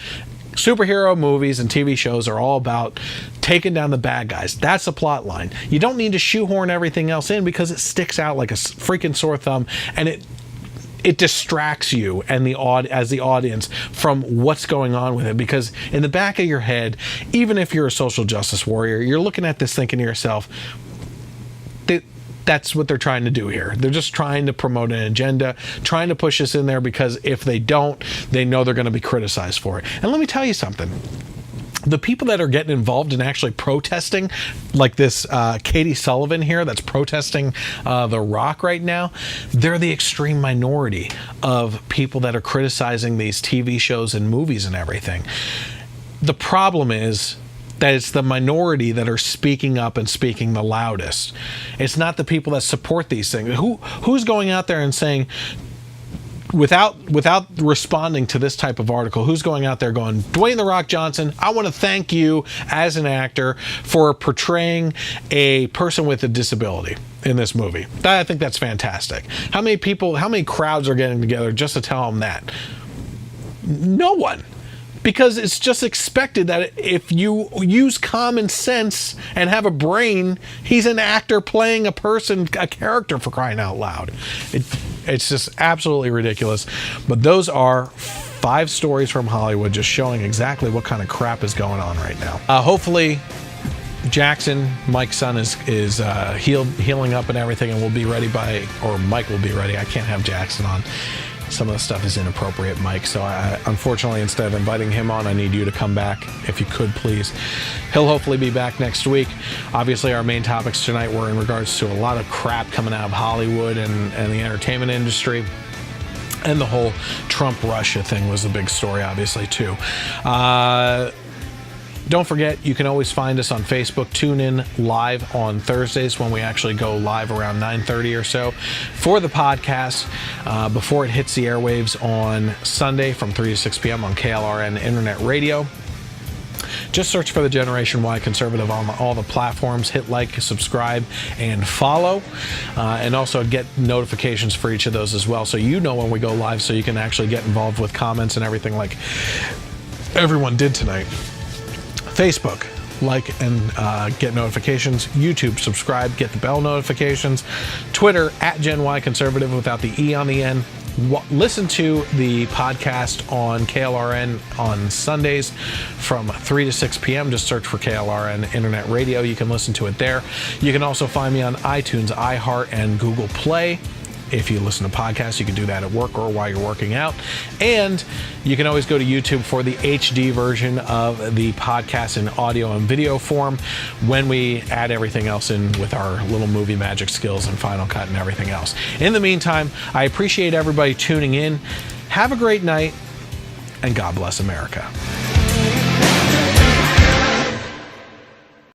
superhero movies and TV shows are all about taking down the bad guys. That's the plot line. You don't need to shoehorn everything else in because it sticks out like a freaking sore thumb, and it distracts you and as the audience from what's going on with it, because in the back of your head, even if you're a social justice warrior, you're looking at this thinking to yourself, that's what they're trying to do here. They're just trying to promote an agenda, trying to push us in there because if they don't, they know they're going to be criticized for it. And let me tell you something. The people that are getting involved in actually protesting, like this Katie Sullivan here that's protesting The Rock right now, they're the extreme minority of people that are criticizing these TV shows and movies and everything. The problem is that it's the minority that are speaking up and speaking the loudest. It's not the people that support these things. Who's going out there and saying, without responding to this type of article, who's going out there going, Dwayne "The Rock" Johnson, I want to thank you as an actor for portraying a person with a disability in this movie. I think that's fantastic. How many crowds are getting together just to tell him that? No one. Because it's just expected that if you use common sense and have a brain, he's an actor playing a character, for crying out loud. It's just absolutely ridiculous. But those are 5 stories from Hollywood just showing exactly what kind of crap is going on right now. Hopefully, Jackson, Mike's son, is healing up and everything, and will be ready or Mike will be ready. I can't have Jackson on. Some of the stuff is inappropriate, Mike. So unfortunately, instead of inviting him on, I need you to come back, if you could, please. He'll hopefully be back next week. Obviously, our main topics tonight were in regards to a lot of crap coming out of Hollywood and the entertainment industry. And the whole Trump-Russia thing was a big story, obviously, too. Don't forget, you can always find us on Facebook. Tune in live on Thursdays when we actually go live around 9:30 or so for the podcast before it hits the airwaves on Sunday from 3 to 6 p.m. on KLRN Internet Radio. Just search for the Generation Y Conservative on all the platforms. Hit like, subscribe, and follow. And also get notifications for each of those as well, so you know when we go live, so you can actually get involved with comments and everything like everyone did tonight. Facebook, like and get notifications. YouTube, subscribe, get the bell notifications. Twitter, @GenYConservative without the E on the end. Listen to the podcast on KLRN on Sundays from 3 to 6 p.m. Just search for KLRN Internet Radio. You can listen to it there. You can also find me on iTunes, iHeart, and Google Play. If you listen to podcasts, you can do that at work or while you're working out. And you can always go to YouTube for the HD version of the podcast in audio and video form when we add everything else in with our little movie magic skills and Final Cut and everything else. In the meantime, I appreciate everybody tuning in. Have a great night, and God bless America.